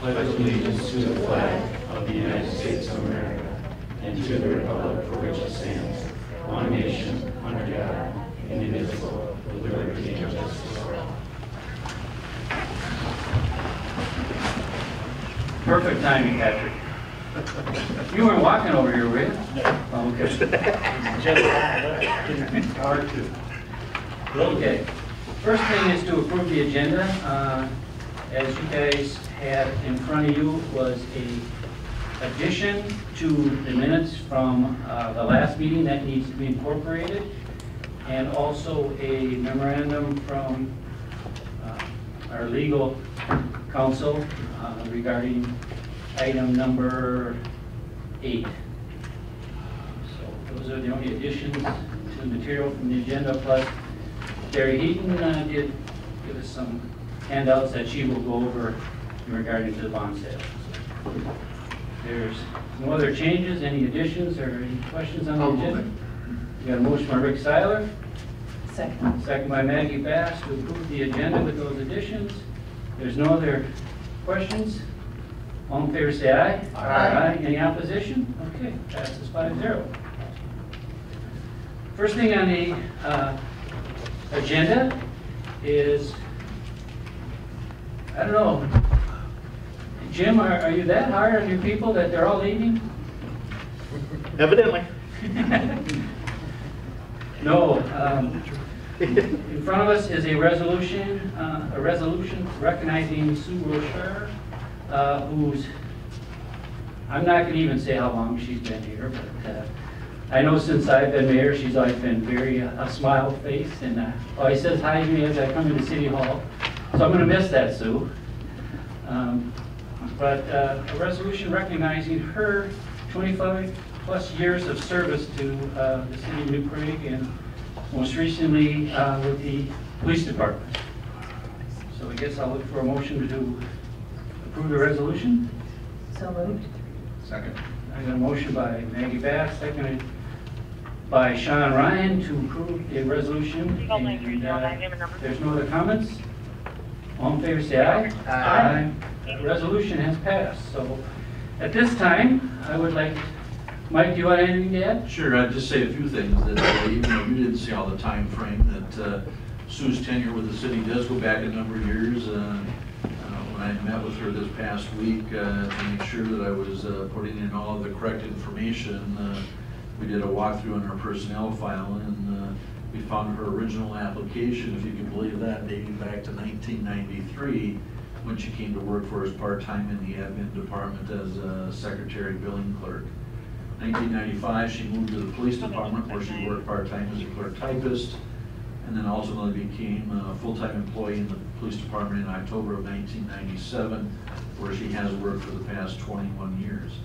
pledge allegiance to the flag of the United States of America and to the republic for which it stands, one nation, under God, indivisible, with liberty and justice for all. Perfect timing, Patrick. You weren't walking over here, were you? No. Oh, okay. Okay. First thing is to approve the agenda. As you guys had in front of you was a addition to the minutes from the last meeting that needs to be incorporated, and also a memorandum from our legal counsel regarding item number 8. So those are the only additions to the material from the agenda, plus Terri Heuton did give us some handouts that she will go over in regarding to the bond sale. So there's no other changes, any additions, or any questions on the agenda? We got a motion by Rick Seiler. Second. Second by Maggie Bass to approve the agenda with those additions. There's no other questions. All in favor say aye. Aye. Any opposition? Okay, passes 5-0. First thing on the agenda is, I don't know, Jim, are you that hard on your people that they're all leaving? Evidently. No. In front of us is a resolution recognizing Sue Roushar, who's, I'm not going to even say how long she's been here, but I know since I've been mayor, she's always been very a smile face, and always says hi to me as I come into City Hall. So I'm going to miss that, Sue. But a resolution recognizing her 25 plus years of service to the city of New Prague, and most recently with the police department. So I guess I'll look for a motion to approve the resolution. So moved. Second. I got a motion by Maggie Bass, seconded by Sean Ryan to approve the resolution. And, there's no other comments? All in favor say aye. Aye. The resolution has passed. So at this time, I would like, Mike, do you want anything to add? Sure, I'd just say a few things that even though you didn't see all the time frame, that Sue's tenure with the city does go back a number of years. When I met with her this past week to make sure that I was putting in all of the correct information, we did a walkthrough on her personnel file, and we found her original application, if you can believe that, dating back to 1993, when she came to work for us part-time in the admin department as a secretary billing clerk. 1995, she moved to the police department where she worked part-time as a clerk typist, and then ultimately became a full-time employee in the police department in October of 1997, where she has worked for the past 21 years.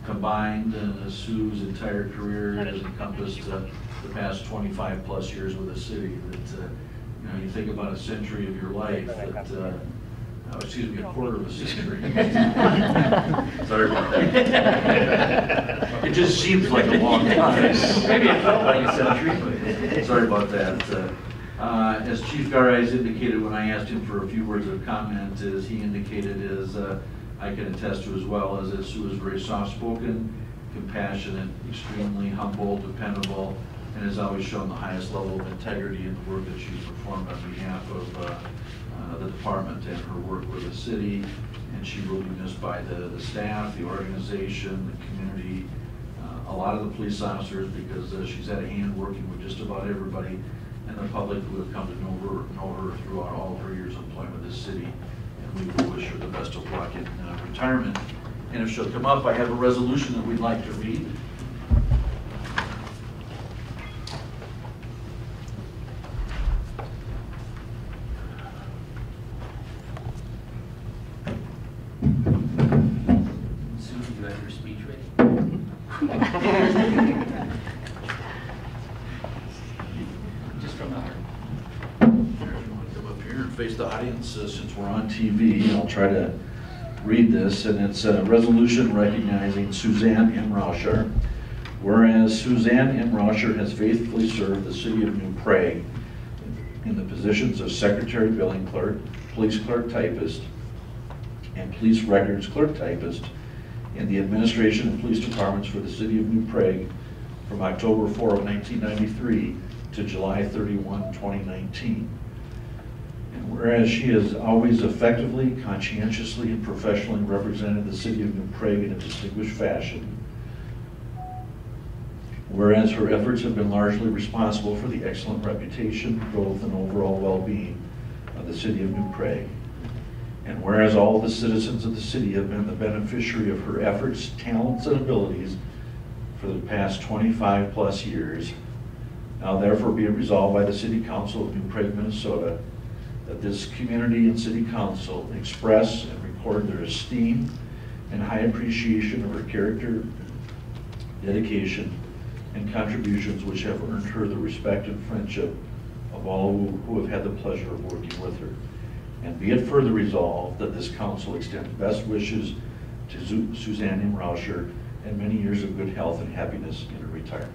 Combined, Sue's entire career has encompassed the past 25 plus years with the city. That you know, you think about a century of your life. That excuse me, a quarter of a century. Sorry about that. It just seems like a long time. Maybe it felt like a century. Sorry about that. As Chief Garais indicated when I asked him for a few words of comment, as he indicated, is I can attest to as well, as that Sue is very soft-spoken, compassionate, extremely humble, dependable, and has always shown the highest level of integrity in the work that she's performed on behalf of the department and her work with the city. And she will be missed by the staff, the organization, the community, a lot of the police officers, because she's had a hand working with just about everybody, and the public who have come to know her throughout all of her years of employment with this city. And we will wish her the best of luck in retirement. And if she'll come up, I have a resolution that we'd like to read. Susan, you have your speech ready? Just from the heart. Come up here and face the audience since we're on TV. I'll try to read this, and it's a resolution recognizing Suzanne M. Roushar. Whereas Suzanne M. Roushar has faithfully served the city of New Prague in the positions of secretary billing clerk, police clerk typist, and police records clerk typist in the administration and police departments for the city of New Prague from October 4 of 1993 to July 31, 2019. And whereas she has always effectively, conscientiously, and professionally represented the city of New Prague in a distinguished fashion, whereas her efforts have been largely responsible for the excellent reputation, growth, and overall well-being of the city of New Prague, and whereas all the citizens of the city have been the beneficiary of her efforts, talents, and abilities for the past 25 plus years, now therefore be it resolved by the City Council of New Prague, Minnesota, that this community and City Council express and record their esteem and high appreciation of her character, dedication, and contributions which have earned her the respect and friendship of all who have had the pleasure of working with her. And be it further resolved that this council extends best wishes to Suzanne Roushar and many years of good health and happiness in her retirement.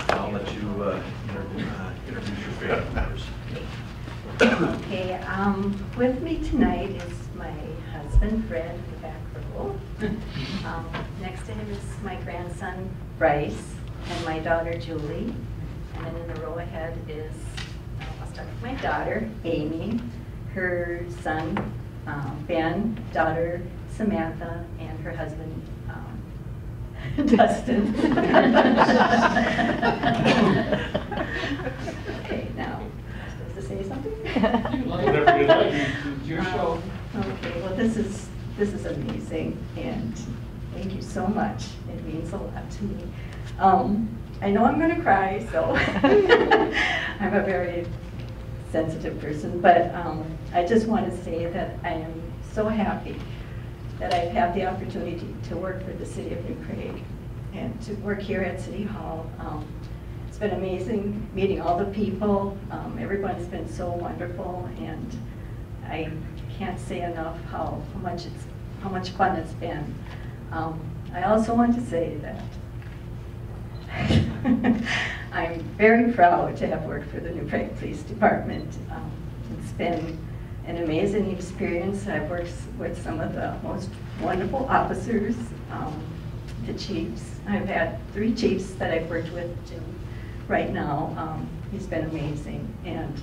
I'll let you introduce your family members. Okay, with me tonight is my husband, Fred, in the back row. Next to him is my grandson, Bryce, and my daughter, Julie. And then in the row ahead is, I'll start with my daughter, Amy, her son, Ben, daughter, Samantha, and her husband, Dustin. Okay, now, am I supposed to say something? Whatever you like, it's your show. Okay, well, this is amazing, and thank you so much. It means a lot to me. I know I'm going to cry, so I'm a very sensitive person, but I just want to say that I am so happy that I've had the opportunity to work for the city of New Prague and to work here at City Hall. It's been amazing meeting all the people. Everyone's been so wonderful, and I can't say enough how much fun it's been. I also want to say that I'm very proud to have worked for the New Prague Police Department. It's been an amazing experience. I've worked with some of the most wonderful officers, the chiefs. I've had 3 chiefs that I've worked with right now. He's been amazing, and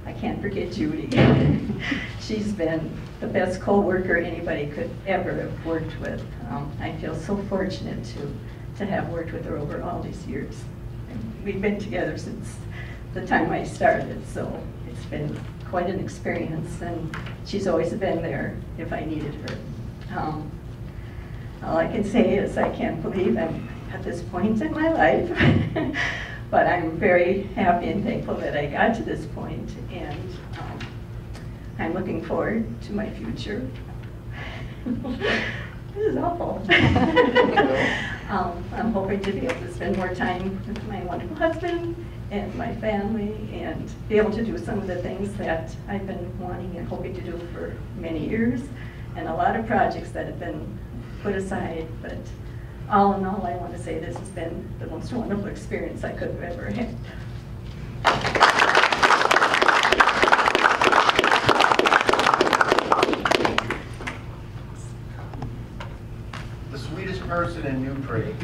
I can't forget Judy. She's been the best co-worker anybody could ever have worked with. I feel so fortunate to have worked with her over all these years. And we've been together since the time I started, so it's been quite an experience, and she's always been there if I needed her. All I can say is I can't believe I'm at this point in my life, but I'm very happy and thankful that I got to this point, and I'm looking forward to my future. This is awful. I'm hoping to be able to spend more time with my wonderful husband and my family, and be able to do some of the things that I've been wanting and hoping to do for many years, and a lot of projects that have been put aside. But all in all, I want to say this has been the most wonderful experience I could have ever had. The sweetest person in New Prague.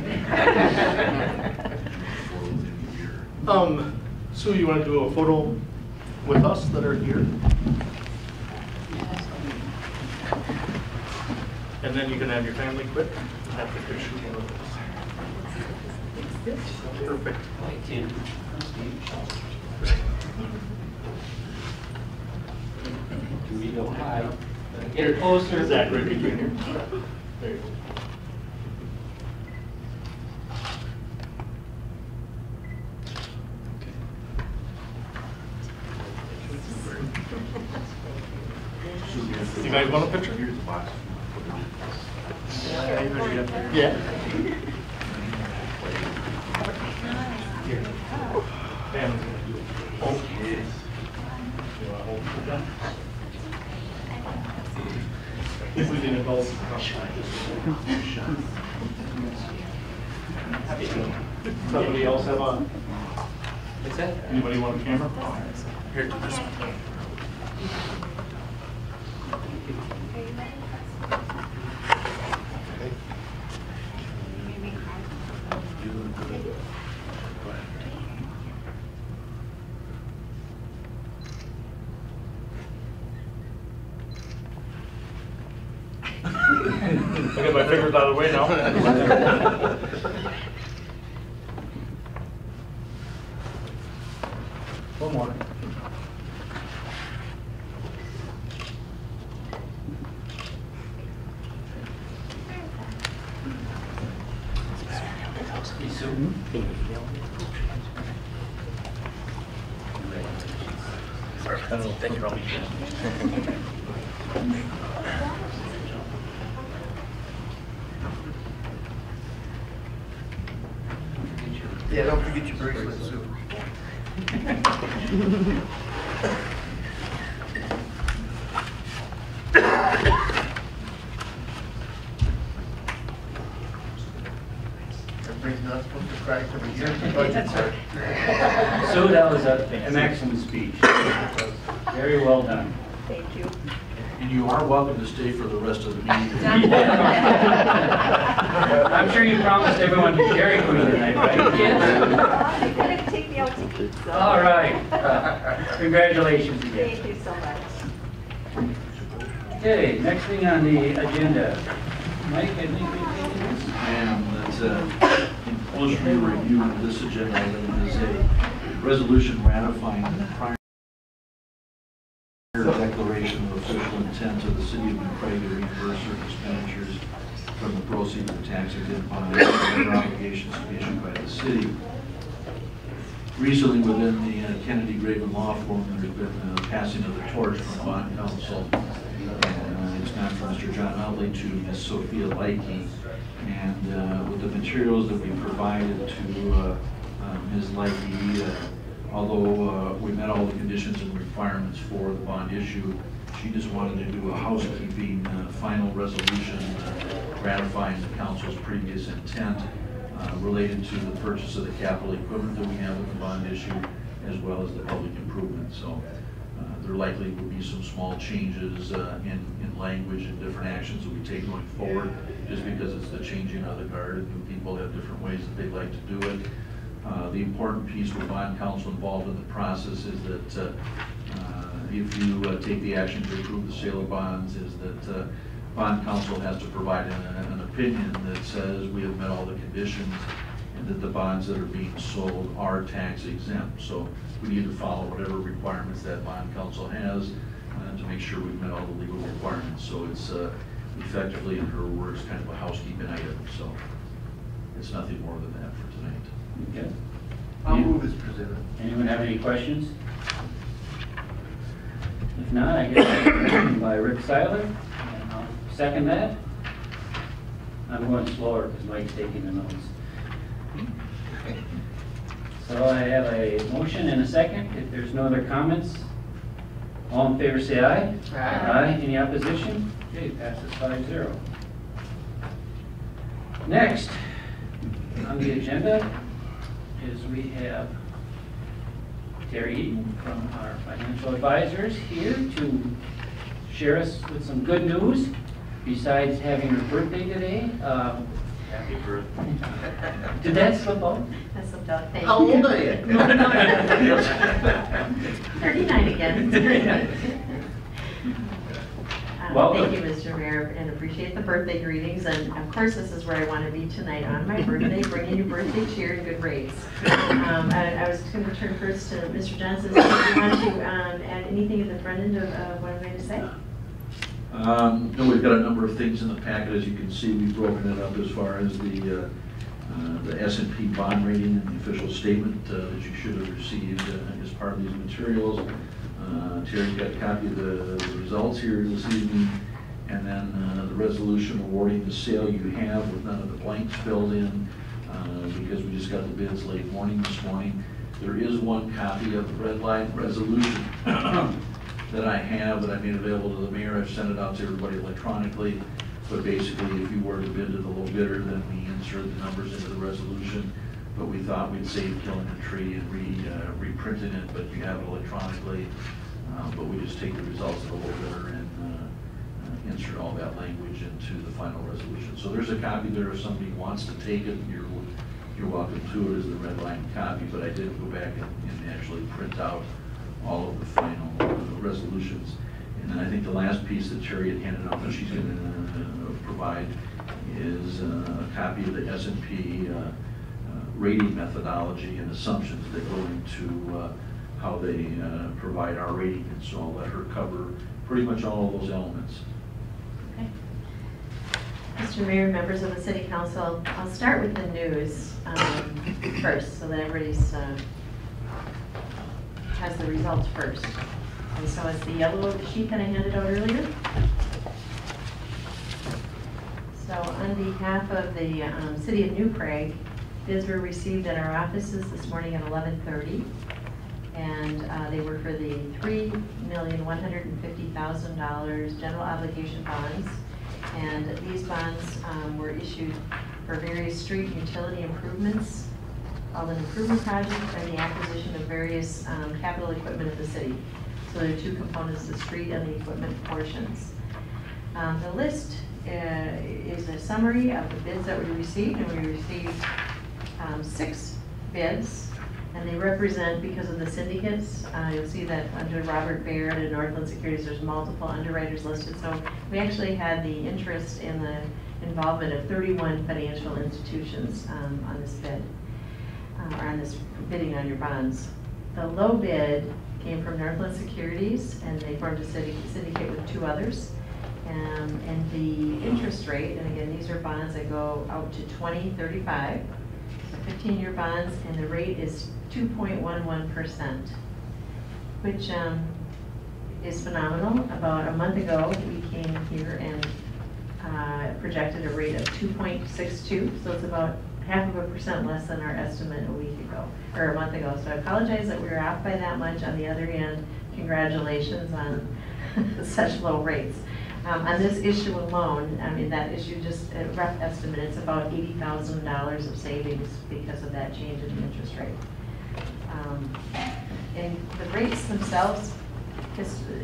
Sue, you want to do a photo with us that are here? And then you can have your family quick after you shoot one of those. Perfect. Do we go high? Get her closer. Zach, right between here. There you go. You guys want a picture? Here's the box. Yeah. Here. Family. Oh, yes. You want to hold it down? If we didn't both. Somebody else have a What's that? Anybody want a camera? Here, do this one. I got my fingers out of the way now. One more. Hey, Sue. Thank you, Robbie. Yeah, don't forget your bracelet, Sue. Everybody's not supposed to crack every year. Budget's are. Sue, that was an excellent speech. Very well done. Thank you. And you are welcome to stay for the rest of the meeting. I'm sure you promised everyone to Dairy Queen tonight, right? You're gonna take me out to eat, so. All right. Congratulations again. Thank you so much. Okay, next thing on the agenda. Mike, I think you're taking this? And that's in close review of this agenda item is a resolution ratifying the prior declaration of official intent of the city of Prague to reimburse certain expenditures from the proceeds of tax-exempt bonds and other obligations to be issued by the city. Recently, within the Kennedy Graven Law Firm, there's been a passing of the torch from bond counsel. It's gone from Mr. John Utley to Ms. Sophia Leike. And with the materials that we provided to Ms. Leike, although we met all the conditions and requirements for the bond issue, she just wanted to do a housekeeping final resolution ratifying the council's previous intent related to the purchase of the capital equipment that we have with the bond issue, as well as the public improvements. So there likely will be some small changes in language and different actions that we take going forward, just because it's the changing of the guard and new people have different ways that they like to do it. The important piece with bond counsel involved in the process is that if you take the action to approve the sale of bonds, is that bond counsel has to provide an opinion that says we have met all the conditions and that the bonds that are being sold are tax exempt. So we need to follow whatever requirements that bond counsel has to make sure we've met all the legal requirements. So it's effectively, in her words, kind of a housekeeping item. So it's nothing more than that for tonight. Okay. I'll move as presented. Anyone have any questions? If not, I guess a motion by Rick Seiler, and I'll second that. I'm going slower because Mike's taking the notes. So I have a motion and a second. If there's no other comments, all in favor say aye. Aye. Any opposition? Okay, passes 5-0. Next on the agenda is we have Terri Heuton from our financial advisors here to share us with some good news. Besides having her birthday today, happy birthday. Did that slip out? That slipped out. Thank you. How old are you? 39 again. Welcome. Thank you, Mr. Mayor, and appreciate the birthday greetings. And of course, this is where I want to be tonight on my birthday, bringing you birthday cheer and good rates. I was going to turn first to Mr. Johnson. Do you want to add anything at the front end of what I'm going to say? No, we've got a number of things in the packet. As you can see, we've broken it up as far as the S&P bond rating and the official statement that you should have received as part of these materials. Terry's got a copy of the results here this evening, and then the resolution awarding the sale you have with none of the blanks filled in because we just got the bids late morning this morning. There is one copy of the red line resolution that I have that I made available to the mayor. I've sent it out to everybody electronically, but basically if you were to bid to the low bidder, then we insert the numbers into the resolution. but we thought we'd save killing the tree and reprinting it, but you have it electronically. But we just take the results of the low bidder and insert all that language into the final resolution. So there's a copy there if somebody wants to take it. You're welcome to it as the red line copy, but I did go back and actually print out all of the final resolutions. And then I think the last piece that Terri had handed out that she's going to provide is a copy of the S&P rating methodology and assumptions that go into how they provide our rating. And so I'll let her cover pretty much all of those elements. Okay. Mr. Mayor, members of the City Council, I'll start with the news first, so that everybody's has the results first. And so it's the yellow sheet that I handed out earlier. So on behalf of the City of New Prague, bids were received at our offices this morning at 11:30. And they were for the $3,150,000 general obligation bonds. And these bonds were issued for various street and utility improvements, all an improvement project, and the acquisition of various capital equipment of the city. So there are two components, the street and the equipment portions. The list is a summary of the bids that we received, and we received 6 bids. And they represent, because of the syndicates, you'll see that under Robert Baird and Northland Securities, there's multiple underwriters listed. So we actually had the interest in the involvement of 31 financial institutions on this bid, or on this bidding on your bonds. The low bid came from Northland Securities, and they formed a syndicate with 2 others. And the interest rate, and again, these are bonds that go out to 2035, 15-year bonds, and the rate is 2.11%, which is phenomenal. About a month ago, we came here and projected a rate of 2.62, so it's about 0.5% less than our estimate a week ago, or a month ago. So I apologize that we were off by that much. On the other hand, congratulations on such low rates. On this issue alone, I mean, that issue, just a rough estimate, it's about $80,000 of savings because of that change in the interest rate. And the rates themselves,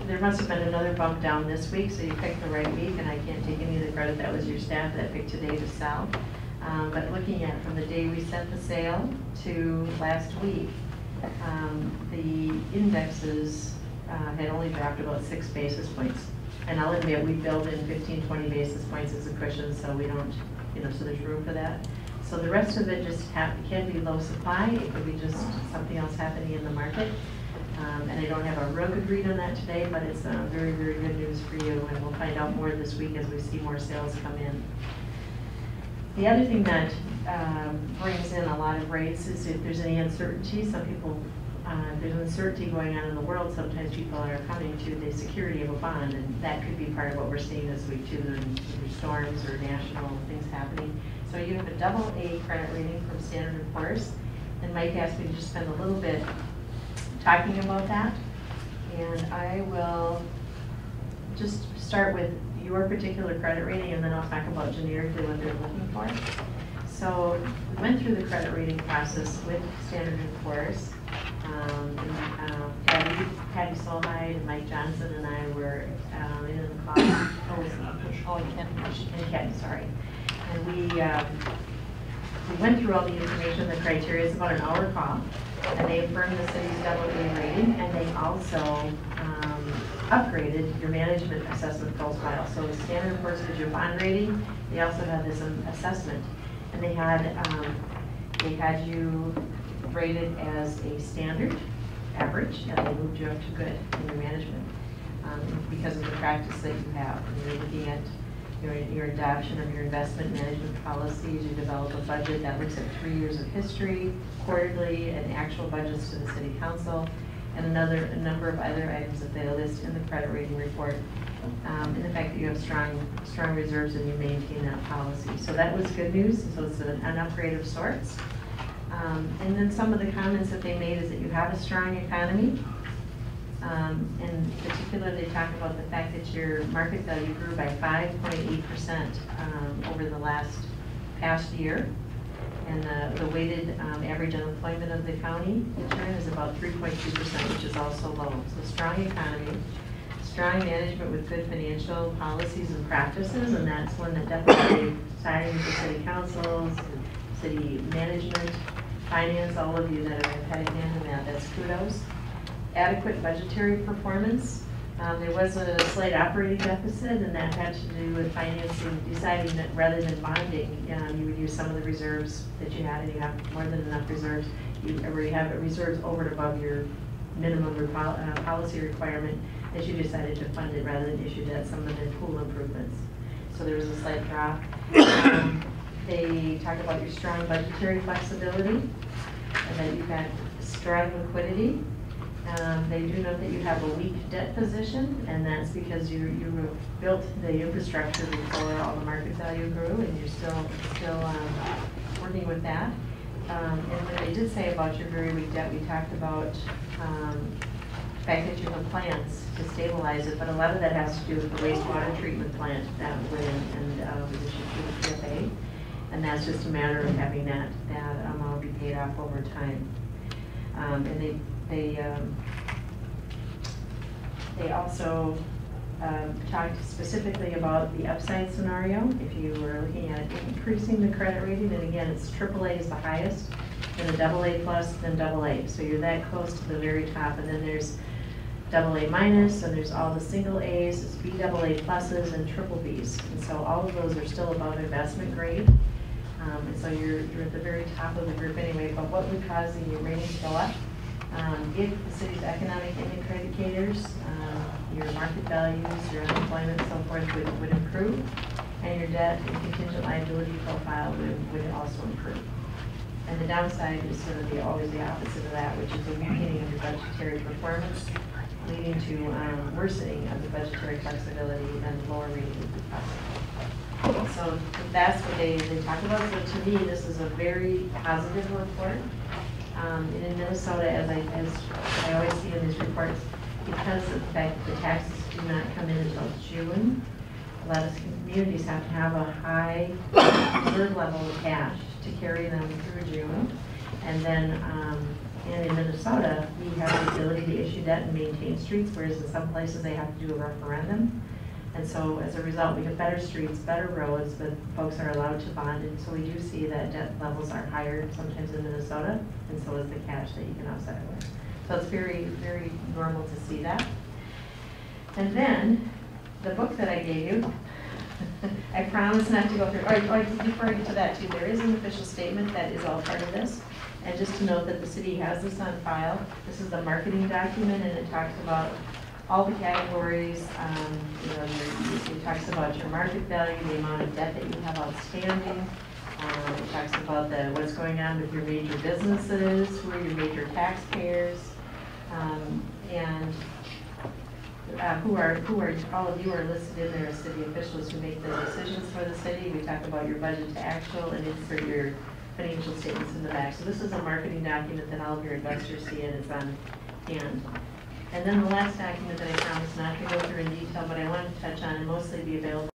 there must have been another bump down this week, so you picked the right week, and I can't take any of the credit. That was your staff that picked today to sell. But looking at from the day we set the sale to last week, the indexes had only dropped about 6 basis points. And I'll admit, we build in 15-20 basis points as a cushion, so we don't, so there's room for that. So the rest of it just can be low supply. It could be just something else happening in the market. And I don't have a real good read on that today, but it's very, very good news for you, and we'll find out more this week as we see more sales come in. The other thing that brings in a lot of rates is if there's any uncertainty. Some people, if there's uncertainty going on in the world, sometimes people are coming to the security of a bond, and that could be part of what we're seeing this week too. There's storms or national things happening. So you have a AA credit rating from Standard & Poor's, and Mike asked me to just spend a little bit talking about that. And I will just start with your particular credit rating, and then I'll talk about generically what they're looking for. So we went through the credit rating process with Standard & Poor's. Patty Solheim and Mike Johnson and I were in the call. And sorry. And we went through all the information, the criteria. It's about an hour call. And they affirmed the city's AA rating, and they also upgraded your management assessment profile. So the Standard & Poor's is your bond rating. They also had this assessment, and they had you rated as a standard, average, and they moved you up to good in your management because of the practice that you have. And you're looking at your adoption of your investment management policies. You develop a budget that looks at 3 years of history, quarterly, and actual budgets to the city council, and a number of other items that they list in the credit rating report. And the fact that you have strong reserves and you maintain that policy. So that was good news. So it's an upgrade of sorts. And then some of the comments that they made is that you have a strong economy. In particular, they talk about the fact that your market value grew by 5.8% over the past year. And the weighted average unemployment of the county return is about 3.2%, which is also low. So strong economy, strong management with good financial policies and practices, and that's one that definitely siding with the city councils, city management, finance, all of you that are heading in that, that's kudos. Adequate budgetary performance. There was a slight operating deficit, and that had to do with financing, deciding that rather than bonding, you would use some of the reserves that you had, and you have more than enough reserves. You have reserves over and above your minimum policy requirement, that you decided to fund it rather than issue debt, some of the pool improvements. So there was a slight drop. They talk about your strong budgetary flexibility, and that you've got strong liquidity. They do note that you have a weak debt position, and that's because you built the infrastructure before all the market value grew, and you're still working with that. And what they did say about your very weak debt, we talked about the fact that you have plans to stabilize it, but a lot of that has to do with the wastewater treatment plant that went in and was issued through the PFA, and that's just a matter of having that amount be paid off over time. And they also talked specifically about the upside scenario. If you were looking at increasing the credit rating, and again, it's AAA is the highest, then a AA plus, then AA. So you're that close to the very top, and then there's AA minus, and there's all the single A's, it's BAA pluses, and triple B's. And so all of those are still above investment grade. And so you're at the very top of the group anyway, but what would cause the rating to go up? If the city's economic indicators, your market values, your unemployment, and so forth would improve, and your debt and contingent liability profile would also improve. And the downside is going to be always the opposite of that, which is a weakening of your budgetary performance, leading to worsening of the budgetary flexibility and lower rating would be possible. So that's what they talk about. So to me, this is a very positive report. And in Minnesota, as I always see in these reports, because of the fact that the taxes do not come in until June, a lot of communities have to have a high reserve level of cash to carry them through June. And then and in Minnesota, we have the ability to issue debt and maintain streets, whereas in some places they have to do a referendum. And so as a result, we have better streets, better roads, but folks are allowed to bond. And so we do see that debt levels are higher sometimes in Minnesota, and so is the cash that you can offset it with. So it's very, very normal to see that. And then the book that I gave you, I promise not to go through, before I get to that too, there is an official statement that is all part of this. And just to note that the city has this on file. This is the marketing document, and it talks about all the categories. It talks about your market value, the amount of debt that you have outstanding. It talks about what's going on with your major businesses, who are your major taxpayers, and who are all of you are listed in there as city officials who make the decisions for the city. We talk about your budget to actual, and insert your financial statements in the back. So this is a marketing document that all of your investors see, and it's on hand. And then the last document that I promised not to go through in detail, but I wanted to touch on and mostly be available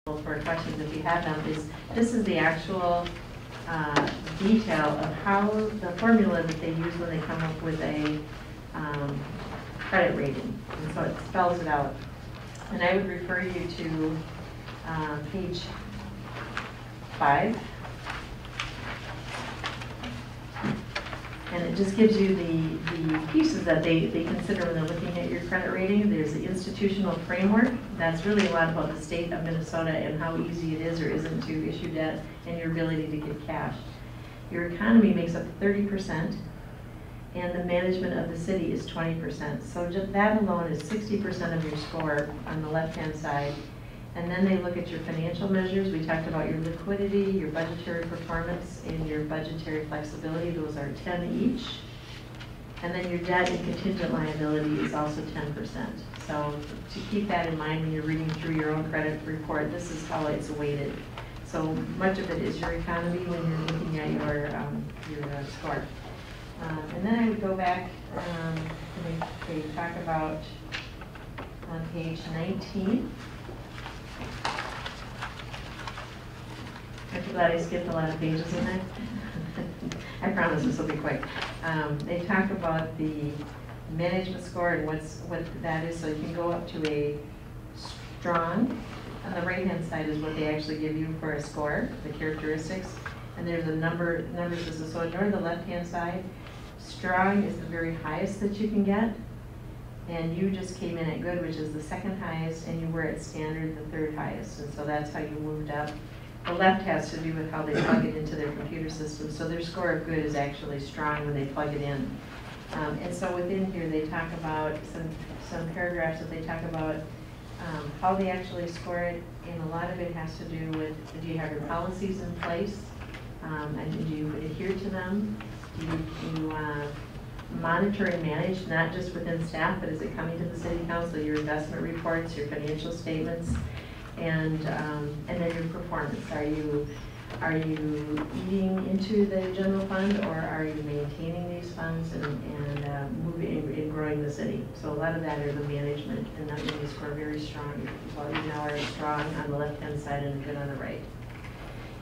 for questions if you have them, is this is the actual detail of how the formula that they use when they come up with a credit rating. And so it spells it out. And I would refer you to page 5. And it just gives you the pieces that they consider when they're looking at your credit rating. There's the institutional framework. That's really a lot about the state of Minnesota and how easy it is or isn't to issue debt and your ability to get cash. Your economy makes up 30%, and the management of the city is 20%. So just that alone is 60% of your score on the left-hand side. And then they look at your financial measures. We talked about your liquidity, your budgetary performance, and your budgetary flexibility. Those are 10 each. And then your debt and contingent liability is also 10%. So to keep that in mind when you're reading through your own credit report, this is how it's weighted. So much of it is your economy when you're looking at your score. And then I would go back, they talk about on page 19. Aren't you glad I skipped a lot of pages in that? I promise this will be quick. They talk about the management score and what that is. So you can go up to a strong. On the right-hand side is what they actually give you for a score, the characteristics. And there's a numbers. So ignore the left-hand side. Strong is the very highest that you can get. And you just came in at good, which is the second highest, and you were at standard, the third highest. And so that's how you moved up. The left has to do with how they plug it into their computer system. So their score of good is actually strong when they plug it in. And so within here, they talk about some paragraphs that they talk about how they actually score it. And a lot of it has to do with, do you have your policies in place? And do you adhere to them? Do you monitor and manage, not just within staff, but is it coming to the city council, your investment reports, your financial statements, and then your performance? Are you eating into the general fund, or are you maintaining these funds and moving and growing the city? So a lot of that are the management, and that means you score very strong. Well, you now are strong on the left-hand side and good on the right.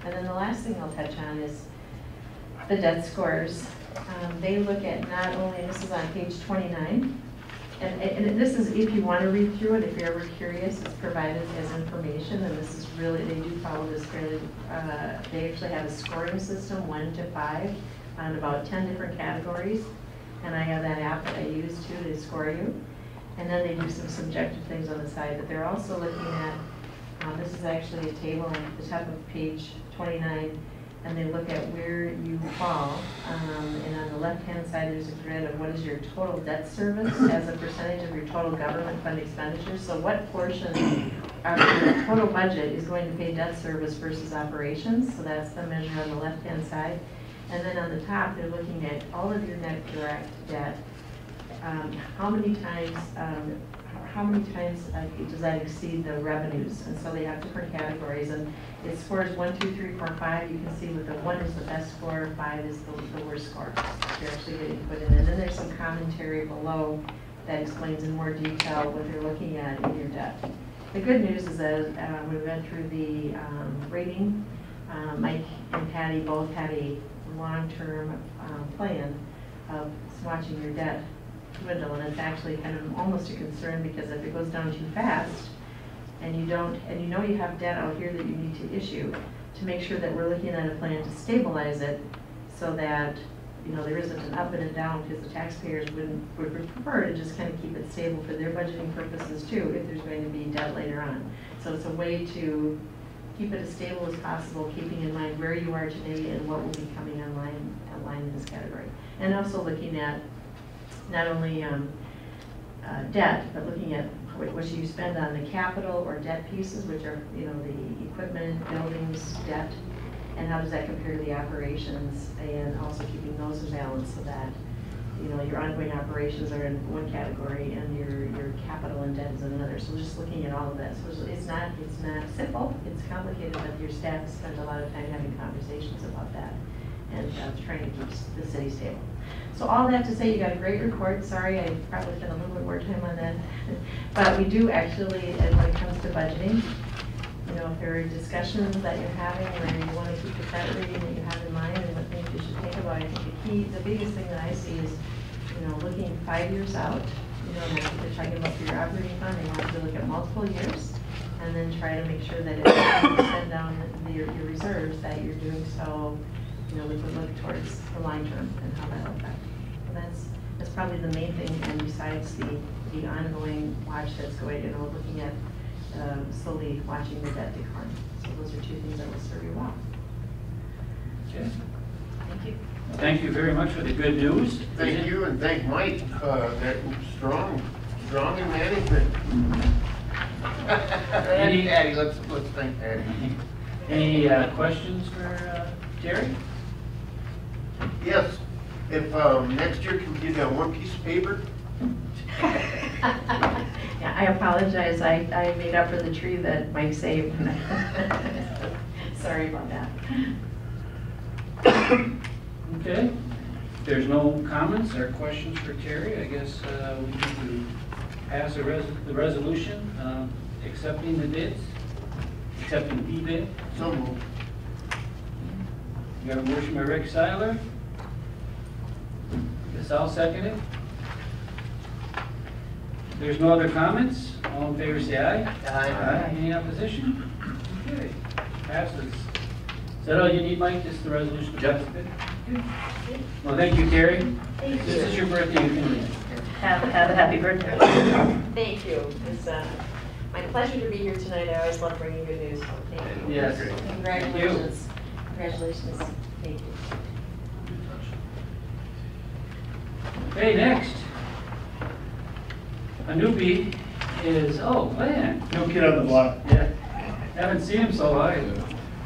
And then the last thing I'll touch on is the debt scores. They look at not only, this is on page 29, and this is, if you want to read through it, if you're ever curious, it's provided as information, and this is really, they do follow this fairly, they actually have a scoring system, 1 to 5, on about 10 different categories, and I have that app that I use too to score you, and then they do some subjective things on the side, but they're also looking at, this is actually a table on the top of page 29, and they look at where you fall, and on the left-hand side there's a grid of what is your total debt service as a percentage of your total government fund expenditures. So what portion of your total budget is going to pay debt service versus operations? So that's the measure on the left-hand side. And then on the top they're looking at all of your net direct debt. How many times does that exceed the revenues? And so they have different categories, and it scores 1, 2, 3, 4, 5. You can see with the 1 is the best score, 5 is the worst score. You're actually getting put in. And then there's some commentary below that explains in more detail what they're looking at in your debt. The good news is that we went through the rating. Mike and Patty both had a long-term plan of watching your debt dwindle, and it's actually kind of almost a concern, because if it goes down too fast and you know you have debt out here that you need to issue, to make sure that we're looking at a plan to stabilize it so that there isn't an up and a down, because the taxpayers would prefer to just kind of keep it stable for their budgeting purposes too, if there's going to be debt later on. So it's a way to keep it as stable as possible, keeping in mind where you are today and what will be coming online in this category. And also looking at not only debt, but looking at what you spend on the capital or debt pieces, which are the equipment, buildings, debt, and how does that compare to the operations, and also keeping those in balance so that your ongoing operations are in one category and your capital and debt is in another. So just looking at all of that. So it's not simple, it's complicated, but your staff has spent a lot of time having conversations about that and trying to keep the city stable. So all that to say, you got a great report. Sorry, I probably spent a little bit more time on that. But we do actually, and when it comes to budgeting, if there are discussions that you're having where you want to keep the credit rating that you have in mind and what things you should think about, I think the biggest thing that I see is, looking 5 years out. And if they're talking about for your operating fund, they want you to look at multiple years and then try to make sure that if you send down your reserves, that you're doing so, we could look towards the long term and how that'll affect. And that's probably the main thing, and besides the ongoing watch that's going, looking at slowly watching the debt decline. So those are 2 things that will serve you well. Okay. Thank you. Thank you very much for the good news. Thank you, and thank Mike, that strong in management. And Patty, let's thank Patty. Any questions for Terri? Yes, if next year can we get 1 piece of paper? Yeah, I apologize. I made up for the tree that Mike saved. Sorry about that. Okay. If there's no comments or questions for Terri, I guess we need to pass the resolution accepting the bids, accepting the bid. So moved. You got a motion by Rick Seiler. Guess I'll second it. There's no other comments? All in favor say aye. Aye. Any opposition? Okay, passes. Is that all you need, Mike, just the resolution to pass the bid? Okay. Well, thank you, Terri. Thank This you. is your birthday, you can leave. Have a happy birthday. Thank you. It's my pleasure to be here tonight. I always love bringing good news. Thank you. Yes. Congratulations. Congratulations. Thank you. Okay, next. A newbie is, oh, man. New kid on the block. Yeah, haven't seen him so long.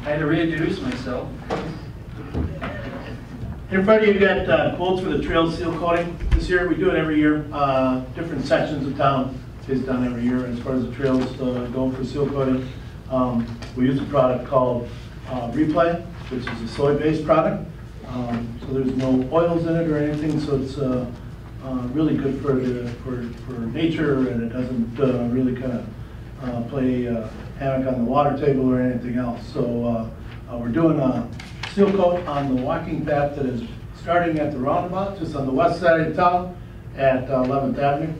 I had to reintroduce myself. In front of you, got quotes for the trail seal coating. This year, we do it every year. Different sections of town is done every year as far as the trails go for seal coating. We use a product called Replay, which is a soy-based product. So there's no oils in it or anything, so it's really good for nature, and it doesn't really kind of play havoc on the water table or anything else. So we're doing a seal coat on the walking path that is starting at the roundabout, just on the west side of town at 11th Avenue,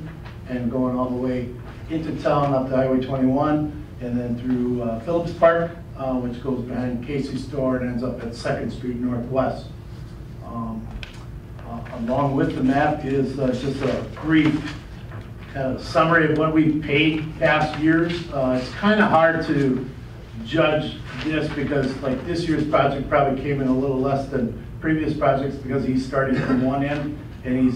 and going all the way into town up to Highway 21, and then through Phillips Park, which goes behind Casey's store and ends up at 2nd Street Northwest. Along with the map is just a brief kind of summary of what we've paid past years. It's kind of hard to judge this because like this year's project probably came in a little less than previous projects because he's starting from one end and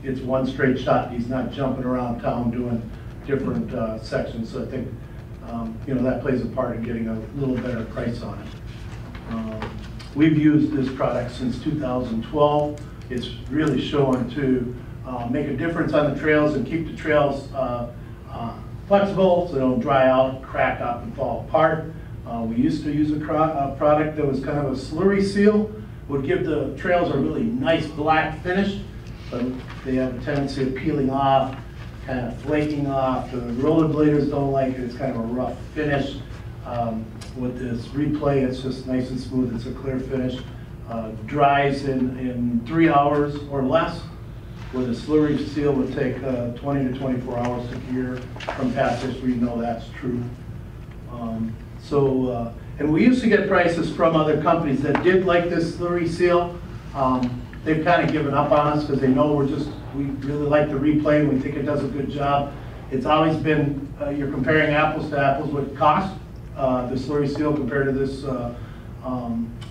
it's one straight shot. He's not jumping around town doing different sections. So I think that plays a part in getting a little better price on it. We've used this product since 2012. It's really showing to make a difference on the trails and keep the trails flexible so they don't dry out, crack up, and fall apart. We used to use a product that was kind of a slurry seal, would give the trails a really nice black finish, but they have a tendency of peeling off, kind of flaking off. The rollerbladers don't like it. It's kind of a rough finish. With this Replay, it's just nice and smooth. It's a clear finish. Dries in 3 hours or less, where the slurry seal would take 20 to 24 hours to cure. From past history, you know that's true. And we used to get prices from other companies that did like this slurry seal. They've kind of given up on us because they know we really like the Replay and we think it does a good job. It's always been, you're comparing apples to apples with cost, the slurry seal compared to this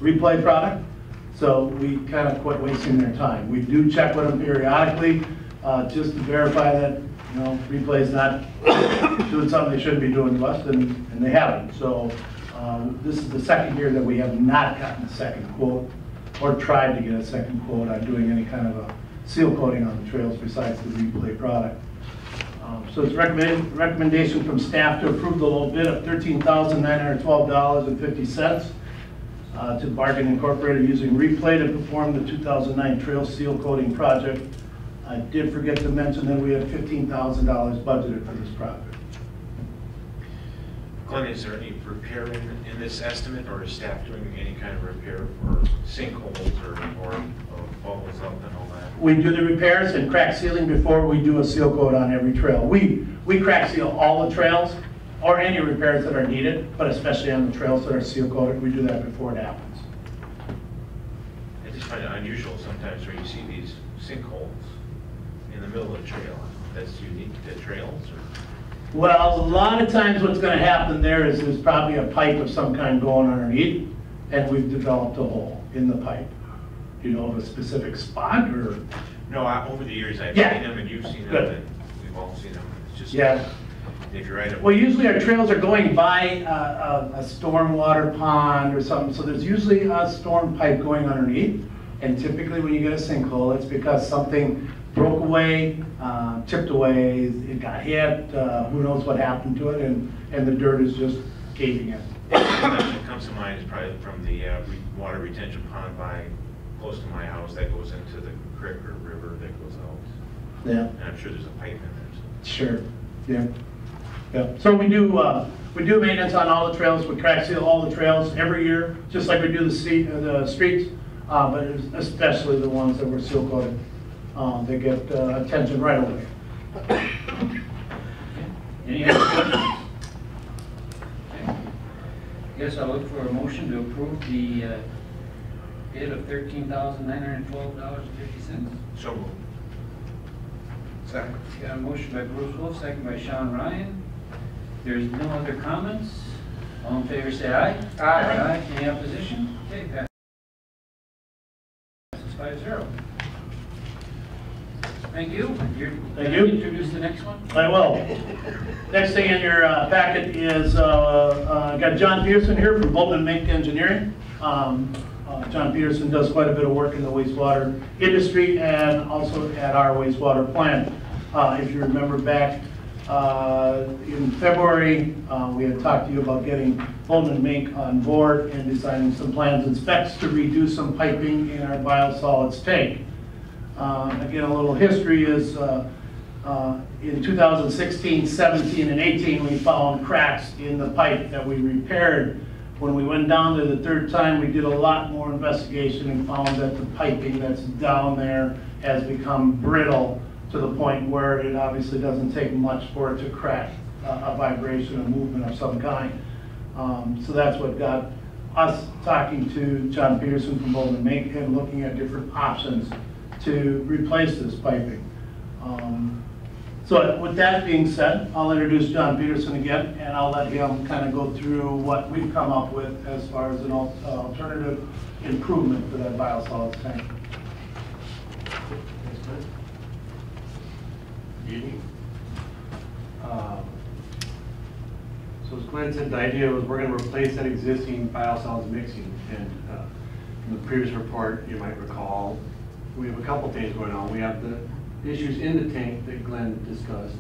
Replay product. So we kind of quit wasting their time. We do check with them periodically just to verify that Replay is not doing something they shouldn't be doing to us, and they haven't. So this is the second year that we have not gotten a second quote or tried to get a second quote on doing any kind of a seal coating on the trails besides the Replay product. So it's recommendation from staff to approve the low bid of $13,912.50 to Bargain Incorporated using Replay to perform the 2009 trail seal coating project. I did forget to mention that we had $15,000 budgeted for this project. Glenn, is there any repair in this estimate, or is staff doing any kind of repair for sinkholes or bubbles up and all that? We do the repairs and crack sealing before we do a seal coat on every trail. We crack seal all the trails or any repairs that are needed, but especially on the trails that are seal coated, we do that before it happens. I just find it unusual sometimes where you see these sinkholes in the middle of the trail. That's unique to trails, or? Well, a lot of times what's going to happen there is there's probably a pipe of some kind going underneath, and we've developed a hole in the pipe. Do you know of a specific spot, or? No, over the years I've Yeah. seen them, and you've seen them, Good. and we've all seen them. It's just, Yeah. if you're right. Well, usually our trails are going by a stormwater pond or something, so there's usually a storm pipe going underneath. And typically when you get a sinkhole, it's because something broke away, tipped away, it got hit, who knows what happened to it, and the dirt is just caving in. The that comes to mind is probably from the water retention pond close to my house that goes into the creek or river that goes out. Yeah. And I'm sure there's a pipe in there. So. Sure, yeah. Yeah. So we do We do maintenance on all the trails. We crack seal all the trails every year, just like we do the streets, but especially the ones that were seal coated. They get attention right away. Any other questions? Okay. Guess I'll look for a motion to approve the bid of $13,912.50. So moved. Second. Got a motion by Bruce Wolf, second by Sean Ryan. There's no other comments. All in favor, say aye. Aye. Any opposition? Okay, passes 5-0. Thank you. Thank you. Introduce the next one. I will. Next thing in your packet is, got John Peterson here from Bolton Mink Engineering. John Peterson does quite a bit of work in the wastewater industry and also at our wastewater plant. If you remember back in February, we had talked to you about getting Bolton Mink on board and designing some plans and specs to redo some piping in our biosolids tank. Again, a little history is in 2016, 17, and 18, we found cracks in the pipe that we repaired. When we went down there the third time, we did a lot more investigation and found that the piping that's down there has become brittle to the point where it obviously doesn't take much for it to crack a vibration or movement of some kind. So that's what got us talking to John Peterson from Bolton Mink and looking at different options to replace this piping. So with that being said, I'll introduce John Peterson again, and I'll let him kind of go through what we've come up with as far as an alternative improvement for that biosolids tank. Good evening. So as Glenn said, the idea was we're going to replace that existing biosolids mixing. And from the previous report, you might recall, we have a couple things going on. We have the issues in the tank that Glenn discussed.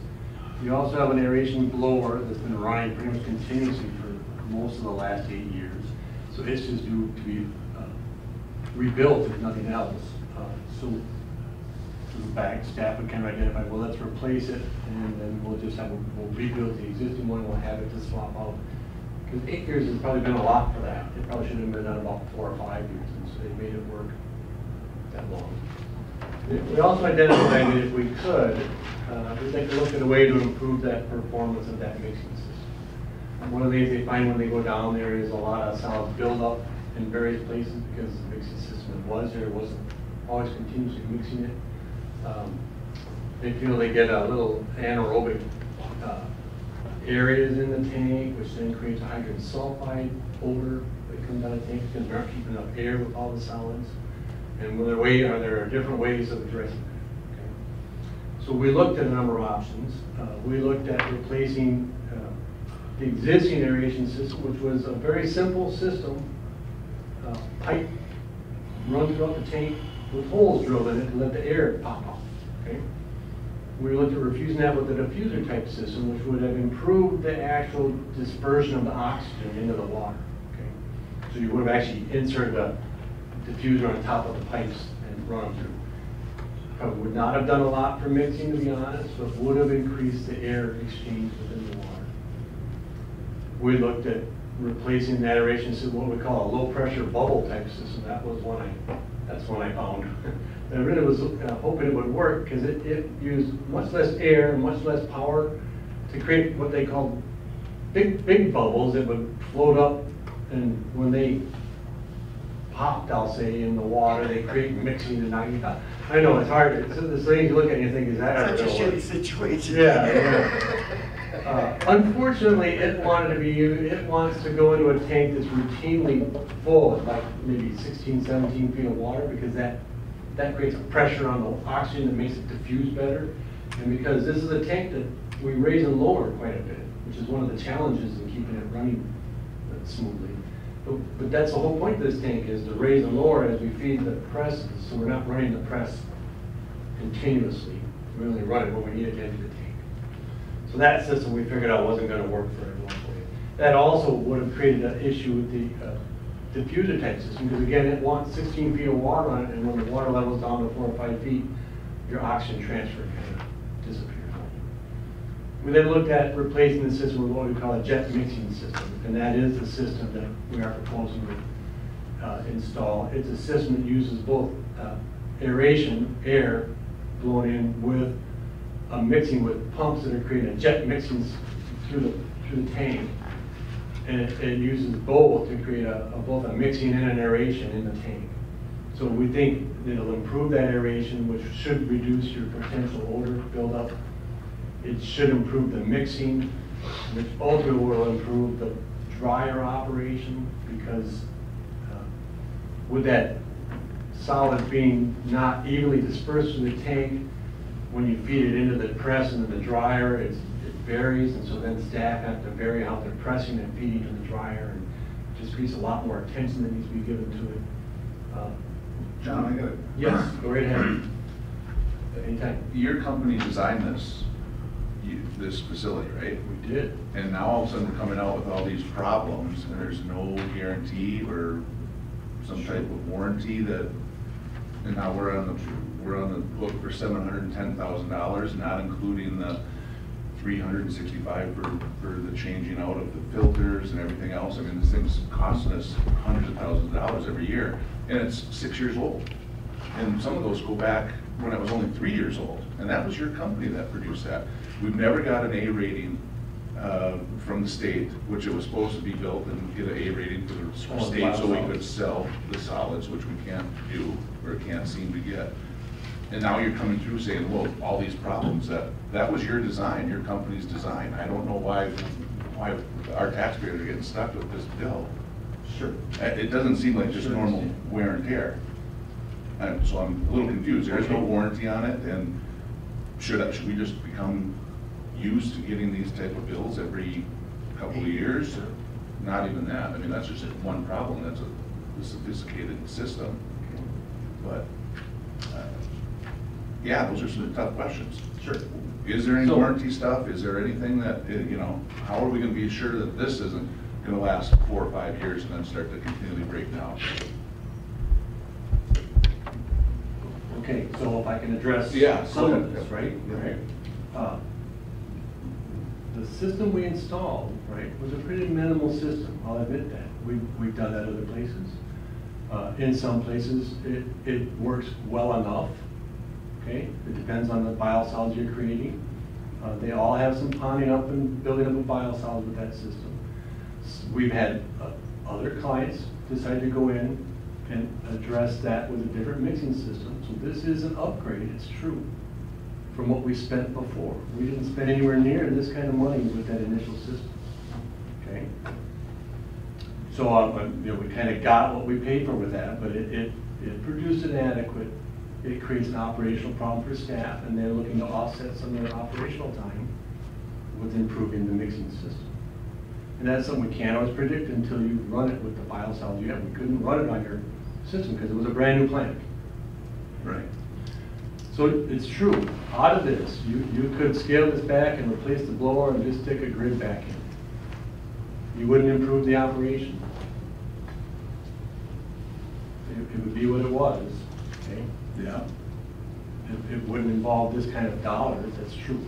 We also have an aeration blower that's been running pretty much continuously for most of the last 8 years. So it's just due to be rebuilt, if nothing else. So the back staff would kind of identify, well, let's replace it, and then we'll rebuild the existing one, we'll have it to swap out. Because 8 years has probably been a lot for that. It probably should have been done about 4 or 5 years, and so they made it work that long. We also identified that if we could, we'd like to look at a way to improve that performance of that mixing system. One of the things they find when they go down there is a lot of solids build up in various places because the mixing system was there, wasn't always continuously mixing it. They feel they get a little anaerobic areas in the tank, which then creates a hydrogen sulfide odor that comes out of the tank because we aren't keeping enough air with all the solids. And there are different ways of addressing that. Okay? So we looked at a number of options. We looked at replacing the existing aeration system, which was a very simple system. Pipe run throughout the tank with holes drilled in it to let the air pop out. Okay? We looked at refusing that with a diffuser type system, which would have improved the actual dispersion of the oxygen into the water. Okay? So you would have actually inserted a diffuser on top of the pipes and run them through. Probably would not have done a lot for mixing, to be honest, but would have increased the air exchange within the water. We looked at replacing that aeration system, what we call a low pressure bubble type system. That's one I found. I really was hoping it would work because it used much less air and much less power to create what they call big bubbles that would float up, and when they popped, I'll say, in the water, they create mixing and now you. I know it's hard. It's the thing you look at and you think, is that such a shitty situation? Yeah. Unfortunately, it wants to go into a tank that's routinely full of like maybe 16, 17 feet of water because that creates a pressure on the oxygen that makes it diffuse better. And because this is a tank that we raise and lower quite a bit, which is one of the challenges in keeping it running smoothly. But that's the whole point of this tank, is to raise and lower as we feed the presses, so we're not running the press continuously. We only run it when we need it to empty the tank. So that system we figured out wasn't going to work for everyone. That also would have created an issue with the diffuser type system, because again, it wants 16 feet of water on it, and when the water level is down to 4 or 5 feet, your oxygen transfer kind of disappears. We then looked at replacing the system with what we call a jet mixing system, and that is the system that we are proposing to install. It's a system that uses both aeration, air blown in, with a mixing with pumps that are creating a jet mixing through the tank, and it uses both to create both a mixing and an aeration in the tank. So we think that it'll improve that aeration, which should reduce your potential odor buildup. It should improve the mixing, which ultimately will improve the dryer operation, because with that solid being not evenly dispersed through the tank, when you feed it into the press and then the dryer, it varies, and so then staff have to vary how they're pressing and feeding to the dryer, and it just creates a lot more attention that needs to be given to it. John, I got it. Yes, go right ahead. Anytime. Your company designed this facility, right? We did. And now all of a sudden we're coming out with all these problems, and there's no guarantee or some type of warranty that, and now we're on the hook for $710,000, not including the $365 for the changing out of the filters and everything else. I mean, this thing's costing us hundreds of thousands of dollars every year, and it's 6 years old. And some of those go back when I was only 3 years old, and that was your company that produced that. We've never got an A rating from the state, which it was supposed to be built and get an A rating for the state so we could sell the solids, which we can't do or can't seem to get. And now you're coming through saying, well, all these problems, that was your design, your company's design. I don't know why our taxpayers are getting stuck with this bill. Sure. It doesn't seem like just normal wear and tear. And so I'm a little confused. There is no warranty on it, and should we just become used to getting these type of bills every couple of years? Not even that. I mean, that's just one problem. That's a sophisticated system. But yeah, those are some tough questions. Sure. Is there any warranty stuff? Is there anything that, how are we going to be sure that this isn't going to last 4 or 5 years and then start to continually break down? Okay, so if I can address some of this, right? The system we installed, right, was a pretty minimal system. I'll admit that. We've done that other places. In some places, it works well enough. Okay, it depends on the biosolids you're creating. They all have some ponding up and building up of biosolids with that system. We've had other clients decide to go in and address that with a different mixing system. So this is an upgrade, it's true, from what we spent before. We didn't spend anywhere near this kind of money with that initial system. Okay. So we kind of got what we paid for with that, but it produced an adequate. It creates an operational problem for staff, and they're looking to offset some of their operational time with improving the mixing system. And that's something we can't always predict until you run it with the biosolids you have. We couldn't run it on your system because it was a brand new plant. Right. So it's true. Out of this, you could scale this back and replace the blower and just stick a grid back in. You wouldn't improve the operation. It would be what it was. Okay. Yeah. It wouldn't involve this kind of dollars, that's true.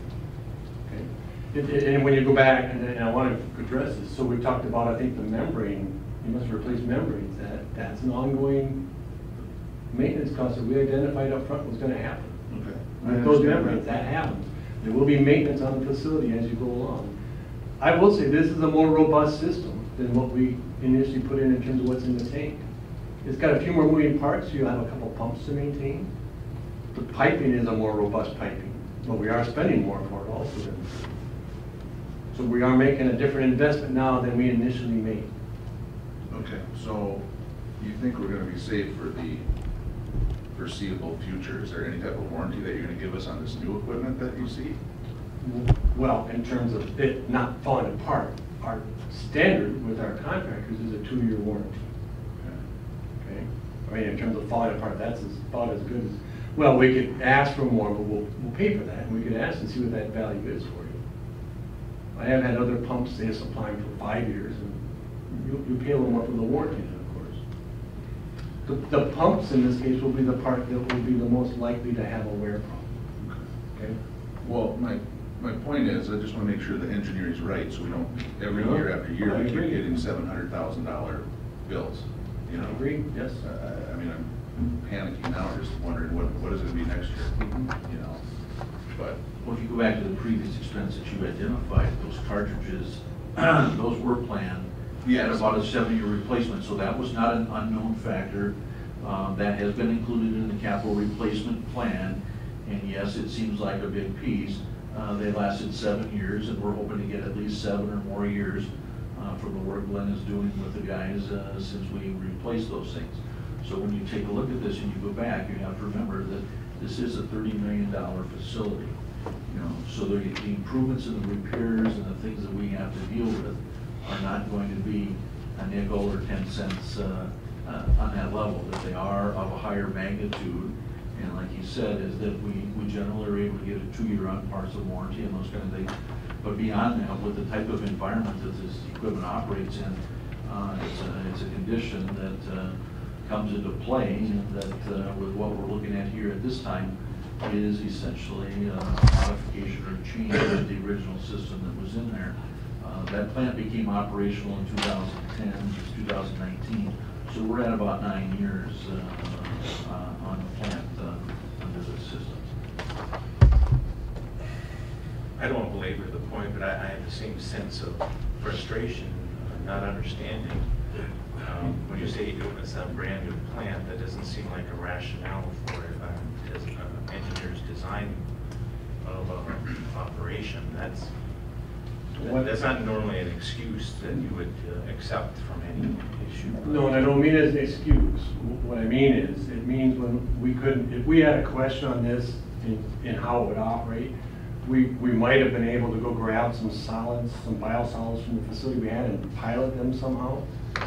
Okay. And when you go back, and I want to address this, so we talked about, I think, the membrane, you must replace membranes. That's an ongoing maintenance cost that we identified up front was going to happen. Okay. With those membranes, that happens. There will be maintenance on the facility as you go along. I will say this is a more robust system than what we initially put in terms of what's in the tank. It's got a few more moving parts, so you'll have a couple pumps to maintain. The piping is a more robust piping, but we are spending more for it also. So we are making a different investment now than we initially made. Okay, so you think we're going to be safe for the foreseeable future? Is there any type of warranty that you're going to give us on this new equipment that you see? Well, in terms of it not falling apart, our standard with our contractors is a 2-year warranty. Okay. I mean, in terms of falling apart, that's about as good as, well, we could ask for more, but we'll pay for that. And we could ask and see what that value is for you. I have had other pumps they supply for 5 years, and you pay a little more for the warranty then, of course. The pumps in this case will be the part that will be the most likely to have a wear problem. Okay. Well, My point is, I just want to make sure the engineering's right, so we don't, every year after year, we keep getting $700,000 bills, you know? Agree, yes. I mean, I'm panicking now, just wondering what is it gonna be next year, you know? But, Well, if you go back to the previous expense that you identified, those cartridges, those were planned at about a 7-year replacement, so that was not an unknown factor. That has been included in the capital replacement plan, and yes, it seems like a big piece. They lasted 7 years, and we're hoping to get at least 7 or more years from the work Glenn is doing with the guys since we replaced those things. So when you take a look at this and you go back, you have to remember that this is a $30 million facility. You know, so the improvements and the repairs and the things that we have to deal with are not going to be a nickel or 10 cents on that level, that they are of a higher magnitude. And like you said, is that we generally are able to get a 2-year on parts of warranty and those kind of things. But beyond that, with the type of environment that this equipment operates in, it's a condition that comes into play, and that with what we're looking at here at this time is essentially a modification or change of the original system that was in there. That plant became operational in 2010 to 2019, so we're at about 9 years on the plant under the system. I don't want to belabor the point, but I have the same sense of frustration, not understanding. When you say it's a brand new plant, that doesn't seem like a rationale for it. As an engineer's design of operation, that's not normally an excuse that you would accept from any issue. No, and I don't mean it as an excuse. What I mean is, it means when we couldn't, if we had a question on this in how it would operate, we might have been able to go grab some solids, some biosolids from the facility we had and pilot them somehow.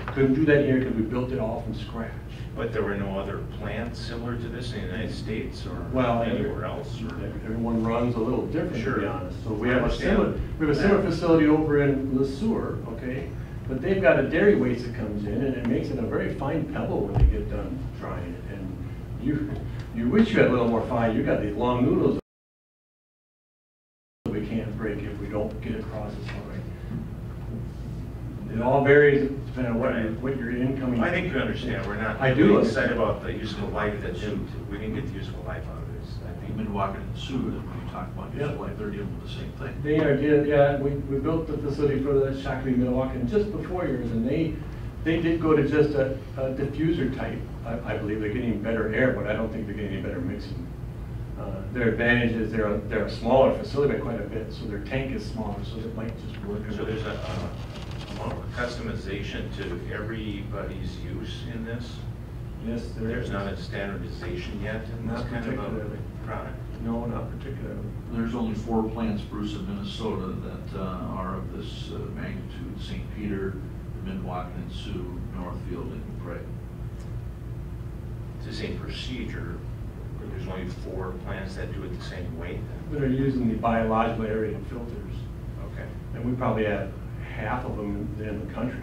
Couldn't do that here because we built it all from scratch. But there were no other plants similar to this in the United States or anywhere else? Or? Everyone runs a little different, sure. to be honest. So we have a similar facility over in Le Sueur, okay? But they've got a dairy waste that comes in, and it makes it a very fine pebble when they get done drying it. And you wish you had a little more fine. You got these long noodles that we can't break if we don't get it processed all right. It all varies depending on what your incoming. I think you understand. We're not really excited about the useful life that we didn't get the useful life out of this. I think Midwalking and Sioux, that when you talk about useful life, they're dealing with the same thing. They did, yeah. We built the facility for the Shakopee Midwalking just before yours, and they did go to just a diffuser type. I believe they're getting better air, but I don't think they're getting any better mixing. Their advantage is they're a smaller facility by quite a bit, so their tank is smaller, so it might just work. so. There's a customization to everybody's use in this? Yes, there's not a standardization yet in this kind of a product? No, not particularly. There's only 4 plants, Bruce, in Minnesota that are of this magnitude: St. Peter, Midwalking and Sioux, Northfield, and Prague. It's the same procedure, but there's only 4 plants that do it the same way? That are using the biological aerated filters. Okay. And we probably have half of them in the country.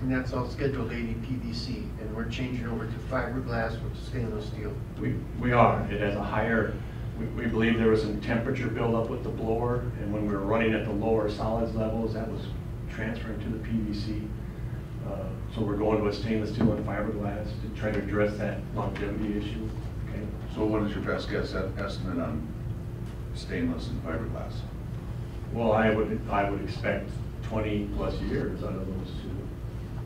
And that's all Scheduled 80 PVC, and we're changing over to fiberglass with stainless steel. We are. It has a higher, we believe there was some temperature buildup with the blower, and when we were running at the lower solids levels, that was transferring to the PVC. So we're going to a stainless steel and fiberglass to try to address that longevity issue. Okay. so what is your best guess estimate on stainless and fiberglass? Well, I would expect 20 plus years out of those two.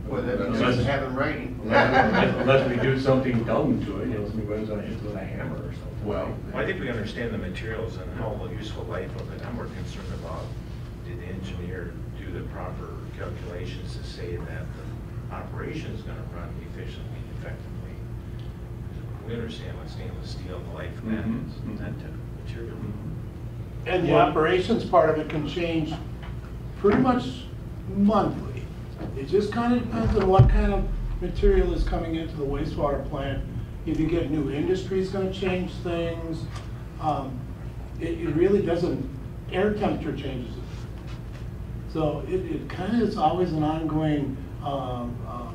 Well, that doesn't have in writing. Unless we do something dumb to it, you know, somebody runs on it with a hammer or something. Well, I think we understand the materials and how the useful life of it. I'm more concerned about, did the engineer do the proper calculations to say that the operation is going to run efficiently and effectively? We understand what stainless steel, the life of that is, that type of material. And the operations part of it can change pretty much monthly. It just kind of depends on what kind of material is coming into the wastewater plant. If you get new industry, it's going to change things. It really doesn't, air temperature changes it. So it kind of is always an ongoing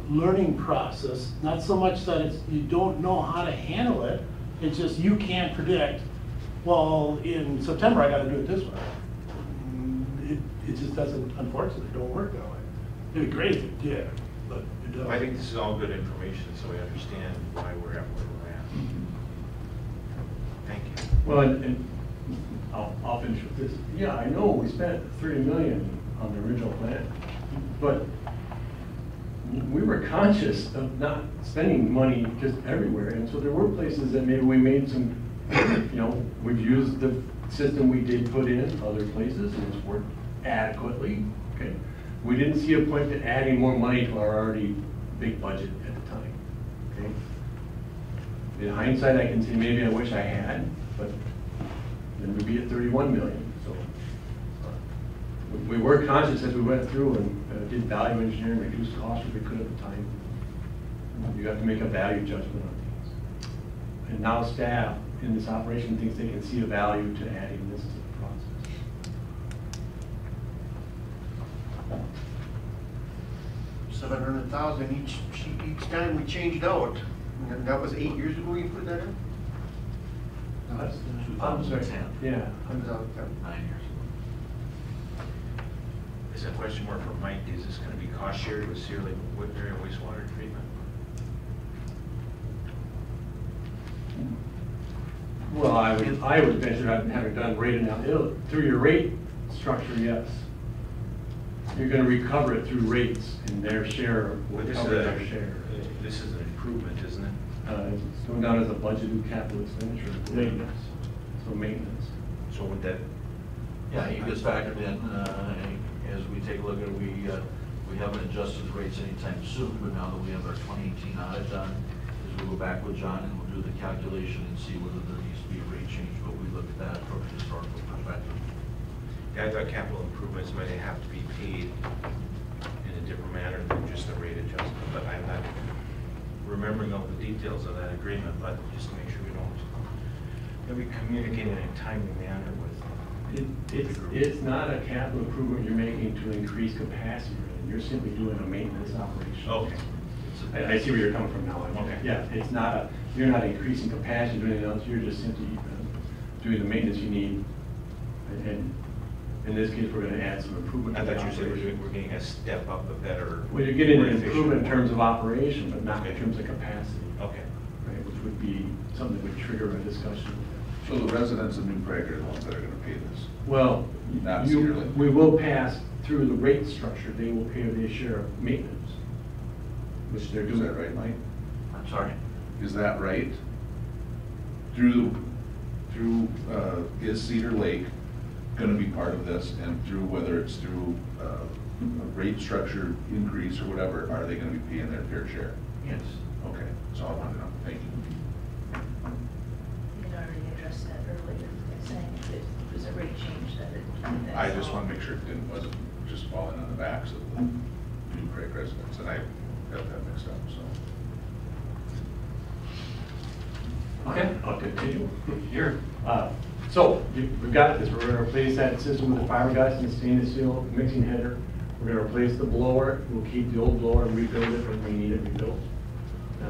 learning process. Not so much that it's, you don't know how to handle it, it's just you can't predict, well, in September I got to do it this way. it just doesn't, unfortunately, don't work that way. It'd be great if it did, but it doesn't. I think this is all good information, so we understand why we're at where we're at. Thank you. Well, and I'll finish with this. Yeah, I know we spent 30 million on the original plan, but we were conscious of not spending money just everywhere. And so there were places that maybe we made some, we've used the system we did put in other places and it's worked adequately, okay? We didn't see a point to adding more money to our already big budget at the time, okay? In hindsight, I can say maybe I wish I had, but then we'd be at 31 million. So we were conscious as we went through and did value engineering, reduced costs if we could at the time. You have to make a value judgment on things. And now staff in this operation thinks they can see a value to adding this to the process. $700,000 each time we changed out. And that was 8 years ago you put that in? That's 2010. Yeah. 2010. 9 years. Is a question more for Mike, is this going to be cost shared with Sear Lake Woodbury wastewater treatment? Well, I would venture, having done rate analysis, through your rate structure, yes. You're going to recover it through rates, and their share will cover their share. This is an improvement, isn't it? It's going down as a budgeted capital expenditure. Maintenance. So maintenance. So would that? Yeah, it gets factored in as we take a look at it. We haven't adjusted the rates anytime soon, but now that we have our 2018 audit done, as we go back with John and we'll do the calculation and see whether there needs to be a rate change, but we look at that from a historical perspective. Yeah, I thought capital improvements might have to be paid in a different manner than just a rate adjustment, but I'm not remembering all the details of that agreement, but just to make sure we don't, that we communicate in a timely manner with. It's not a capital improvement you're making to increase capacity. You're simply doing a maintenance operation. Okay. I see where you're coming from now. Okay. Yeah, it's not you're not increasing capacity, doing anything else. You're just simply doing the maintenance you need. And in this case, we're going to add some improvement. I thought you said we're getting a step up, a better. Well, you're getting an improvement in terms of operation, but not in terms of capacity. Okay. Right, which would be something that would trigger a discussion. So the residents of New Prague are the ones that are gonna pay this? Well, Not Sear Lake. we will pass through the rate structure. They will pay their share of maintenance, which they're doing. Is that right, Mike? I'm sorry? Is that right? Is Cedar Lake gonna be part of this, and through, whether it's through a rate structure increase or whatever, are they gonna be paying their fair share? Yes. Okay, so I wanted to know, thank you. You had already addressed that earlier, by saying if it was a rate change that it. I just want to make sure it wasn't just falling on the backs of the New Prague residents, and I got that mixed up, so. Okay, I'll continue. Here. So we've got this. We're going to replace that system with the fiberglass and the stainless steel mixing header. We're going to replace the blower. We'll keep the old blower and rebuild it when we need it rebuilt.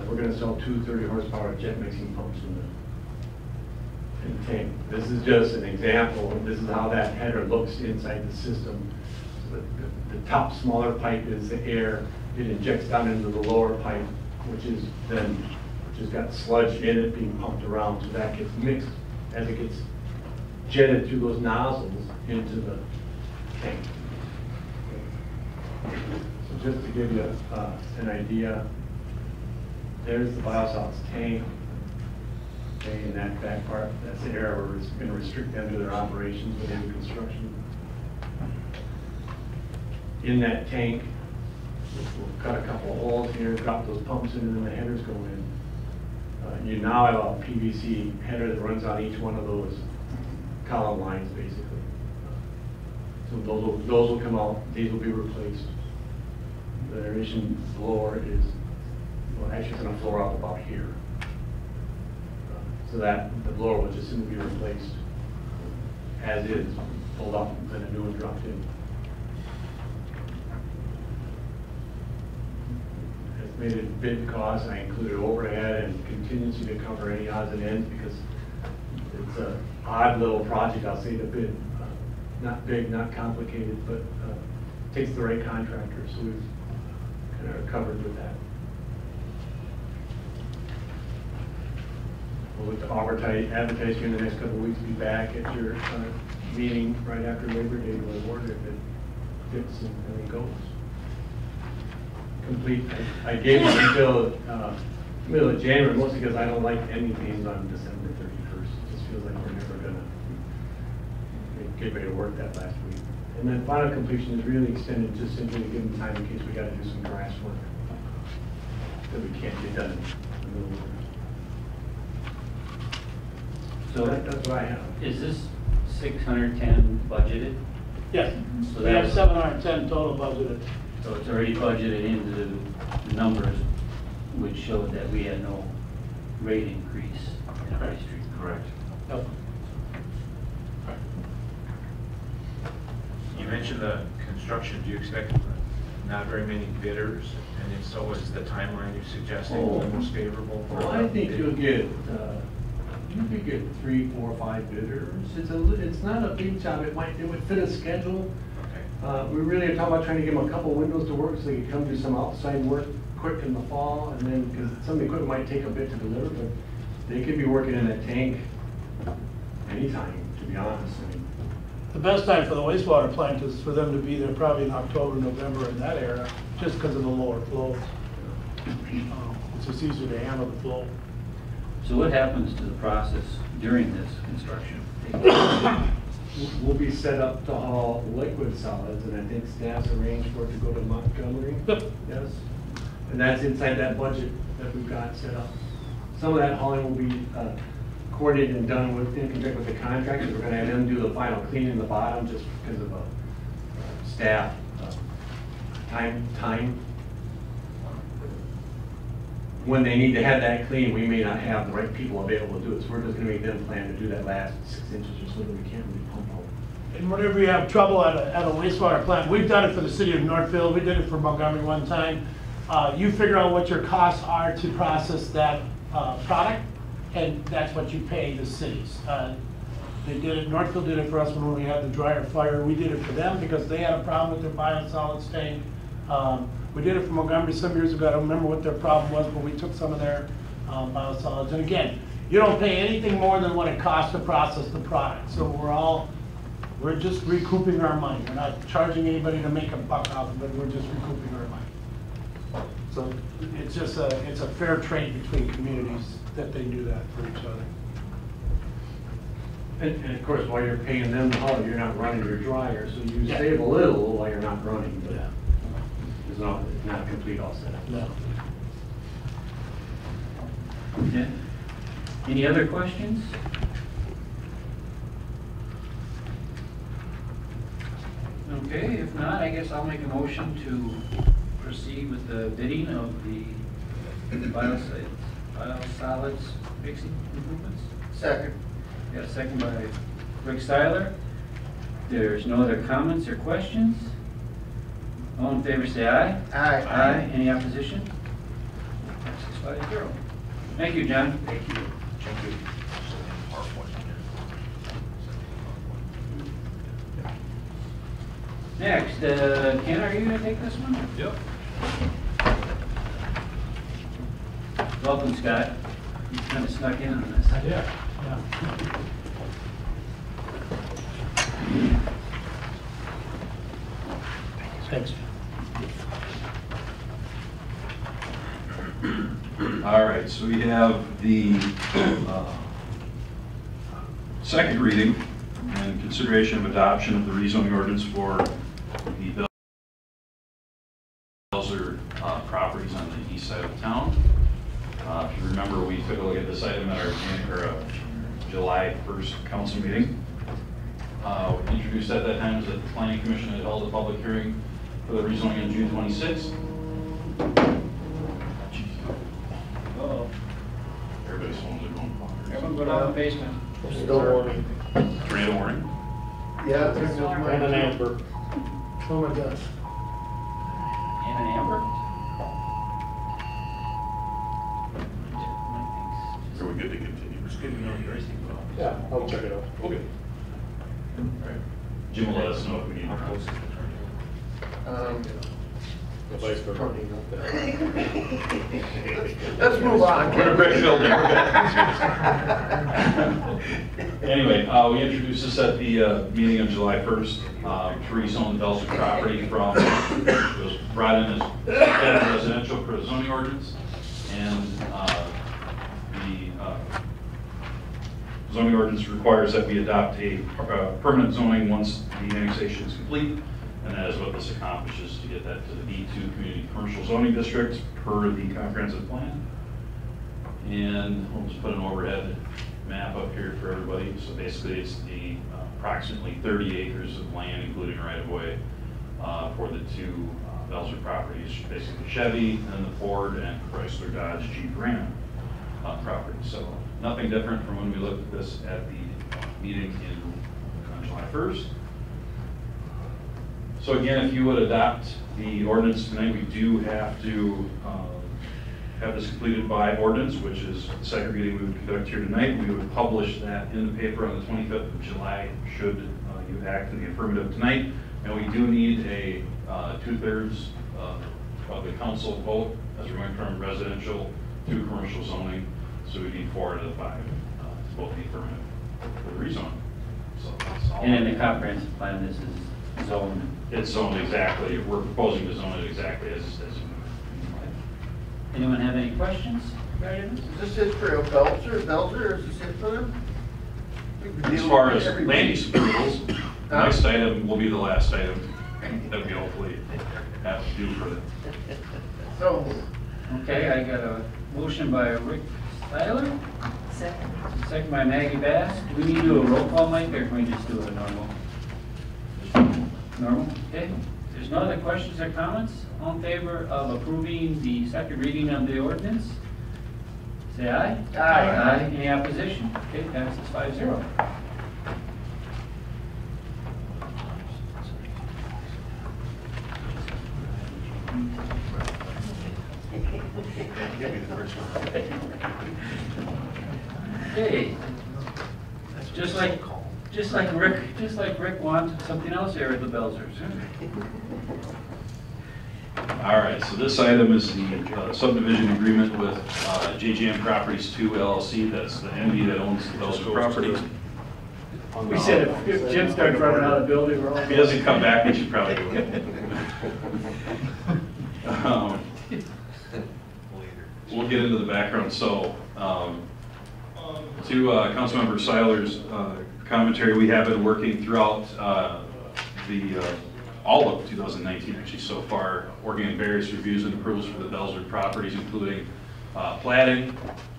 We're going to sell 2 30 horsepower jet mixing pumps in the tank. This is just an example. This is how that header looks inside the system. So the top smaller pipe is the air. It injects down into the lower pipe, which has got sludge in it being pumped around, so that gets mixed as it gets jetted through those nozzles into the tank. So just to give you an idea, there's the biosolids tank. Okay, in that back part, that's the area where we're going to restrict them to their operations within construction. In that tank, we'll cut a couple of holes here, drop those pumps in, and then the headers go in. You now have a PVC header that runs on each one of those column lines, basically. So those will come out, these will be replaced. The aeration blower is, well, actually it's going to floor out about here. So that the blower will just simply be replaced as is, pulled up, and a new one dropped in. Estimated bid cost, I included overhead and contingency to cover any odds and ends because it's an odd little project. I'll say the bid not big, not complicated, but takes the right contractor, so we've kind of covered with that. We'll look to advertise you in the next couple of weeks, be back at your meeting right after Labor Day to award it if it fits and it goes. Complete, I gave it until middle of January, mostly because I don't like ending things on December 31st. It just feels like we're never gonna get ready to work that last week. And then final completion is really extended just simply to give them time in case we gotta do some grass work that we can't get done in the middle of winter. So That's what I have. is this 610 budgeted? Yes, So we have that's- 710 total budgeted. So it's already budgeted into the numbers, which showed that we had no rate increase in High Street. Correct. Yep. You mentioned the construction. Do you expect not very many bidders? And if so, is the timeline you're suggesting the most favorable? for Well, I think bid? you'll get, you could get 3, 4, 5 bidders. It's not a big job. It would fit a schedule. Okay. We really are talking about trying to give them a couple windows to work so they can come do some outside work quick in the fall, and then, because some of the equipment might take a bit to deliver, but they could be working in that tank anytime, to be honest. I mean, The best time for the wastewater plant is for them to be there probably in October, November, in that era, just because of the lower flows. It's just easier to handle the flow. So what happens to the process during this construction? We'll be set up to haul liquid solids, and I think staff's arranged for it to go to Montgomery. Yep. Yes. And that's inside that budget that we've got set up. Some of that hauling will be coordinated and done in conjunction with the contractors. We're gonna have them do the final cleaning in the bottom just because of staff time. When they need to have that clean, we may not have the right people available to do it, so we're just gonna make them plan to do that last 6 inches or so that we can't really pump out. And whenever you have trouble at a wastewater plant, we've done it for the city of Northfield, we did it for Montgomery one time. You figure out what your costs are to process that product, and that's what you pay the cities. They did it, Northfield did it for us when we had the dryer fire. We did it for them because they had a problem with their biosolids tank. We did it for Montgomery some years ago. I don't remember what their problem was, but we took some of their biosolids. And again, you don't pay anything more than what it costs to process the product. So we're just recouping our money. We're not charging anybody to make a buck off of it. We're just recouping our money. So it's just it's a fair trade between communities that they do that for each other. And of course, while you're paying them to haul, you're not running your dryer, so you save a little while you're not running, but it's not a complete offset. No. Okay. Any other questions? Okay, if not, I guess I'll make a motion to proceed with the bidding of the biosolids fixing improvements. Second. Got a second by Rick Seiler. There's no other comments or questions. All in favor say aye. Aye. Aye. Any opposition? Passes 5-0. Thank you, John. Thank you. Thank you. Next, Ken, are you going to take this one? Yep. Welcome, Scott. You kind of snuck in on this. Yeah. Thanks. All right, so we have the second reading and consideration of adoption of the rezoning ordinance for the Belzer properties on the east side of town. If you remember, we took a look at this item at our July 1st council meeting. We introduced at that time is that the Planning Commission had held a public hearing for the rezoning on June 26th. Uh-oh. Everybody's phones are going. Everyone go down the basement. Still warning. Tornado warning? Yeah. And an amber. Oh my gosh. And an amber? Are we good to continue? It's good to know you're racing well. Yeah, I'll check it out. Okay. All right. Jim will let us know if we need to. Let's move on. We're a great building. Anyway, we introduced this at the meeting on July 1st. To rezone the Belzer property from, it was brought in as residential for a zoning ordinance, and the zoning ordinance requires that we adopt a permanent zoning once the annexation is complete, and that is what this accomplishes, to get that to the B2 Community Commercial Zoning District per the comprehensive plan. And we'll just put an overhead map up here for everybody. So basically it's the approximately 30 acres of land, including right-of-way, for the two Belzer properties, basically Chevy, and the Ford and Chrysler Dodge Jeep Ram property. So nothing different from when we looked at this at the meeting on July 1st. So again, if you would adopt the ordinance tonight, we do have to have this completed by ordinance, which is the second reading we would conduct here tonight. We would publish that in the paper on the 25th of July, should you act in the affirmative tonight. And we do need a 2/3 of the council vote, as we're going from residential to commercial zoning. So we need 4 out of the 5 to vote the affirmative for the rezone. So that's all. And in the comprehensive plan, this is zoned. It's zoned exactly. We're proposing to zone it exactly as Anyone have any questions regarding this? Is this it for a Belzer, or is this it for them? as far as land use approvals, the next item will be the last item that we hopefully have to do for them. So, okay, I got a motion by Rick Tyler. Second by Maggie Bass. Do we need to do a roll call, Mike, or can we just do it normal? Normal, okay. If there's no other questions or comments, all in favor of approving the second reading of the ordinance, say aye. Aye. Aye. Any opposition? Okay, passes 5-0. Okay. Just like Rick wanted something else here at the Belzers. All right, so this item is the subdivision agreement with JGM Properties 2 LLC. That's the entity that owns those properties. We said if Jim starts running out of building, we're all. If he doesn't come back, we should probably do it. We'll get into the background. So, to Councilmember Seiler's commentary, we have been working throughout all of 2019, actually, so far, working on various reviews and approvals for the Belzer properties, including platting,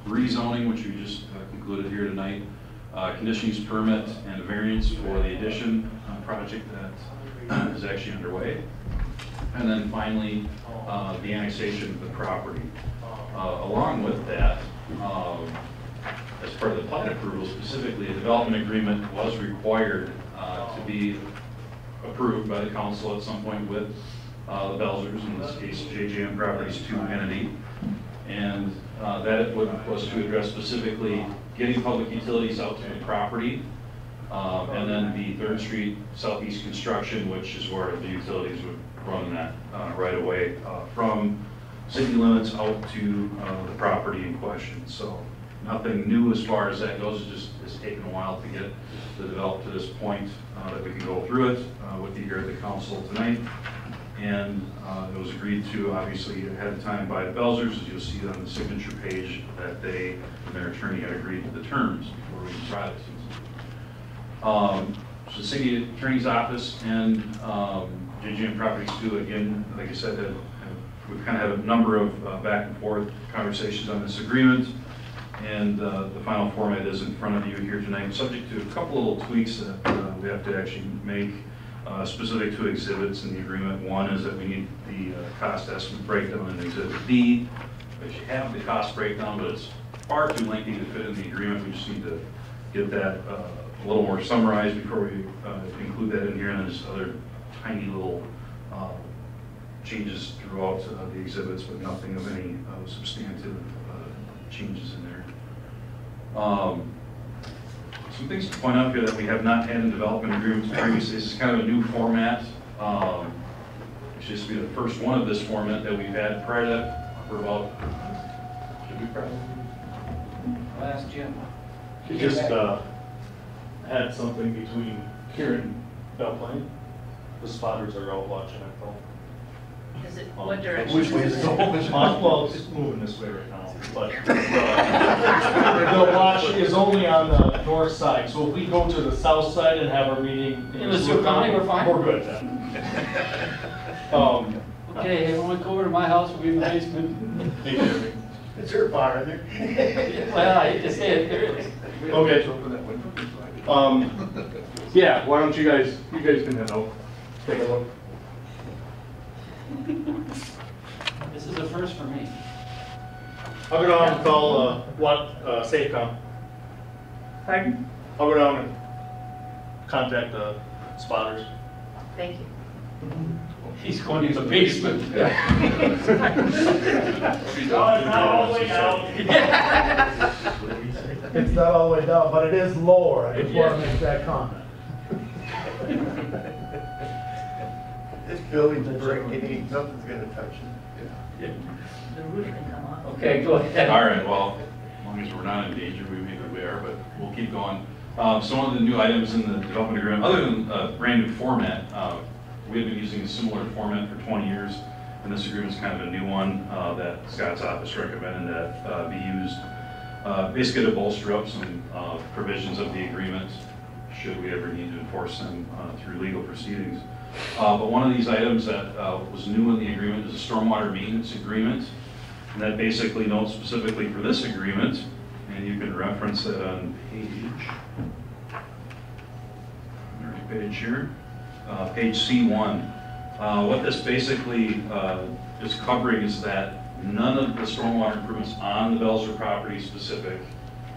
rezoning, which we just concluded here tonight, conditional use permit, and a variance for the addition project that is actually underway. And then finally, the annexation of the property. Along with that, as part of the plat approval, specifically, a development agreement was required to be approved by the council at some point with the Belzers, in this case JGM Properties 2 entity. And that was to address specifically getting public utilities out to the property, and then the 3rd Street Southeast construction, which is where the utilities would run that right away from city limits out to the property in question. So nothing new as far as that goes. It's taken a while to get it developed to this point that we can go through it with you here at the council tonight. And it was agreed to, obviously, ahead of time by the Belzers, as you'll see on the signature page, that they and their attorney had agreed to the terms before we brought it to them. So the city attorney's office and JGM Properties 2, again, like I said, we've kind of had a number of back and forth conversations on this agreement. And the final format is in front of you here tonight, subject to a couple little tweaks that we have to actually make specific to exhibits in the agreement. One is that we need the cost estimate breakdown in Exhibit B. We actually have the cost breakdown, but it's far too lengthy to fit in the agreement. We just need to get that a little more summarized before we include that in here. And there's other tiny little changes throughout the exhibits, but nothing of any substantive changes in there. some things to point out here that we have not had in development agreements previously. This is kind of a new format. It used to be the first one of this format that we've had prior to that for about, should we probably? Last Jim. You just had something between here and Belle Plaine. The spotters are out watching, I thought. Is it, what direction? Which way is it going? Well, it's moving this way right now, but the watch is only on the north side, so if we go to the south side and have our meeting In the Sioux County, we're fine? We're good then. Okay, everyone go over to my house, we'll be in the basement. Hey, Terry. Is there a bar in there? Well, I hate to say it, there is. Okay. Yeah, why don't you guys can head out, take a look. This is a first for me. I'll go down and call, Safecom. Pardon? I'll go down and contact the spotters. Thank you. He's going to the basement. It's not all the way down, but it is lower. I just want to make that comment. This building's breaking, nothing's gonna touch it. The roof can come off. Okay, go ahead. All right, well, as long as we're not in danger, we maybe we are, but we'll keep going. Some of the new items in the development agreement, other than a brand new format, we've been using a similar format for 20 years, and this agreement is kind of a new one that Scott's office recommended that be used, basically to bolster up some provisions of the agreement, should we ever need to enforce them through legal proceedings. But one of these items that was new in the agreement is a stormwater maintenance agreement, and that basically notes specifically for this agreement, and you can reference it on page here, page C1. What this basically is covering is that none of the stormwater improvements on the Belzer property specific,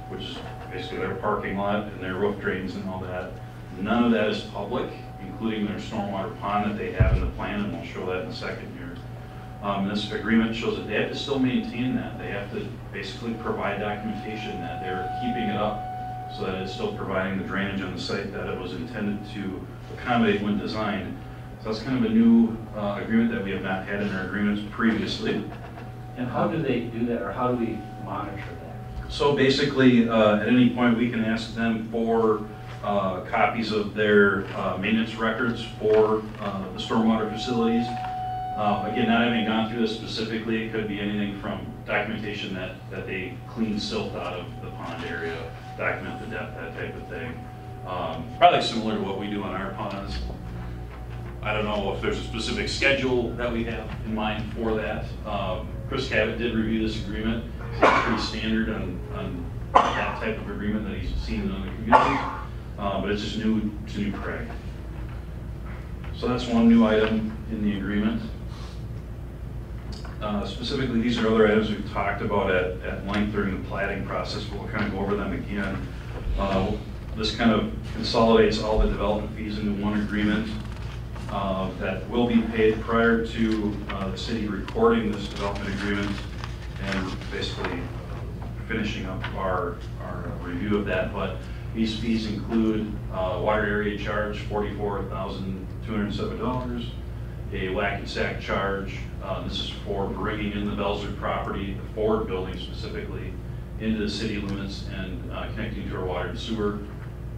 which is basically their parking lot and their roof drains and all that, none of that is public, including their stormwater pond that they have in the plan, and we'll show that in a second here. This agreement shows that they have to still maintain that. They have to basically provide documentation that they're keeping it up so that it's still providing the drainage on the site that it was intended to accommodate when designed. So that's kind of a new agreement that we have not had in our agreements previously. And how do they do that, or how do we monitor that? So basically, at any point, we can ask them for copies of their maintenance records for the stormwater facilities. Again, not having gone through this specifically, it could be anything from documentation that they clean silt out of the pond area, document the depth, that type of thing. Probably similar to what we do on our ponds. I don't know if there's a specific schedule that we have in mind for that. Chris Cabot did review this agreement. It's pretty standard on that type of agreement that he's seen in other communities, but it's just new to Prague. So that's one new item in the agreement. Specifically, these are other items we've talked about at length during the platting process, but we'll kind of go over them again. This kind of consolidates all the development fees into one agreement that will be paid prior to the city recording this development agreement and basically finishing up our review of that. But these fees include water area charge, $44,207, a whack and sack charge. This is for bringing in the Belzer property, the Ford building specifically, into the city limits and connecting to our water and sewer,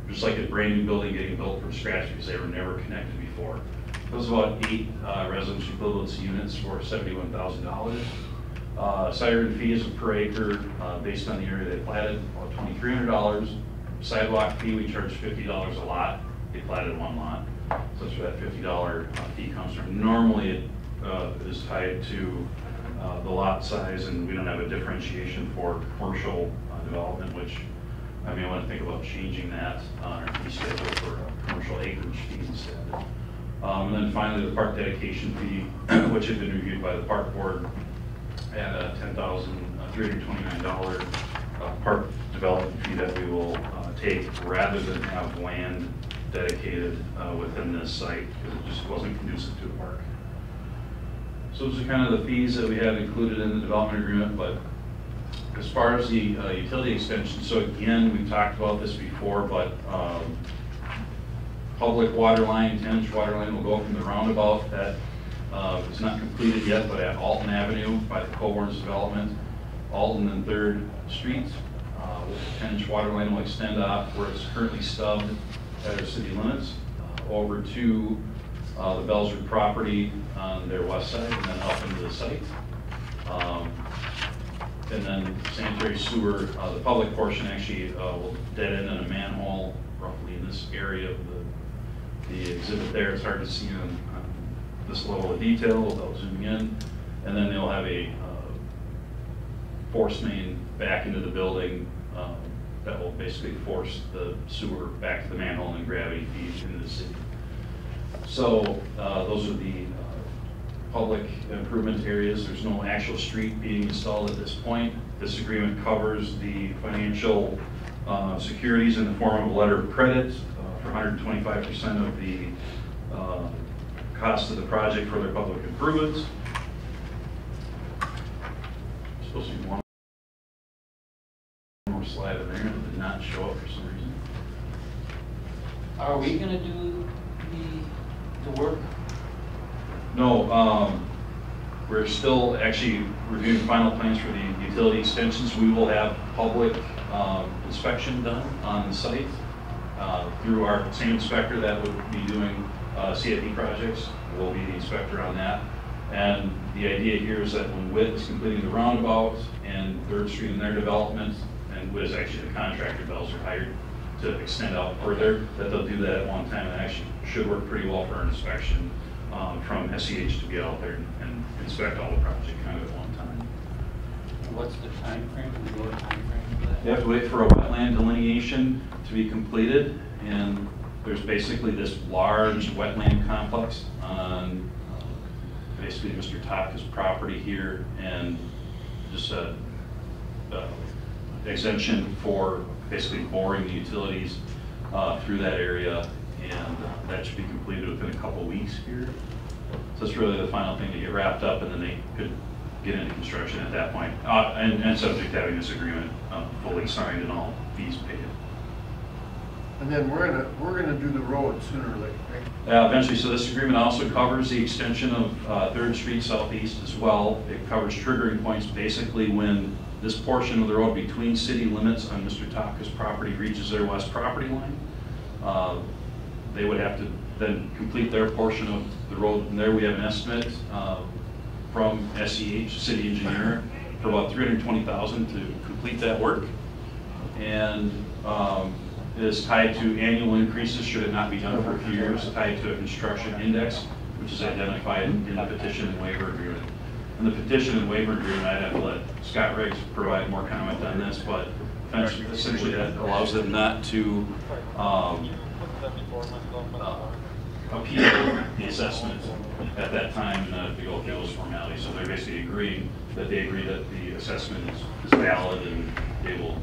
just like a brand new building getting built from scratch because they were never connected before. It was about 8 residence equivalence units for $71,000. Siren fees per acre based on the area they platted, about $2,300. Sidewalk fee, we charge $50 a lot. They platted one lot. So that's where that $50 fee comes from. Normally it is tied to the lot size, and we don't have a differentiation for commercial development, which I may want to think about changing that on our fee schedule for a commercial acreage fee instead. And then finally, the park dedication fee, which had been reviewed by the park board at a $10,329 park development fee that we will take rather than have land dedicated within this site because it just wasn't conducive to the park. So those are kind of the fees that we have included in the development agreement, but As far as the utility extension, so again, we've talked about this before, but public water line, 10-inch water line will go from the roundabout that is not completed yet, but at Alton Avenue by the Coborn's development, Alton and 3rd Street. The 10-inch water line will extend off where it's currently stubbed at our city limits over to the Bellswood property on their west side and then up into the site. And then sanitary sewer, the public portion actually will dead end in a manhole roughly in this area of the exhibit there. It's hard to see on this level of detail without zooming in. And then they'll have a force main back into the building that will basically force the sewer back to the manhole and gravity feed into the city. So those are the public improvement areas. There's no actual street being installed at this point. This agreement covers the financial securities in the form of a letter of credit for 125% of the cost of the project for their public improvements. Supposed to be one more slide in there that did not show up for some reason. Are we gonna do the work? No, we're still actually reviewing final plans for the utility extensions. We will have public inspection done on the site through our same inspector that would be doing CIP projects. Will be the inspector on that. And the idea here is that when WIT is completing the roundabout and 3rd Street in their development, and WIT is actually the contractor Bells are hired to extend out further, that they'll do that at one time and actually should work pretty well for an inspection from SEH to be out there and inspect all the project kind of at one time. What's the time frame, your time frame for that? You have to wait for a wetland delineation to be completed, and there's basically this large wetland complex on basically Mr. Taka's property here, and just a exemption for basically boring the utilities through that area, and that should be completed within a couple weeks here. So it's really the final thing to get wrapped up, and then they could get into construction at that point, and subject to having this agreement fully signed and all fees paid. And then we're gonna do the road sooner or later, right? Eventually, so this agreement also covers the extension of 3rd Street Southeast as well. It covers triggering points basically when this portion of the road between city limits on Mr. Taka's property reaches their west property line. They would have to then complete their portion of the road, and there we have an estimate from SEH, city engineer, for about $320,000 to complete that work. And it is tied to annual increases should it not be done for a few years, tied to a construction index, which is identified in the petition and waiver agreement. In the petition and waiver agreement, I'd have to let Scott Riggs provide more comment on this, but essentially that allows them not to appeal the assessment at that time and to go through those formalities. So they're basically agreeing that they agree that the assessment is valid, and they'll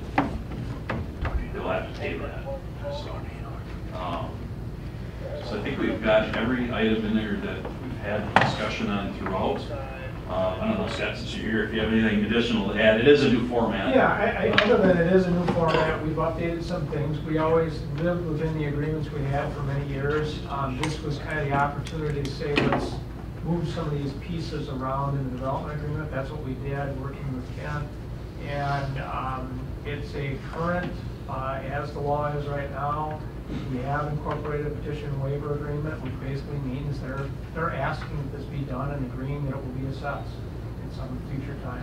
have to pay that. So I think we've got every item in there that we've had discussion on throughout. I don't know, Scott, since you're here, if you have anything additional to add. It is a new format. Yeah, other than it is a new format, we've updated some things. We always lived within the agreements we had for many years. This was kind of the opportunity to say, let's move some of these pieces around in the development agreement. That's what we did, working with Ken. And it's a current, as the law is right now, we have incorporated a petition waiver agreement, which basically means they're asking that this be done and agreeing that it will be assessed in some future time.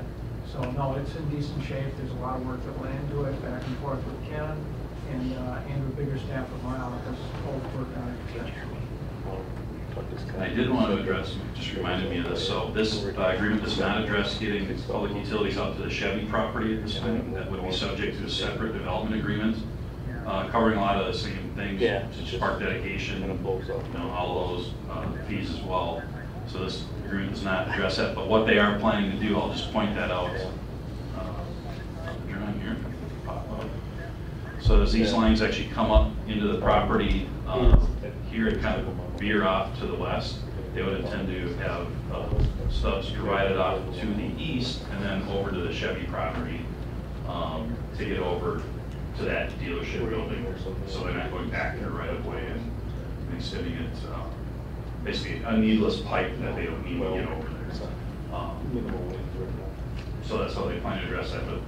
So no, it's in decent shape. There's a lot of work that went into it, back and forth with Ken and Andrew Biggerstaff of my office, both worked on it. I did want to address, you just reminded me of this, so this agreement does not address getting public utilities out to the Chevy property at this time. That would be subject to a separate development agreement, covering a lot of the same things, such as park dedication, all of those fees as well. So this agreement does not address that, but what they are planning to do, I'll just point that out. Drawing here, pop up. So as these lines actually come up into the property here and kind of veer off to the west, they would intend to have stubs provided off to the east and then over to the Chevy property to get over to that dealership building. So they're not going back there right away and extending it, basically a needless pipe that they don't need to get over there. So that's how they plan to address that, but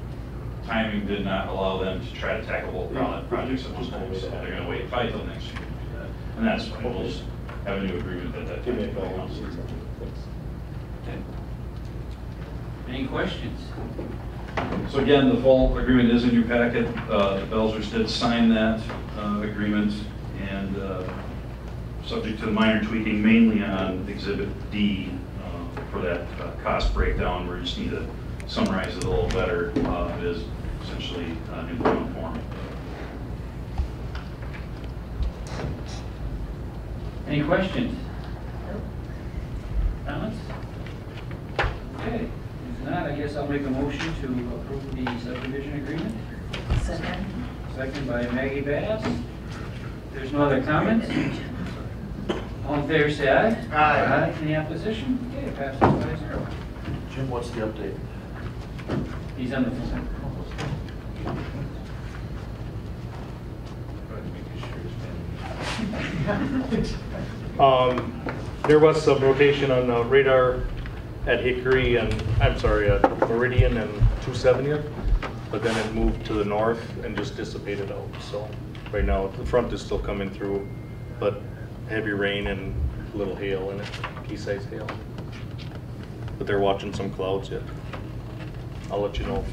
timing did not allow them to try to tackle both projects at one time, so they're gonna wait till next year to do that. And that's fine, we'll just have a new agreement at that time. Okay. Any questions? So again, the full agreement is in your packet. The Belzers did sign that agreement, and subject to the minor tweaking, mainly on Exhibit D for that cost breakdown, where you just need to summarize it a little better. It is essentially in final form. Any questions? Comments? Okay, if not, I guess I'll make a motion to approve the subdivision agreement. Second. Second by Maggie Bass. There's no other comments? All in favor, say aye. Aye. Any opposition? Okay, passes 5-0. Jim, what's the update? He's on the phone. There was some rotation on the radar at Hickory and, Meridian and 270th, but then it moved to the north and just dissipated out. So right now, the front is still coming through, but heavy rain and a little hail in it, pea-sized hail. But they're watching some clouds yet. I'll let you know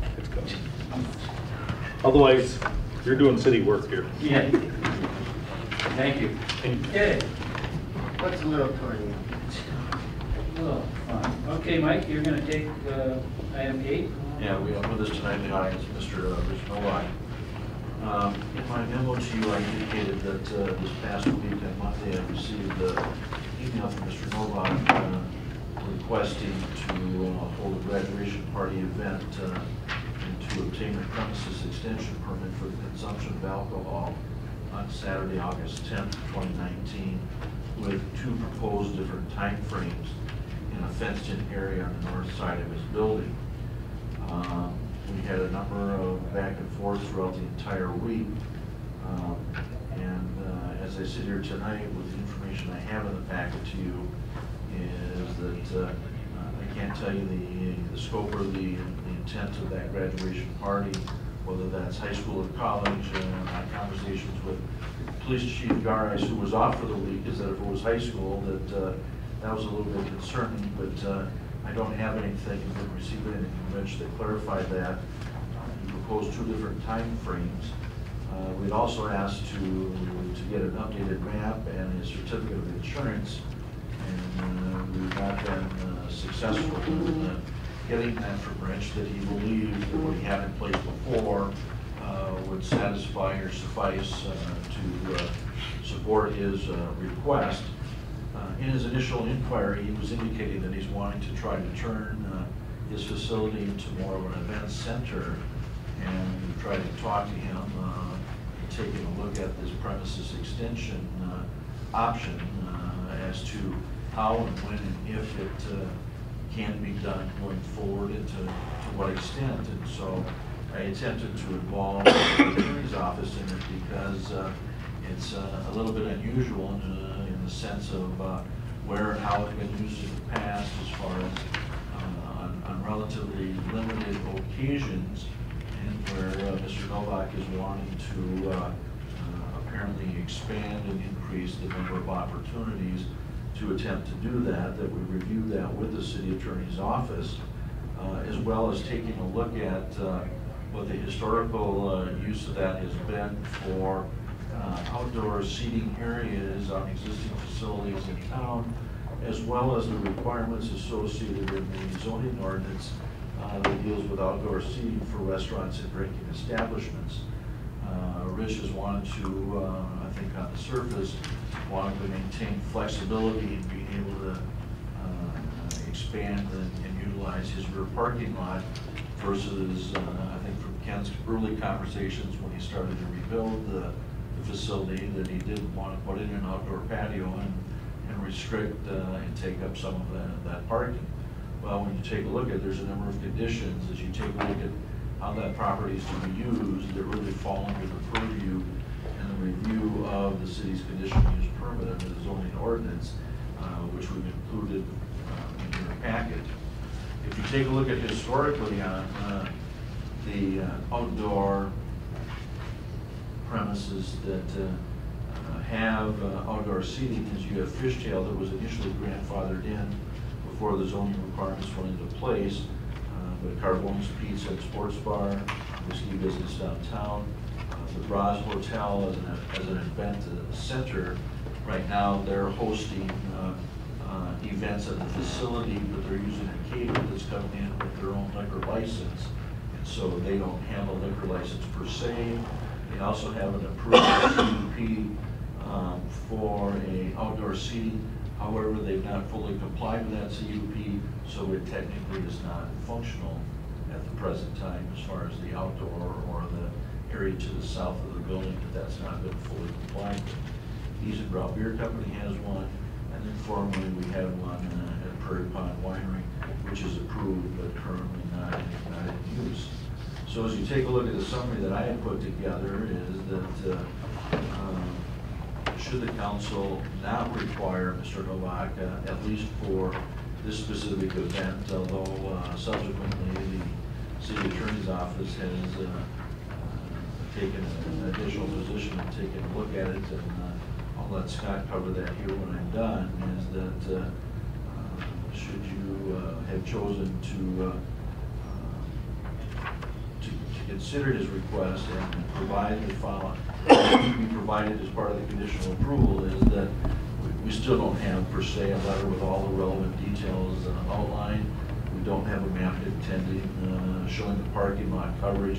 if it's coming. Otherwise, you're doing city work here. Yeah. Thank you. Okay. What's a little tiny? Oh, fine. Okay, Mike, you're going to take item 8. Yeah, we have with us tonight in the audience, Mr. Rich Nowak. In my memo to you, I indicated that this past week on Monday, I received an email from Mr. Novak requesting to hold a graduation party event and to obtain a premises extension permit for the consumption of alcohol on Saturday, August 10th, 2019, with 2 proposed different time frames in a fenced-in area on the north side of his building. We had a number of back and forth throughout the entire week, and as I sit here tonight with the information I have in the packet to you, is that I can't tell you the scope or the intent of that graduation party, whether that's high school or college. My conversations with Police Chief Garais, who was off for the week, is that if it was high school, that was a little bit concerning, but I don't have anything, didn't receive anything from Rich that clarified that. He proposed 2 different time frames. We'd also asked to get an updated map and a certificate of insurance, and we've not been successful in getting that from Rich, that he believed that what he had in place before would satisfy or suffice to support his request. In his initial inquiry, he was indicating that he's wanting to try to turn his facility into more of an event center, and we tried to talk to him, taking a look at this premises extension option as to how and when and if it can be done going forward and to what extent. And so I attempted to involve the attorney's office in it because it's a little bit unusual in the sense of where and how it's been used in the past, as far as on relatively limited occasions, and where Mr. Novak is wanting to apparently expand and increase the number of opportunities to attempt to do that, that we review that with the city attorney's office, as well as taking a look at what the historical use of that has been for outdoor seating areas on existing facilities in town, as well as the requirements associated in the zoning ordinance that deals with outdoor seating for restaurants and drinking establishments. Rich has wanted to, I think on the surface, wanted to maintain flexibility in being able to expand and utilize his rear parking lot versus, I think from Ken's early conversations when he started to rebuild the facility, that he did want to put in an outdoor patio and restrict and take up some of that parking. Well, when you take a look at, there's a number of conditions as you take a look at how that property is to be used that really fall under the purview and the review of the city's conditional use permit under the zoning ordinance, which we've included in your packet. If you take a look at historically on the outdoor premises that have outdoor seating, is you have Fishtail that was initially grandfathered in before the zoning requirements went into place. But Carbone's Pizza and Sports Bar, Whiskey Business Downtown, the Braz Hotel as an event center. Right now, they're hosting events at the facility, but they're using a caterer that's coming in with their own liquor license. And so they don't have a liquor license per se. They also have an approved CUP for a outdoor seating. However, they've not fully complied with that CUP, so it technically is not functional at the present time as far as the outdoor or the area to the south of the building, that's not been fully complied with. Easy Brow Beer Company has one, and then formerly we had one at Prairie Pond Winery, which is approved but currently not in use. So as you take a look at the summary that I had put together is that should the council not require Mr. Novak, at least for this specific event, although subsequently the city attorney's office has taken an additional position and taken a look at it, and I'll let Scott cover that here when I'm done, is that should you have chosen to consider his request and provide the following, be provided as part of the conditional approval, is that we still don't have per se a letter with all the relevant details outlined. We don't have a map intending showing the parking lot coverage,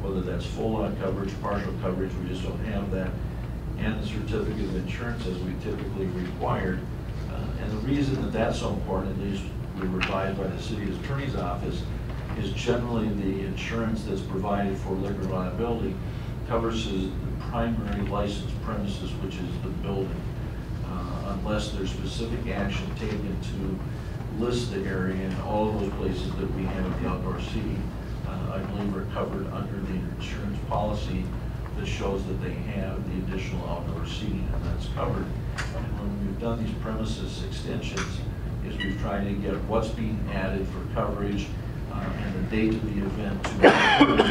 whether that's full lot coverage, partial coverage, we just don't have that. And the certificate of insurance as we typically required. And the reason that that's so important, at least we were advised by the city attorney's office, is generally the insurance that's provided for liquor liability covers the primary licensed premises, which is the building, unless there's specific action taken to list the area, and all of those places that we have the outdoor seating, I believe are covered under the insurance policy that shows that they have the additional outdoor seating, and that's covered. And when we've done these premises extensions, is we've tried to get what's being added for coverage and the date of the event to ensure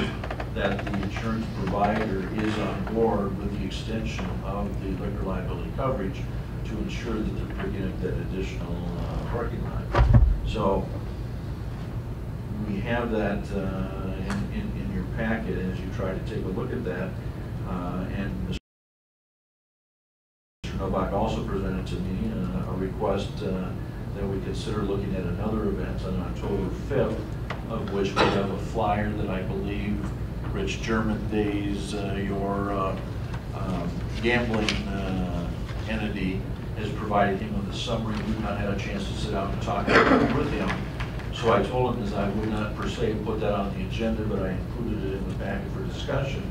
that the insurance provider is on board with the extension of the liquor liability coverage to ensure that they're picking up that additional parking lot. So we have that in your packet as you try to take a look at that. And Mr. Novak also presented to me a request that we consider looking at another event on October 5th, of which we have a flyer that I believe Rich German Days, your gambling entity, has provided him with a summary. We've not had a chance to sit down and talk with him. So I told him I would not per se put that on the agenda, but I included it in the packet for discussion.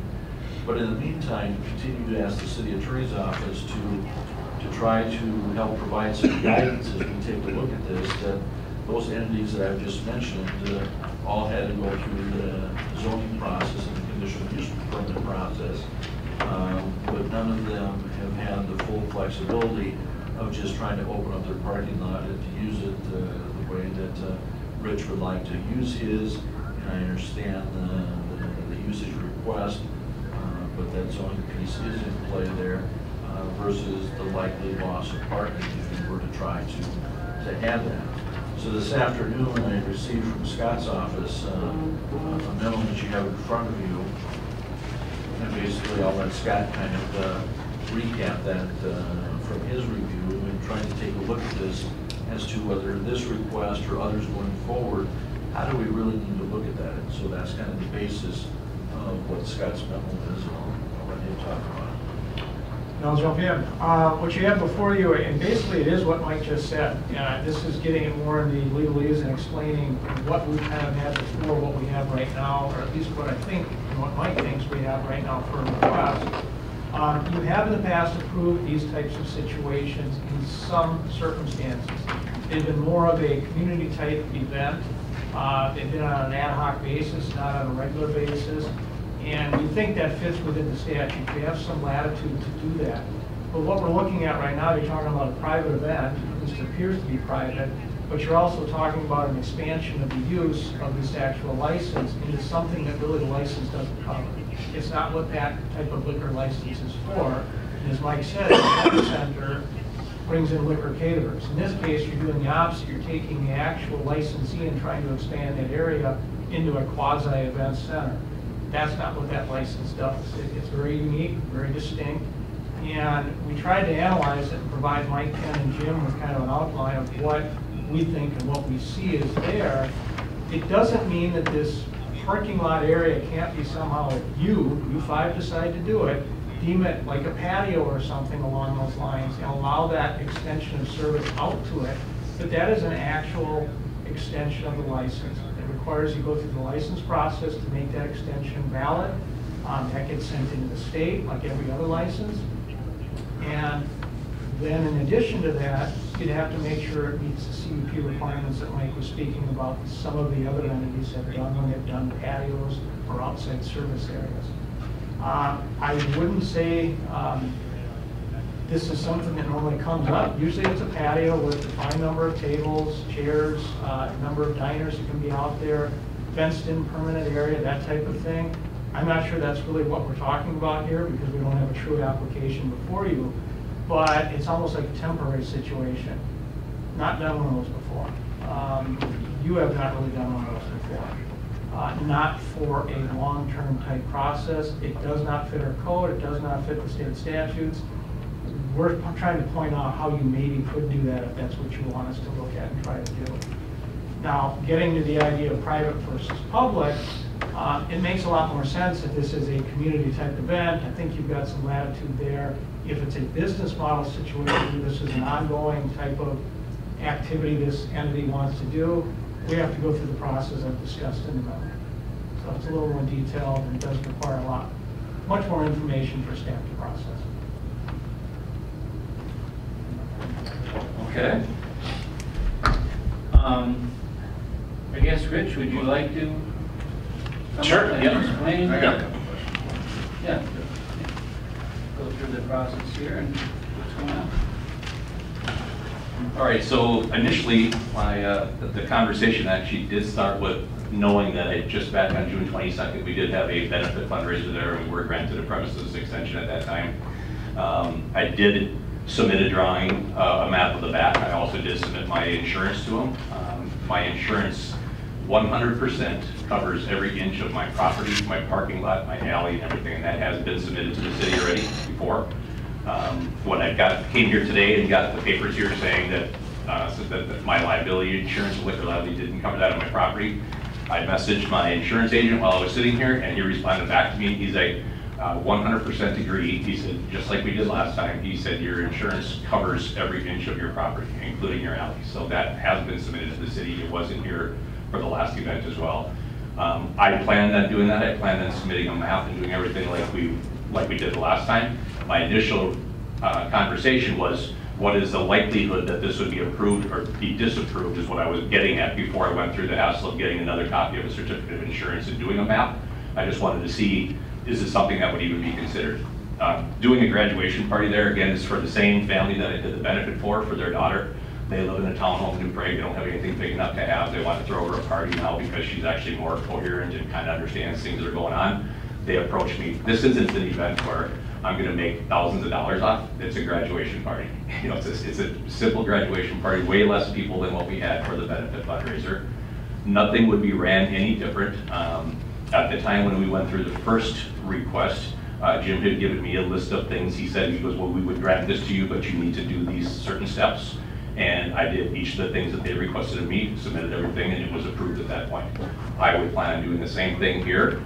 But in the meantime, continue to ask the city attorney's office to try to help provide some guidance as we take a look at this, that those entities that I've just mentioned all had to go through the zoning process and the conditional use permit process, but none of them have had the full flexibility of just trying to open up their parking lot and to use it the way that Rich would like to use his, and I understand the usage request, but that zoning piece is in play there versus the likely loss of parking if you were to try to add that. So this afternoon, I received from Scott's office a memo that you have in front of you, and basically I'll let Scott kind of recap that from his review and trying to take a look at this as to whether this request or others going forward, how do we really need to look at that? And so that's kind of the basis of what Scott's memo is, and I'll let him talk about it. I'll jump in. What you have before you, and basically it is what Mike just said. This is getting it more in the legalese and explaining what we kind of had before, what we have right now, or at least what I think, and what Mike thinks we have right now for a request. You have in the past approved these types of situations in some circumstances. They've been more of a community type event. They've been on an ad hoc basis, not on a regular basis. And we think that fits within the statute. We have some latitude to do that. But what we're looking at right now, you're talking about a private event, at least it appears to be private, but you're also talking about an expansion of the use of this actual license into something that really the license doesn't cover. It's not what that type of liquor license is for. And as Mike said, the event center brings in liquor caterers. In this case, you're doing the opposite. You're taking the actual licensee and trying to expand that area into a quasi-event center. That's not what that license does. It's very unique, very distinct. And we tried to analyze it and provide Mike, Ken, and Jim with kind of an outline of what we think and what we see is there. It doesn't mean that this parking lot area can't be somehow, if you five decide to do it, deem it like a patio or something along those lines and allow that extension of service out to it. But that is an actual extension of the license. It requires you go through the license process to make that extension valid. That gets sent into the state like every other license. And then in addition to that, you'd have to make sure it meets the CUP requirements that Mike was speaking about. Some of the other entities have done when they've done patios or outside service areas. I wouldn't say this is something that normally comes up. Usually it's a patio with a defined number of tables, chairs, number of diners that can be out there, fenced-in permanent area, that type of thing. I'm not sure that's really what we're talking about here because we don't have a true application before you, but it's almost like a temporary situation. Not done one of those before. You have not really done one of those before. Not for a long-term type process. It does not fit our code. It does not fit the state statutes. We're trying to point out how you maybe could do that if that's what you want us to look at and try to do. Now, getting to the idea of private versus public, it makes a lot more sense if this is a community type event. I think you've got some latitude there. If it's a business model situation, this is an ongoing type of activity this entity wants to do, we have to go through the process I've discussed in the memo. So it's a little more detailed and it does require much more information for staff to process. Okay. I guess, Rich, would you like to? Sure. Yeah. Explain? I got a couple questions. Yeah. Go through the process here and what's going on. All right, so initially, the conversation actually did start with knowing that just back on June 22nd, we did have a benefit fundraiser there, and we were granted a premises extension at that time. I did submit a drawing, a map of the back. I also did submit my insurance to them. My insurance 100% covers every inch of my property, my parking lot, my alley, and everything, and that has been submitted to the city already before. When I came here today and got the papers here saying that, that my liability insurance, liquor liability, didn't cover that on my property, I messaged my insurance agent while I was sitting here, and he responded back to me. He's like, 100% agree. He said, just like we did last time, he said your insurance covers every inch of your property, including your alley. So that has been submitted to the city. It wasn't here for the last event as well. I planned on doing that. I planned on submitting a map and doing everything like we did the last time. My initial conversation was, what is the likelihood that this would be approved or be disapproved is what I was getting at before I went through the hassle of getting another copy of a certificate of insurance and doing a map. I just wanted to see, is it something that would even be considered? Doing a graduation party there, again, is for the same family that I did the benefit for their daughter. They live in a townhome in New Prague. They don't have anything big enough to have. They want to throw her a party now because she's actually more coherent and kind of understands things that are going on. They approached me. This isn't an event where I'm going to make thousands of dollars off. It's a graduation party. You know, it's a simple graduation party, way less people than what we had for the benefit fundraiser. Nothing would be ran any different. At the time when we went through the first request, Jim had given me a list of things. He goes, well, we would grant this to you, but you need to do these certain steps. And I did each of the things that they requested of me, submitted everything, and it was approved at that point. I would plan on doing the same thing here.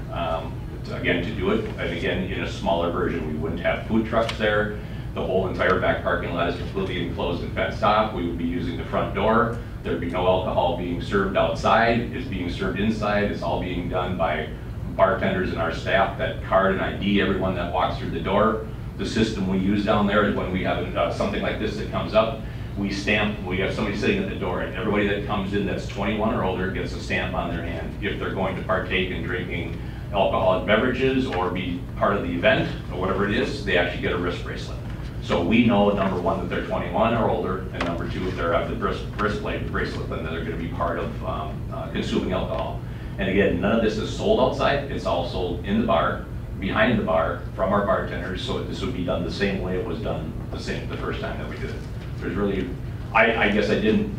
Again, to do it, and again, in a smaller version. We wouldn't have food trucks there. The whole entire back parking lot is completely enclosed and fenced off. We would be using the front door. There'd be no alcohol being served outside. It's being served inside. It's all being done by bartenders and our staff that card and ID everyone that walks through the door. The system we use down there is when we have something like this that comes up, we stamp, we have somebody sitting at the door, and everybody that comes in that's 21 or older gets a stamp on their hand. If they're going to partake in drinking alcoholic beverages or be part of the event or whatever it is, they actually get a wrist bracelet. So we know, number one, that they're 21 or older, and number two, if they're at the wrist bracelet, then they're going to be part of consuming alcohol. And again, none of this is sold outside. It's all sold in the bar, behind the bar, from our bartenders. So this would be done the same way it was done the first time that we did it. There's really, I guess I didn't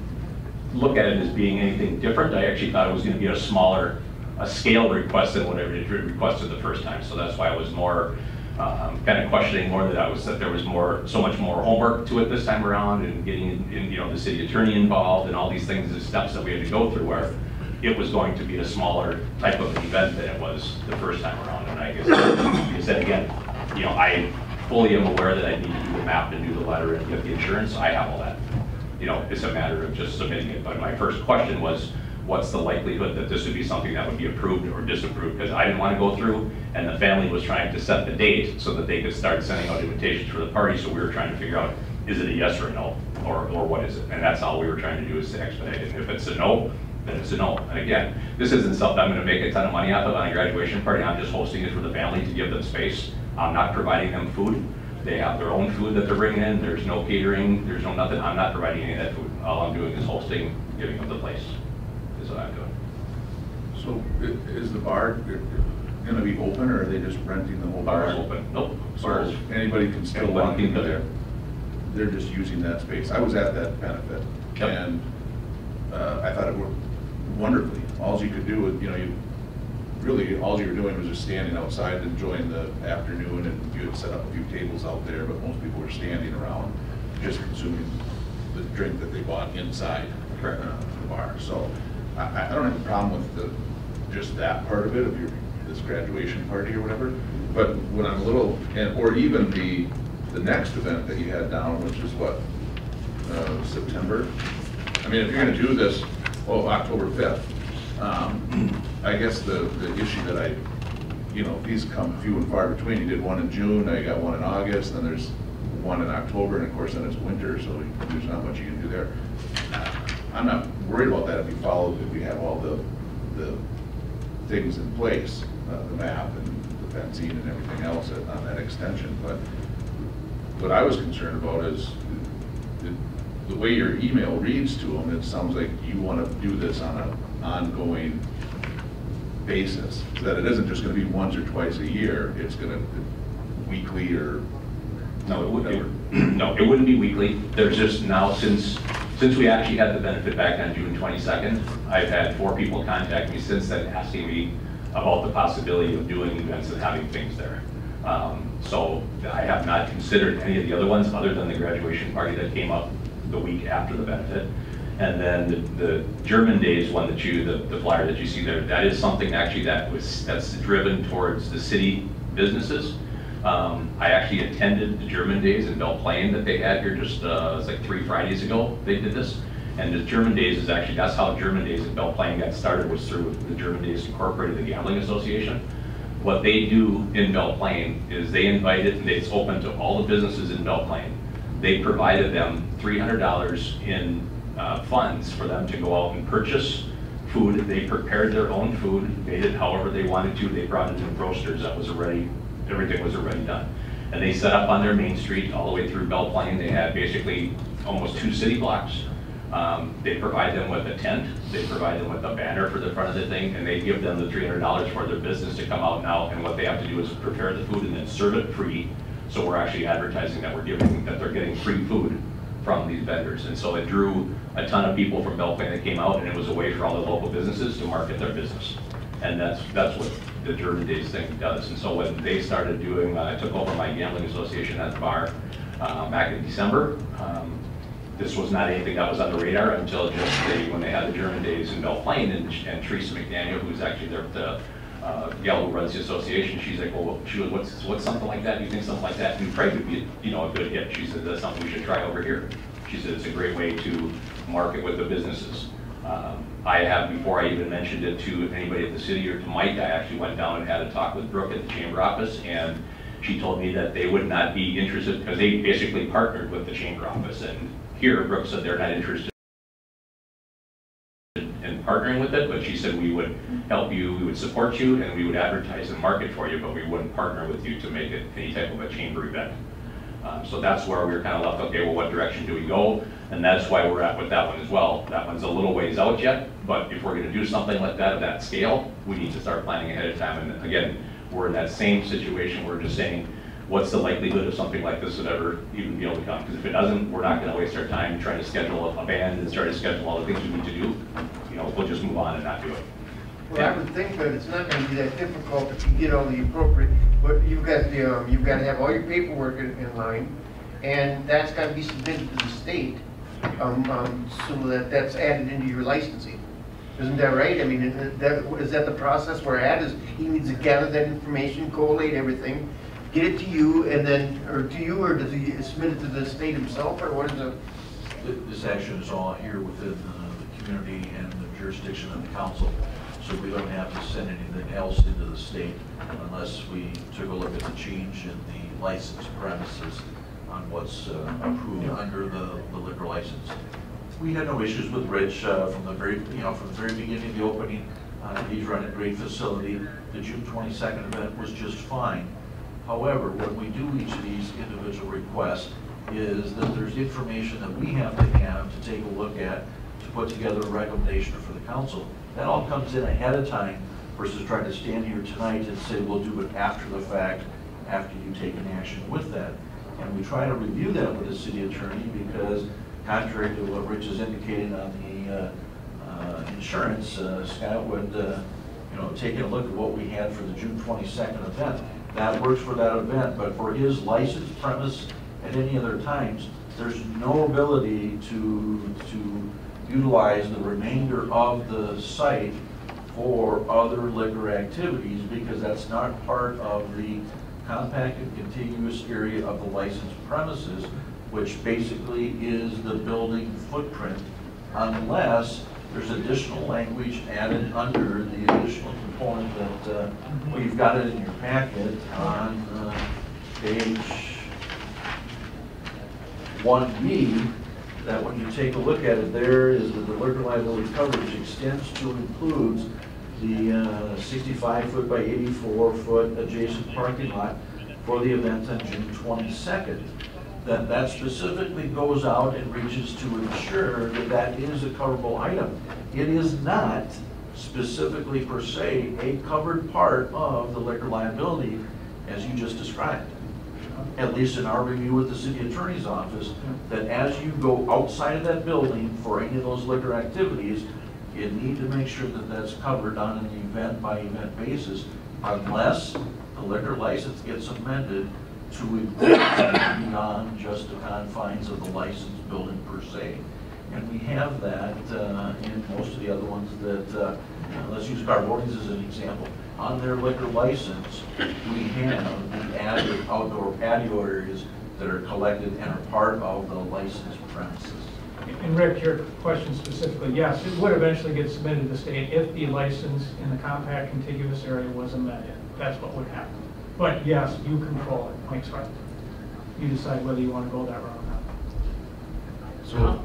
look at it as being anything different. I actually thought it was going to be a smaller scale request than what I requested the first time. So that's why I was more kind of questioning more that there was so much more homework to it this time around, and getting the city attorney involved and all these things, the steps that we had to go through, where it was going to be a smaller type of event than it was the first time around. And I guess, like I said again, I fully am aware that I need to do the map and do the letter and get the insurance. I have all that. It's a matter of just submitting it. But my first question was, what's the likelihood that this would be something that would be approved or disapproved? Because I didn't want to go through, and the family was trying to set the date so that they could start sending out invitations for the party. So we were trying to figure out, is it a yes or a no, or what is it? And that's all we were trying to do, is to expedite it. If it's a no, then it's a no. And again, this isn't something I'm going to make a ton of money off of on a graduation party. I'm just hosting it for the family to give them space. I'm not providing them food. They have their own food that they're bringing in. There's no catering. There's no nothing. I'm not providing any of that food. All I'm doing is hosting, giving them the place. Is what I'm doing. So is the bar going to be open, or are they just renting the whole bar? Bar is open. Nope. So anybody can still walk in there. They're just using that space. I was at that benefit, yep. And I thought it worked wonderfully. All you could do with, all you were doing was just standing outside enjoying the afternoon, and you had set up a few tables out there, but most people were standing around just consuming the drink that they bought inside the bar. So I don't have a problem with just that part of it, of this graduation party or whatever. But when I'm a little, or even the next event that you had down, which is what, September? I mean, if you're going to do this, October 5th, I guess the issue that these come few and far between. You did one in June, now you got one in August, then there's one in October, and of course then it's winter, so there's not much you can do there. I'm not worried about that if we have all the things in place, the map and the fencing and everything else on that extension. But what I was concerned about is the way your email reads to them. It sounds like you want to do this on an ongoing basis, so that it isn't just going to be once or twice a year. It's going to be weekly or no, it wouldn't be weekly. There's just now, since we actually had the benefit back on June 22nd, I've had 4 people contact me since then asking me about the possibility of doing events and having things there. So I have not considered any of the other ones other than the graduation party that came up the week after the benefit. And then the German Days one the flyer that you see there, that is something actually that's driven towards the city businesses. I actually attended the German Days in Belle Plaine that they had here just, it's like 3 Fridays ago they did this. And the German Days is actually, that's how German Days in Belle Plaine got started, was through the German Days Incorporated, the Gambling Association. What they do in Belle Plaine is they invited, and it's open to all the businesses in Belle Plaine. They provided them $300 in funds for them to go out and purchase food. They prepared their own food, made it however they wanted to. They brought it in roasters that was already, everything was already done. And they set up on their main street all the way through Belle Plaine. They had basically almost 2 city blocks. They provide them with a tent, they provide them with a banner for the front of the thing, and they give them the $300 for their business to come out now, and what they have to do is prepare the food and then serve it free. So we're actually advertising that they're getting free food from these vendors. And so it drew a ton of people from Belle Plaine that came out, and it was a way for all the local businesses to market their business. And that's what the German Days thing does. And so when they started doing, I took over my gambling association at the bar back in December. This was not anything that was on the radar until just when they had the German Days in Belle Plaine, and Teresa McDaniel, who's actually the gal who runs the association, she's like, well, what's something like that? Do you think something like that in Prague would be, a good hit? She said, that's something we should try over here. She said it's a great way to market with the businesses. I have, before I even mentioned it to anybody at the city or to Mike, I actually went down and had a talk with Brooke at the chamber office, and she told me that they would not be interested, because they basically partnered with the chamber office, and here, Brooke said they're not interested in partnering with it, but she said we would help you, we would support you, and we would advertise and market for you, but we wouldn't partner with you to make it any type of a chamber event. So that's where we were kind of left, okay, well, what direction do we go? And that's why we're at with that one as well. That one's a little ways out yet, but if we're going to do something like that at that scale, we need to start planning ahead of time. And again, we're in that same situation. We're just saying, what's the likelihood of something like this would ever even be able to come? Because if it doesn't, we're not going to waste our time trying to schedule a band and start to schedule all the things we need to do. You know, we'll just move on and not do it. Well, I would think that it's not going to be that difficult if you get all the appropriate, but you've got to have all your paperwork in line, and that's got to be submitted to the state, so that that's added into your licensing. Isn't that right? I mean, is that the process we're at? Is he needs to gather that information, collate everything, get it to you, and then, or to you, or does he submit it to the state himself, or what is it? This action is all here within the community and the jurisdiction of the council. So we don't have to send anything else into the state unless we took a look at the change in the licensed premises on what's approved under the liquor license. We had no issues with Rich from the very beginning of the opening. He's run a great facility. The June 22nd event was just fine. However, when we do each of these individual requests, is that there's information that we have to take a look at to put together a recommendation for the council. That all comes in ahead of time versus trying to stand here tonight and say we'll do it after the fact, after you take an action with that. And we try to review that with the city attorney because contrary to what Rich is indicating on the insurance, Scott would, taking a look at what we had for the June 22nd event, that works for that event, but for his licensed premise at any other times, there's no ability to utilize the remainder of the site for other liquor activities because that's not part of the compact and contiguous area of the licensed premises, which basically is the building footprint, unless there's additional language added under the additional component that we've got it in your packet on page 1B, that when you take a look at it, there is that the liquor liability coverage extends to includes the 65 foot by 84 foot adjacent parking lot for the event on June 22nd. That specifically goes out and reaches to ensure that that is a coverable item. It is not specifically per se a covered part of the liquor liability as you just described. At least in our review with the city attorney's office, that as you go outside of that building for any of those liquor activities, you need to make sure that that's covered on an event by event basis, unless the liquor license gets amended to include beyond just the confines of the licensed building per se. And we have that in most of the other ones that, let's use Carboni's as an example. On their liquor license, we have the added outdoor patio areas that are collected and are part of the licensed premises. And Rick, your question specifically, yes, it would eventually get submitted to the state if the license in the compact contiguous area was amended. That's what would happen. But yes, you control it, Mike's right. You decide whether you want to go that route or not. So,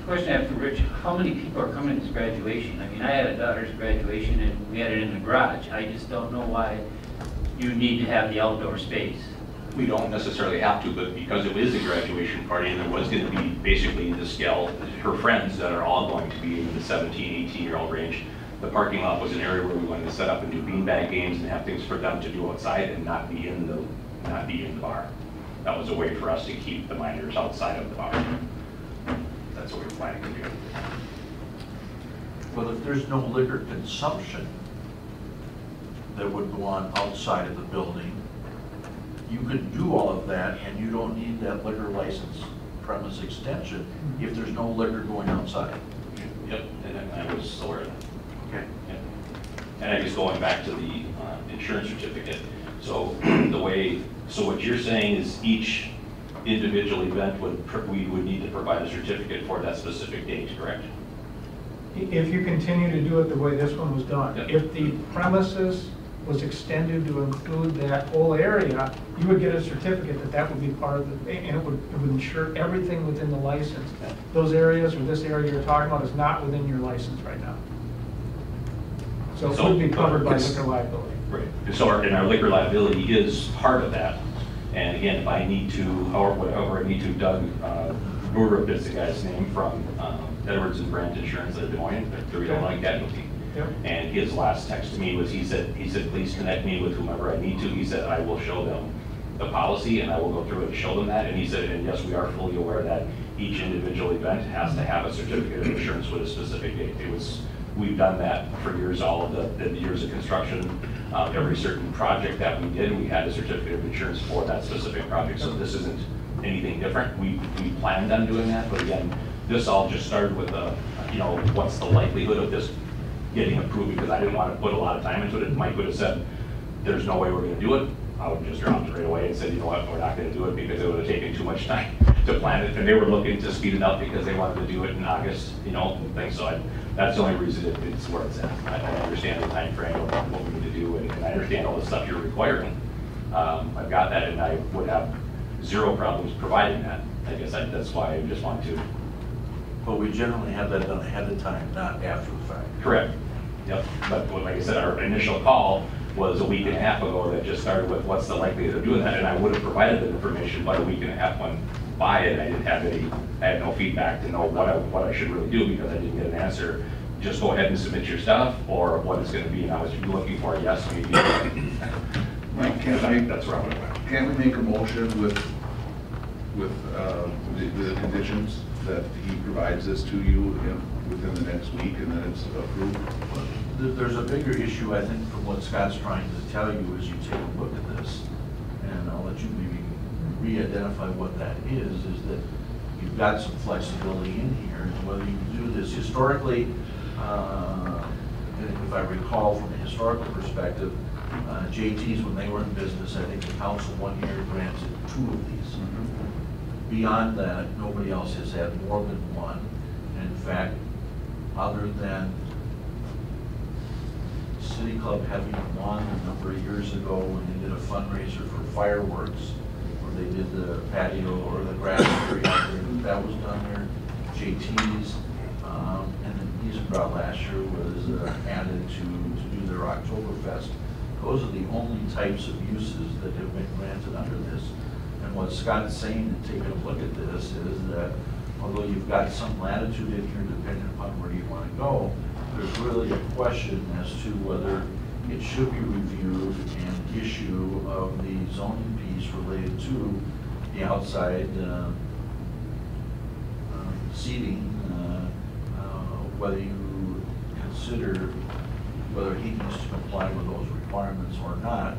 question after Rich, how many people are coming to this graduation? I mean, I had a daughter's graduation and we had it in the garage. I just don't know why you need to have the outdoor space. We don't necessarily have to, but because it is a graduation party and there was going to be basically the scale, her friends that are all going to be in the 17, 18-year-old range, the parking lot was an area where we wanted to set up and do beanbag games and have things for them to do outside and not be in the bar. That was a way for us to keep the minors outside of the bar. That's what we were planning to do. Well, if there's no liquor consumption that would go on outside of the building, you could do all of that and you don't need that liquor license premise extension if there's no liquor going outside. Yep, and I was aware of that. Okay. Yep. And I guess going back to the insurance certificate, so so what you're saying is each individual event we would need to provide a certificate for that specific date, correct? If you continue to do it the way this one was done, Yep. if the premises was extended to include that whole area, you would get a certificate that that would be part of the, and it would ensure everything within the license. Those areas, or this area you're talking about, is not within your license right now. So it would be covered by liquor liability. Right. So our liquor liability is part of that. And again, if I need to, however I need to, Doug Rurup is the guy's name from Edwards and Brandt Insurance of Des Moines, the real like casualty. Yep. And his last text to me was, he said, please connect me with whomever I need to. He said, I will show them the policy and I will go through it and show them that. And he said, and yes, we are fully aware that each individual event has to have a certificate of insurance with a specific date. We've done that for years, all of the years of construction. Every certain project that we did, we had a certificate of insurance for that specific project. So this isn't anything different. We planned on doing that, but again, this all just started with what's the likelihood of this getting approved, because I didn't want to put a lot of time into it. Mike would have said, there's no way we're going to do it. I would have just dropped it right away and said, you know what, we're not going to do it, because it would have taken too much time to plan it. And they were looking to speed it up because they wanted to do it in August, things. So that's the only reason it's where it's at. I understand the time frame of what we need to do, and I understand all the stuff you're requiring. I've got that, and I would have zero problems providing that. I guess that's why I just want to. But we generally have that done ahead of time, not after the fact. Correct. Yep. But like I said, our initial call was a week and a half ago that just started with what's the likelihood of doing that, and I would have provided the information, but a week and a half went by and I didn't have I had no feedback to know what I should really do, because I didn't get an answer. Just go ahead and submit your stuff, or what it's going to be. And I was looking for a yes, maybe. Mike, can't we make a motion with the conditions that he provides this to you within the next week, and then it's approved? There's a bigger issue, I think, from what Scott's trying to tell you as you take a look at this, and I'll let you maybe re-identify what that is that you've got some flexibility in here, and whether you do this historically, if I recall from a historical perspective, JT's, when they were in business, I think the council one year granted 2 of these. Beyond that, nobody else has had more than one. And in fact, other than City Club having one a number of years ago when they did a fundraiser for fireworks, where they did the patio or the grass area out there, that was done there. JT's, and then Isenbrow last year was added to do their Oktoberfest. Those are the only types of uses that have been granted under this. And what Scott's saying, and taking a look at this, is that although you've got some latitude in here depending upon where you want to go, there's really a question as to whether it should be reviewed and issue of the zoning piece related to the outside seating, whether you consider whether he needs to comply with those requirements or not,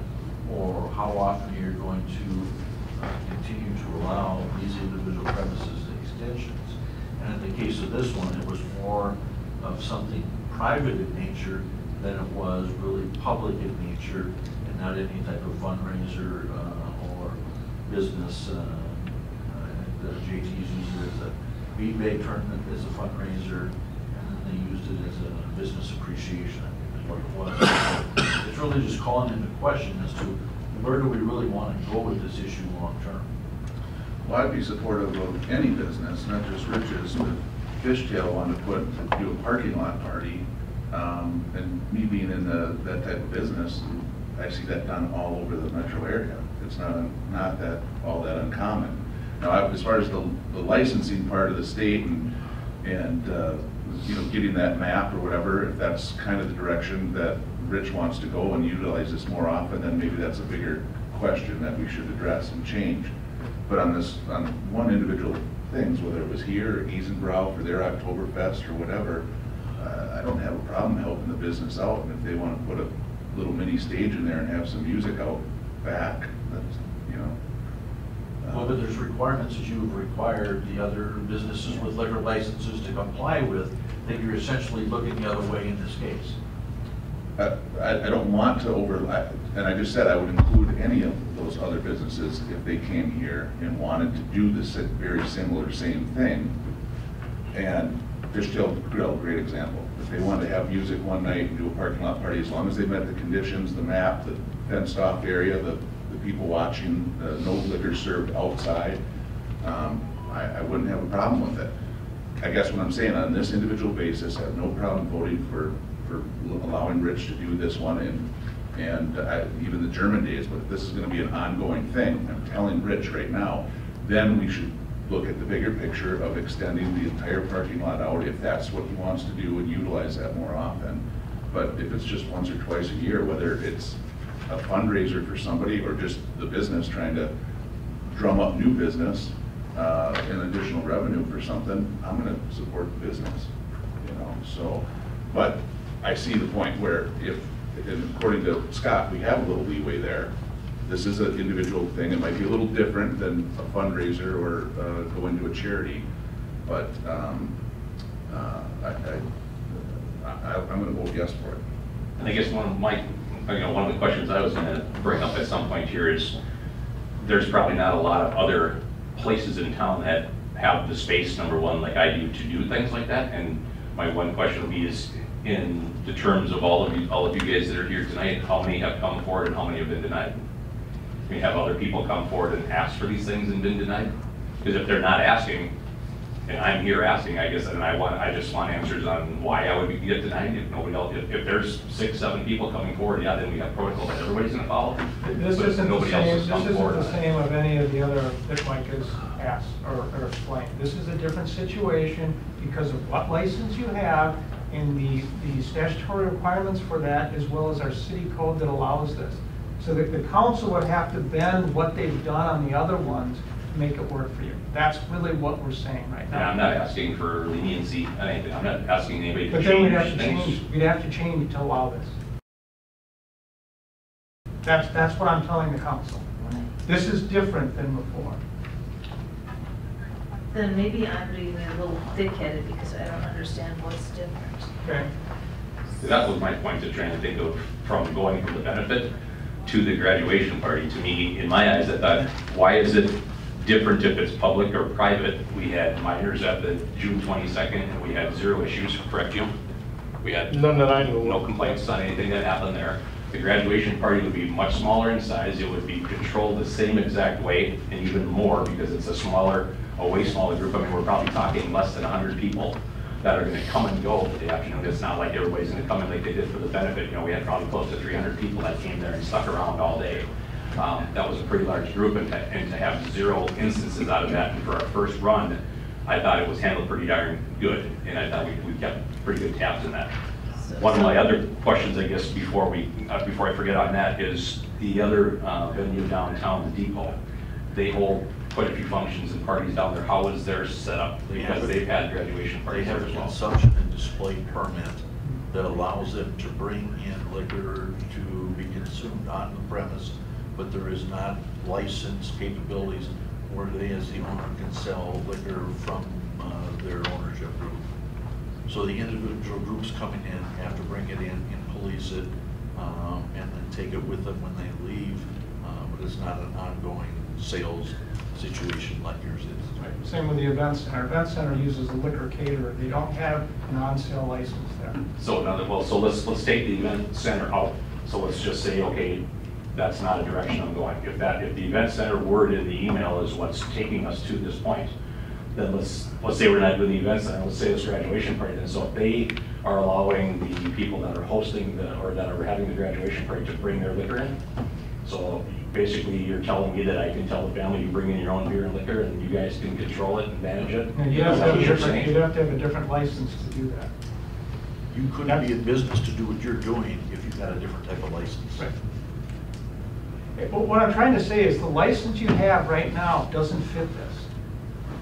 or how often you're going to continue to allow these individual premises extensions. And in the case of this one, it was more of something private in nature than it was really public in nature, and not any type of fundraiser or business. The JT's used it as a bead bag tournament, as a fundraiser, and then they used it as a business appreciation, I think is what it was. So it's really just calling into question as to where do we really want to go with this issue long term. Well, I'd be supportive of any business, not just Rich's, but Fishtail wanted to do a parking lot party. And me being in that type of business, I see that done all over the metro area. It's not that all that uncommon. Now, as far as the licensing part of the state and getting that map or whatever, if that's kind of the direction that Rich wants to go and utilize this more often, then maybe that's a bigger question that we should address and change. But on one individual things, whether it was here or Isenbrow for their Oktoberfest or whatever, I don't have a problem helping the business out. And if they want to put a little mini stage in there and have some music out back, that's, well, but there's requirements that you have required the other businesses with liquor licenses to comply with, that you're essentially looking the other way in this case. I don't want to overlap, and I just said I would include any of those other businesses if they came here and wanted to do this very similar same thing. And Fishtail Grill, great example. If they wanted to have music one night and do a parking lot party, as long as they met the conditions, the map, the fenced off area, the people watching, no liquor served outside, I wouldn't have a problem with it. I guess what I'm saying, on this individual basis, I have no problem voting for allowing Rich to do this one, and even the German days, but if this is gonna be an ongoing thing, I'm telling Rich right now, then we should look at the bigger picture of extending the entire parking lot out if that's what he wants to do and utilize that more often. But if it's just once or twice a year, whether it's a fundraiser for somebody or just the business trying to drum up new business and additional revenue for something, I'm gonna support the business, you know, so. But I see the point where if, and according to Scott, we have a little leeway there. This is an individual thing. It might be a little different than a fundraiser or going to a charity, but I'm going to vote yes for it. And I guess one of the questions I was going to bring up at some point here is there's probably not a lot of other places in town that have the space, number one, like I do, to do things like that. And my one question would be is, in the terms of all of you guys that are here tonight, how many have come forward and how many have been denied? We have other people come forward and ask for these things and been denied? Because if they're not asking, and I'm here asking, I guess, and I just want answers on why I would get denied. If nobody else, if there's 6, 7 people coming forward, yeah, then we have protocol that everybody's going to follow. This isn't the same of any of the other that Mike has asked or explained. This is a different situation because of what license you have and the statutory requirements for that, as well as our city code that allows this. So that the council would have to bend what they've done on the other ones to make it work for you. That's really what we're saying right now. And I'm not asking for leniency, anything. I'm not asking anybody to change things. But then we'd have to change to allow this. That's what I'm telling the council. This is different than before. Then maybe I'm being a little thick-headed because I don't understand what's different. Okay. So that was my point of trying to think of from going from the benefit to the graduation party. To me, in my eyes, I thought, why is it different if it's public or private? We had minors at the June 22nd, and we had 0 issues, correct, Jim? We had none that I knew. No complaints on anything that happened there. The graduation party would be much smaller in size. It would be controlled the same exact way, and even more because it's a way smaller group. I mean, we're probably talking less than 100 people that are going to come and go for the afternoon. It's not like everybody's going to come in like they did for the benefit. You know, we had probably close to 300 people that came there and stuck around all day. That was a pretty large group, and to have 0 instances out of that, and for our first run, I thought it was handled pretty darn good, and I thought we kept pretty good tabs in that. One of my other questions, I guess, before I forget on that, is the other venue downtown, the Depot. They hold quite a few functions and parties down there. How is theirs set up? Because they've had graduation parties there as well. They have a consumption and display permit that allows them to bring in liquor to be consumed on the premise, but there is not licensed capabilities where they, as the owner, can sell liquor from their ownership group. So the individual groups coming in have to bring it in and police it, and then take it with them when they leave, but it's not an ongoing sales situation like yours is. Right. Same with the event center. Event center uses a liquor caterer. They don't have an on-sale license there. So so let's take the event center out. So let's just say, okay, that's not a direction I'm going. If the event center word in the email is what's taking us to this point, then let's say we're not doing the event center. Let's say it's graduation party. And so if they are allowing the people that are hosting or that are having the graduation party to bring their liquor in, so basically you're telling me that I can tell the family you bring in your own beer and liquor and you guys can control it and manage it? And you'd have to have a different license to do that. You couldn't be in business to do what you're doing if you got a different type of license. Right. But what I'm trying to say is the license you have right now doesn't fit this.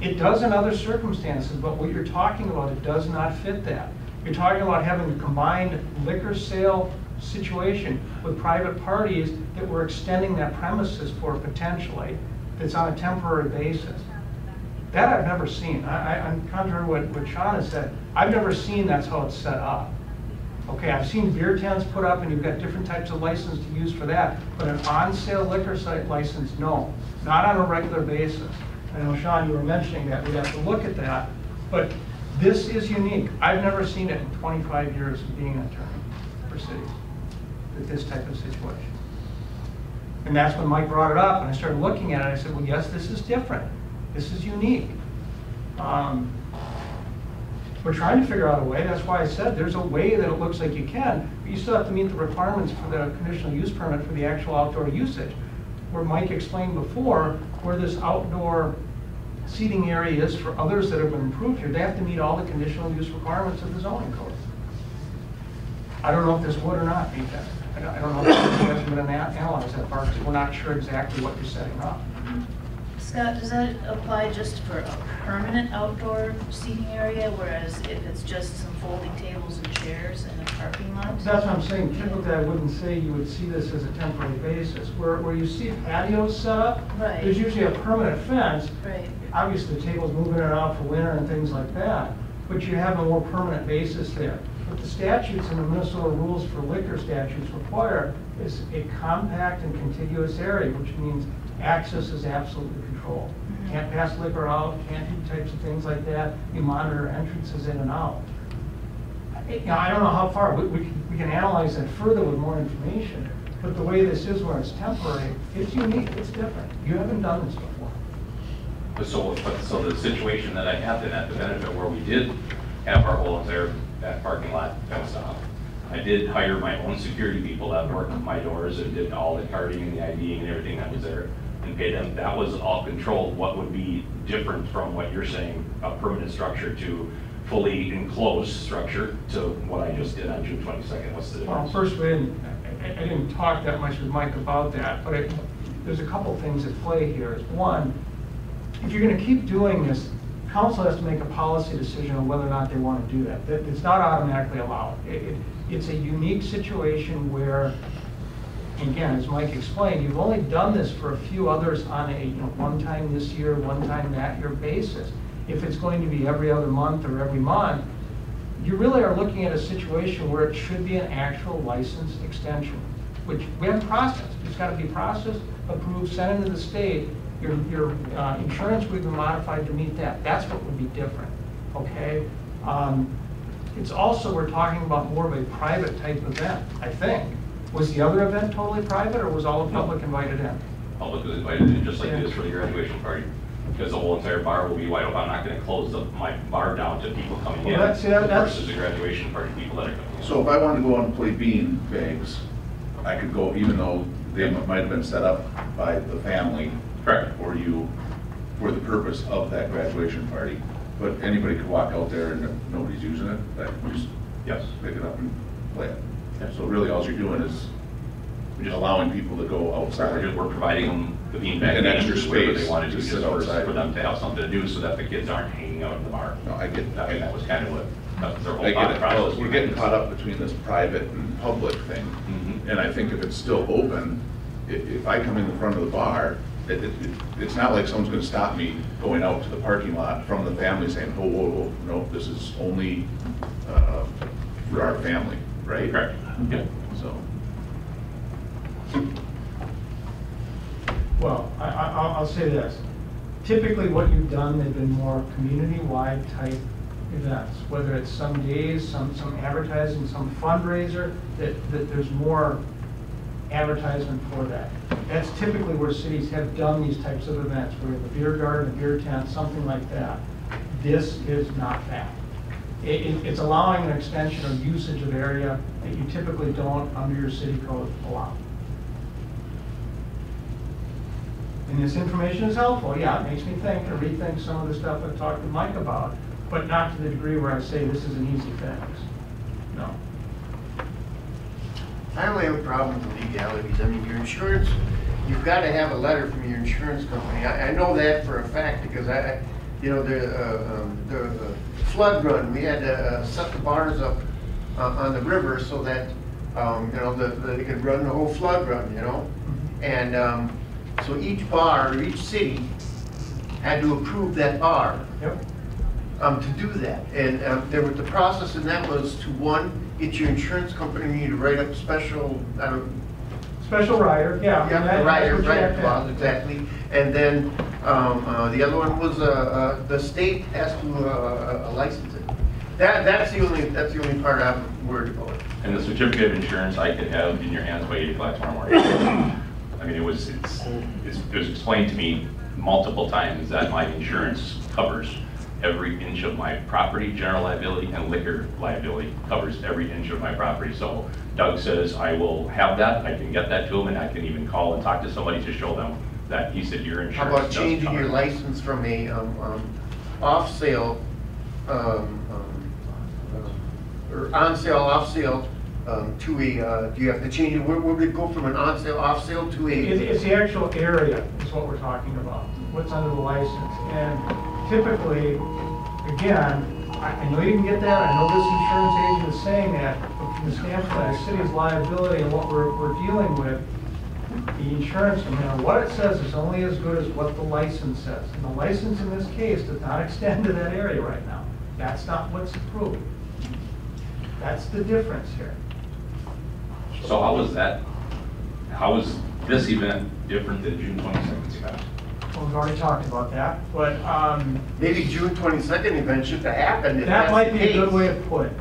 It does in other circumstances, but what you're talking about, it does not fit that. You're talking about having a combined liquor sale situation with private parties that we're extending that premises for potentially, that's on a temporary basis. That I've never seen. I'm contrary to what Sean has said. I've never seen that's how it's set up. Okay, I've seen beer tents put up and you've got different types of license to use for that, but an on-sale liquor site license, no, not on a regular basis. I know, Sean, you were mentioning that. We'd have to look at that, but This is unique. I've never seen it in 25 years of being an attorney for cities, with this type of situation. And that's when Mike brought it up, and I started looking at it, I said, well, yes, this is different. This is unique. We're trying to figure out a way. That's why I said there's a way that it looks like you can, but you still have to meet the requirements for the conditional use permit for the actual outdoor usage. Where Mike explained before, where this outdoor seating area is for others that have been improved here, they have to meet all the conditional use requirements of the zoning code. I don't know if this would or not meet that. I don't know if it hasn't been analyzed that far, because we're not sure exactly what you're setting up. Scott, does that apply just for a permanent outdoor seating area, whereas if it's just some folding tables and chairs in a parking lot? That's what I'm saying. Typically, I wouldn't say you would see this as a temporary basis. Where you see patios set up, Right. there's usually a permanent fence. Right. Obviously, the table's moving it out for winter and things like that, but you have a more permanent basis there. What the statutes and the Minnesota rules for liquor statutes require is a compact and contiguous area, which means access is absolutely controlled. Can't pass liquor out, can't do types of things like that. You monitor entrances in and out. I don't know how far, we can analyze that further with more information, but the way this is where it's temporary, it's unique, it's different. You haven't done this before. So the situation that I had then at the benefit where we did have our whole entire that parking lot fenced off, I did hire my own security people that worked at my doors and did all the carding and the IDing and everything that was there and paid them. That was all controlled. What would be different from what you're saying, a permanent structure to fully enclosed structure to what I just did on June 22nd? What's the difference? Well, first, I didn't talk that much with Mike about that, but there's a couple things at play here. One, if you're going to keep doing this, council has to make a policy decision on whether or not they want to do that. It's not automatically allowed. It's a unique situation where, again, as Mike explained, you've only done this for a few others on a one time this year, one time that year basis. If it's going to be every other month or every month, you really are looking at a situation where it should be an actual license extension, which we have processed. It's got to be processed, approved, sent into the state. Your insurance would be modified to meet that. That's what would be different, okay? It's also, we're talking about more of a private type event, I think. Was the other event totally private, or was all the public invited in? Public was invited in, just like it is for the graduation party. Because the whole entire bar will be wide open. I'm not going to close my bar down to people coming in versus the graduation party people that are coming in. So if I wanted to go out and play bean bags, I could go, even though they might have been set up by the family. Correct. Or you, for the purpose of that graduation party. But anybody could walk out there and if nobody's using it, I can just pick it up and play it. Yes. So really all you're doing is just allowing people to go outside. We're providing them the beanbag an extra wherever space they want to do, to just sit outside for them to have something to do so that the kids aren't hanging out in the bar. No, I get that. I mean, that was kind of what that was their whole I get it. process. Well, we're getting caught up between this private and public thing. And I think if it's still open, if I come in the front of the bar, it's not like someone's gonna stop me going out to the parking lot from the family saying, oh, whoa, whoa, no, this is only for our family, right? Correct. Yeah. So. Well, I'll say this. Typically what you've done, they've been more community-wide type events, whether it's some days, some advertising, some fundraiser, that there's more advertisement for that. That's typically where cities have done these types of events, where the beer garden, the beer tent, something like that. This is not that. It's allowing an extension of usage of area that you typically don't under your city code allow. And this information is helpful. Yeah, it makes me think and rethink some of the stuff I've talked to Mike about, but not to the degree where I say this is an easy fix. No. I only have a problem with the legalities. I mean, your insurance, you've got to have a letter from your insurance company. I know that for a fact because the flood run, we had to set the bars up on the river so that they could run the whole flood run, and so each bar or each city had to approve that bar. Yep. To do that, and there was the process, and that was to get your insurance company to write up special rider, yeah. Yeah, the rider clause, exactly, and then The other one was, the state has to license it. That's the only part I'm worried about. And the certificate of insurance I could have in your hands by 8 o'clock tomorrow morning. I mean, it was explained to me multiple times that my insurance covers every inch of my property, general liability and liquor liability covers every inch of my property. So Doug says I will have that, I can get that to him, and I can even call and talk to somebody to show them that he said your insurance How about does changing cover your it. license from a off-sale, or on-sale, off-sale, to a, do you have to change it? Where would it go from an on-sale, off-sale to a? It's the actual area is what we're talking about, what's under the license. And typically, again, I know you can get that, I know this insurance agent is saying that, but from the standpoint of the city's liability and what we're dealing with, the insurance, no matter what it says, is only as good as what the license says. And the license in this case does not extend to that area right now. That's not what's approved. That's the difference here. So how is this event different than June 22nd's event? Well, we've already talked about that, but Maybe June 22nd event should have happened. if that that's might the be a good case. way to put it.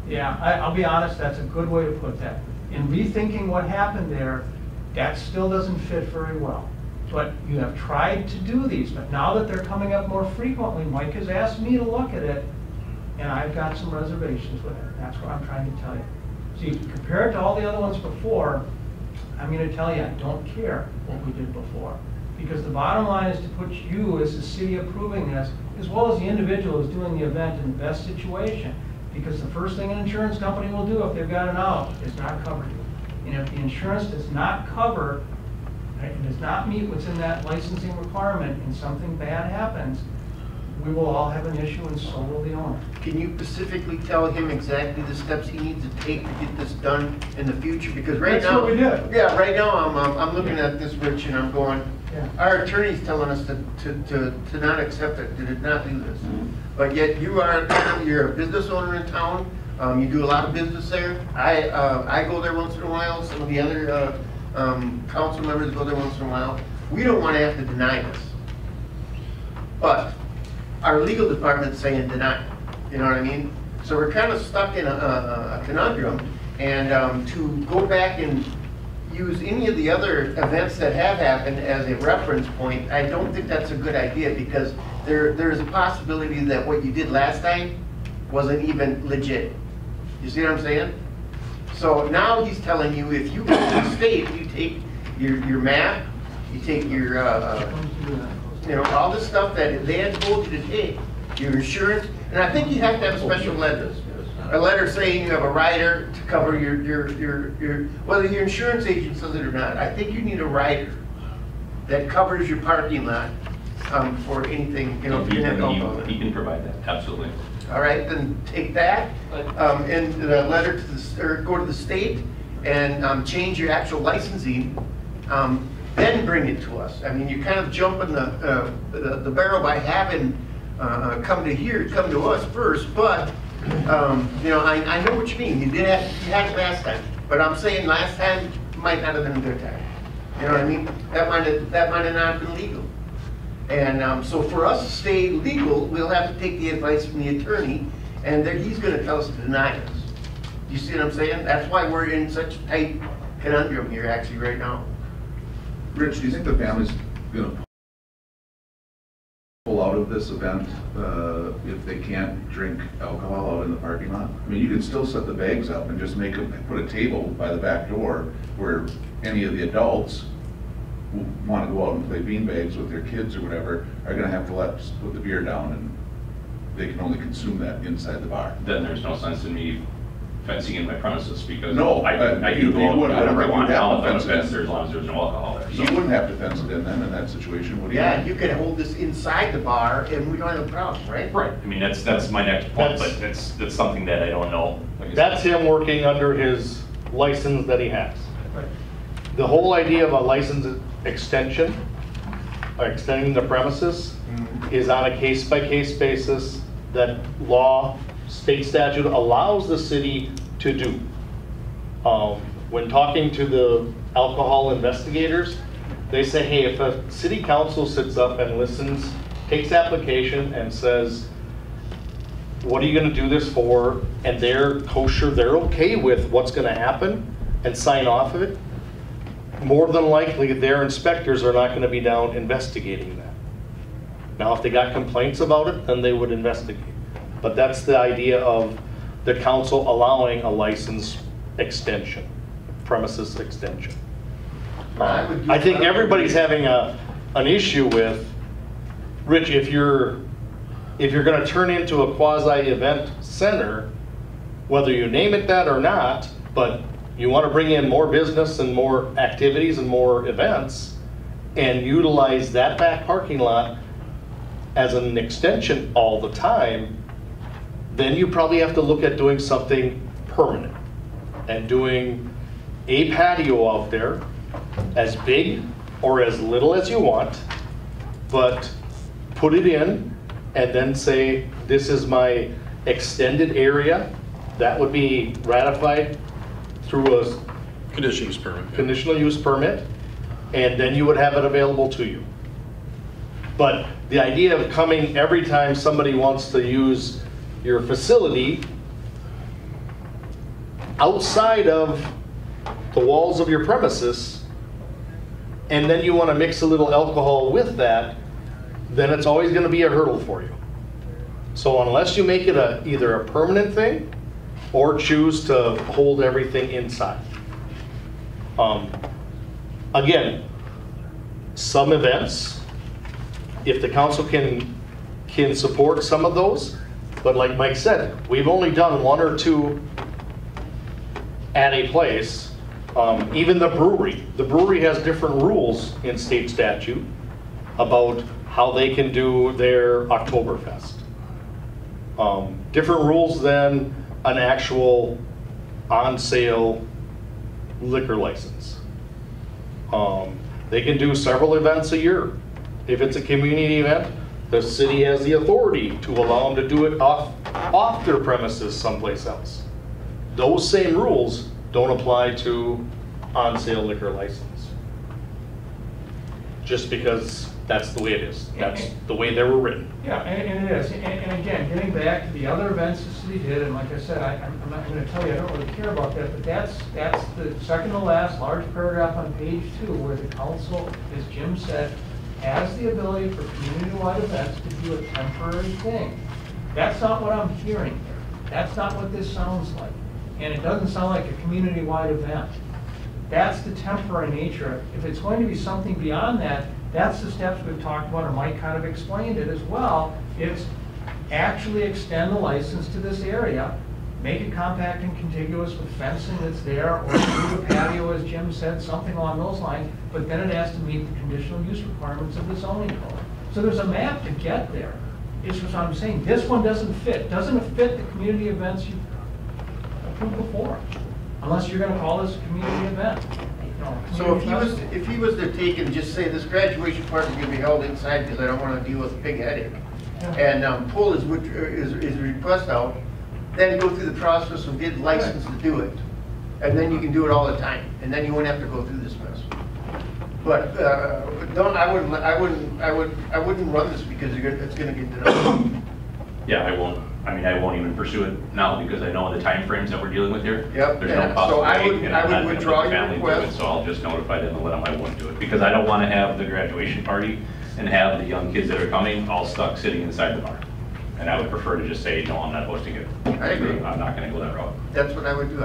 Yeah, I'll be honest, that's a good way to put that. In rethinking what happened there, that still doesn't fit very well. But you have tried to do these, but now that they're coming up more frequently, Mike has asked me to look at it, and I've got some reservations with it. That's what I'm trying to tell you. See, compared to all the other ones before, I'm gonna tell you, I don't care what we did before. Because the bottom line is to put you as the city approving this, as well as the individual who's doing the event in the best situation. Because the first thing an insurance company will do if they've got an out is not cover you. And if the insurance does not cover, right, and does not meet what's in that licensing requirement and something bad happens, we will all have an issue and so will the owner. Can you specifically tell him exactly the steps he needs to take to get this done in the future? Because right That's now. what we did. Yeah, right now, I'm looking at this, Rich, and I'm going, Yeah. our attorney's telling us to not accept it, to not do this. But yet you're a business owner in town, you do a lot of business there. I go there once in a while, some of the other council members go there once in a while. We don't want to have to deny this. But our legal department's saying deny, you know what I mean? So we're kind of stuck in a conundrum, and to go back and use any of the other events that have happened as a reference point, I don't think that's a good idea, because there's a possibility that what you did last time wasn't even legit. You see what I'm saying? So now he's telling you, if you go to the state, you take your map, you take your, you know, all the stuff that they had told you to take, your insurance, and I think you have to have a special letter. A letter saying you have a rider to cover your whether your insurance agent says it or not, I think you need a rider that covers your parking lot for anything, you know. He can provide that, absolutely. All right, then take that and the letter to or go to the state and change your actual licensing. Then bring it to us. I mean, you're kind of jumping the barrel by having come to us first, but. You know, I know what you mean. You had it last time, but I'm saying last time might not have been a good time. You know what I mean? That might have not been legal. And so for us to stay legal, we'll have to take the advice from the attorney, and he's going to tell us to deny us. You see what I'm saying? That's why we're in such a tight conundrum here, actually, right now. Rich, do you think the family's going to pull out of this event if they can't drink alcohol out in the parking lot? I mean, you can still set the bags up and just put a table by the back door where any of the adults who want to go out and play beanbags with their kids or whatever are going to have to put the beer down, and they can only consume that inside the bar. Then there's no sense in me fencing in my premises, because No, I can go out whenever I want have out to on a fence it fence in. there as long as there's no alcohol there. You wouldn't have to fence it in then in that situation, would you? Yeah, you could hold this inside the bar, and we don't have a problem, right? Right, I mean, that's my next point, but that's something that I don't know. Like I said. That's him working under his license that he has. Right. The whole idea of a license extension, or extending the premises, is on a case-by-case basis that law, state statute allows the city to do. When talking to the alcohol investigators, They say, hey, if a city council sits up and listens, takes application and says, what are you gonna do this for? And they're kosher, they're okay with what's gonna happen and sign off of it, more than likely their inspectors are not gonna be down investigating that. Now, if they got complaints about it, then they would investigate. But that's the idea of the council allowing a license extension, premises extension. I think everybody's having an issue with, Rich, if you're gonna turn into a quasi-event center, whether you name it that or not, but you wanna bring in more business and more activities and more events, and utilize that back parking lot as an extension all the time, then you probably have to look at doing something permanent and doing a patio out there, as big or as little as you want, but put it in and then say, this is my extended area. That would be ratified through a Conditional use permit. Conditional use permit, and then you would have it available to you. But the idea of coming every time somebody wants to use your facility outside of the walls of your premises, and then you want to mix a little alcohol with that, then it's always going to be a hurdle for you. So unless you make it either a permanent thing or choose to hold everything inside. Again, some events, if the council can support some of those, but like Mike said, we've only done 1 or 2 at a place. Even the brewery has different rules in state statute about how they can do their Oktoberfest. Different rules than an actual on-sale liquor license. They can do several events a year. If it's a community event, the city has the authority to allow them to do it off their premises someplace else. Those same rules don't apply to on-sale liquor license. Just because that's the way it is. That's the way they were written. Yeah, and it is. And again, getting back to the other events the city did, and like I said, I'm not going to tell you, I don't really care about that, but that's the second to last large paragraph on page 2, where the council, as Jim said, has the ability for community-wide events to do a temporary thing. That's not what I'm hearing here. That's not what this sounds like. And it doesn't sound like a community-wide event. That's the temporary nature. If it's going to be something beyond that, that's the steps we've talked about, or Mike kind of explained it as well. It's actually extend the license to this area, make it compact and contiguous with fencing that's there, or do a patio, as Jim said, something along those lines, but then it has to meet the conditional use requirements of the zoning code. So there's a map to get there. It's what I'm saying. This one doesn't fit. Doesn't it fit the community events you've approved before? Unless you're going to call this a community event. So if he was to take and just say this graduation party is going to be held inside because I don't want to deal with a big headache, and pull his request out, then go through the process of getting licensed to do it, and then you can do it all the time, and then you won't have to go through this mess. But I wouldn't run this because it's going to get denied. Yeah, I won't. I mean, I won't even pursue it now because I know the time frames that we're dealing with here. Yep. There's no possible way, and I'm not I would going to withdraw let the your family do request. it, so I'll just notify them and let them I won't do it. Because I don't want to have the graduation party and have the young kids that are coming all stuck sitting inside the barn. And I would prefer to just say, no, I'm not hosting it. I agree. I'm not going to go that route. That's what I would do.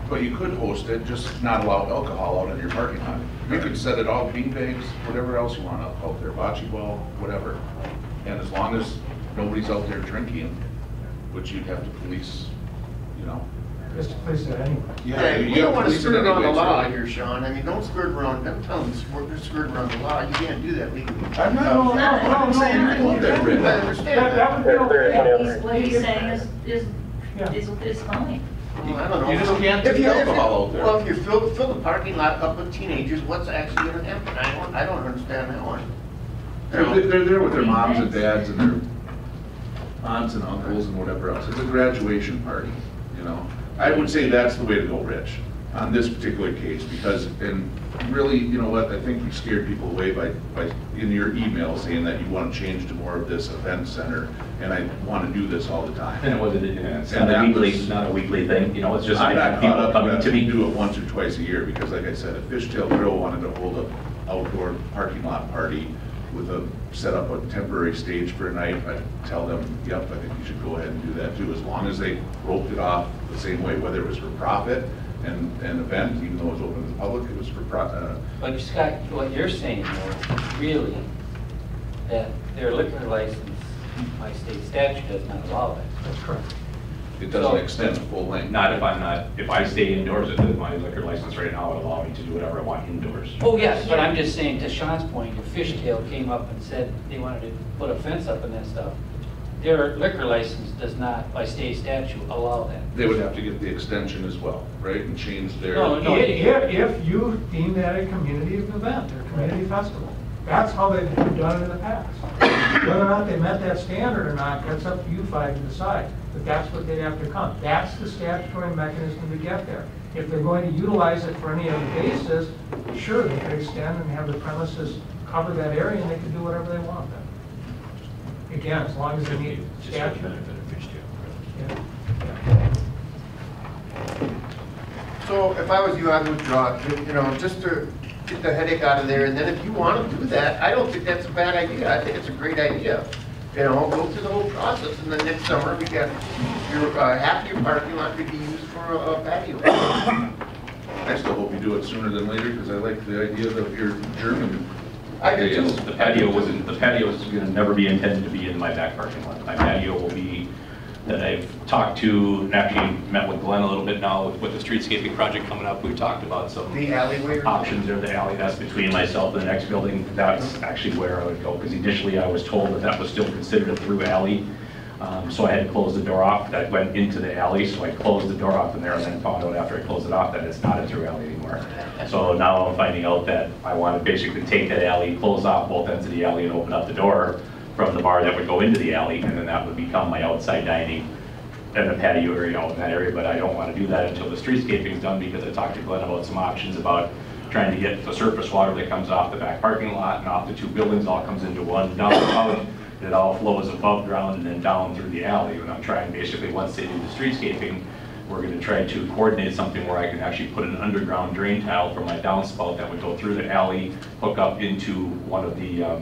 But you could host it, just not allow alcohol out in your parking lot. You could set it all, bean bags, whatever else you want out there, bocce ball, whatever. And as long as nobody's out there drinking, which you'd have to police, you know. Just to police it anyway. Yeah, you don't want to skirt around the law here, Sean. I mean, don't skirt around, don't tell them to skirt around the law. You can't do that legally. I'm not, I'm saying you can look at it. I understand that. That would be okay. What he's saying is fine. Well, I don't know. You just can't take alcohol out there. Well, if you fill the parking lot up with teenagers, what's actually going to happen? I don't understand that one. They're there with their moms and dads and their aunts and uncles and whatever else. It's a graduation party, you know. I would say that's the way to go, Rich. on this particular case, because, and really, you know what, I think you scared people away by in your email saying that you want to change to more of this event center, and I want to do this all the time. And it wasn't, it's And not a that weekly, was- not a weekly thing, you know, it's just I'm I not have caught people up coming with to that. We me. do it once or twice a year, because like I said, a Fishtail Grill wanted to hold an outdoor parking lot party with set up a temporary stage for a night. I tell them, yep, I think you should go ahead and do that too, as long as they roped it off the same way, whether it was for profit and an event, even though it was open to the public, it was for profit. But Scott, what you're saying though, really, that their liquor license, by state statute, does not allow that. That's correct. It doesn't extend the full length. Not if I stay indoors, my liquor license right now would allow me to do whatever I want indoors. Oh, yes, but I'm just saying, to Sean's point, if Fishtail came up and said they wanted to put a fence up and that stuff, their liquor license does not, by state statute, allow that. They would have to get the extension as well, right, and change their. No, no. If you deem that a community event or community festival, that's how they've done it in the past. Whether or not they met that standard or not, that's up to you five to decide. But that's what they'd have to come. That's the statutory mechanism to get there. If they're going to utilize it for any other basis, sure, they could extend and have the premises cover that area, and they can do whatever they want then. Again, as long as they meet statute. Yeah. So if I was you, I would withdraw, you know, just to get the headache out of there. And then if you want to do that, I don't think that's a bad idea. I think it's a great idea. You know, go through the whole process, and then next summer we got half your parking lot could be used for a patio. I still hope you do it sooner than later, because I like the idea of your German. I do too. The patio is going to never be intended to be in my back parking lot. My patio will be, that I've talked to, actually met with Glenn a little bit now with the streetscaping project coming up. We've talked about some The alleyway options there, the alley, that's between myself and the next building. That's actually where I would go, because initially I was told that that was still considered a through alley. So I had to close the door off. That went into the alley, so I closed the door off in there, and then found out after I closed it off that it's not a through alley anymore. So now I'm finding out that I want to basically take that alley, close off both ends of the alley, and open up the door from the bar that would go into the alley, and then that would become my outside dining and a patio area out in that area. But I don't want to do that until the streetscaping is done, because I talked to Glenn about some options about trying to get the surface water that comes off the back parking lot and off the two buildings all comes into one down. It all flows above ground and then down through the alley. And I'm trying basically, once they do the streetscaping, we're going to try to coordinate something where I can actually put an underground drain tile for my downspout that would go through the alley, hook up into one of the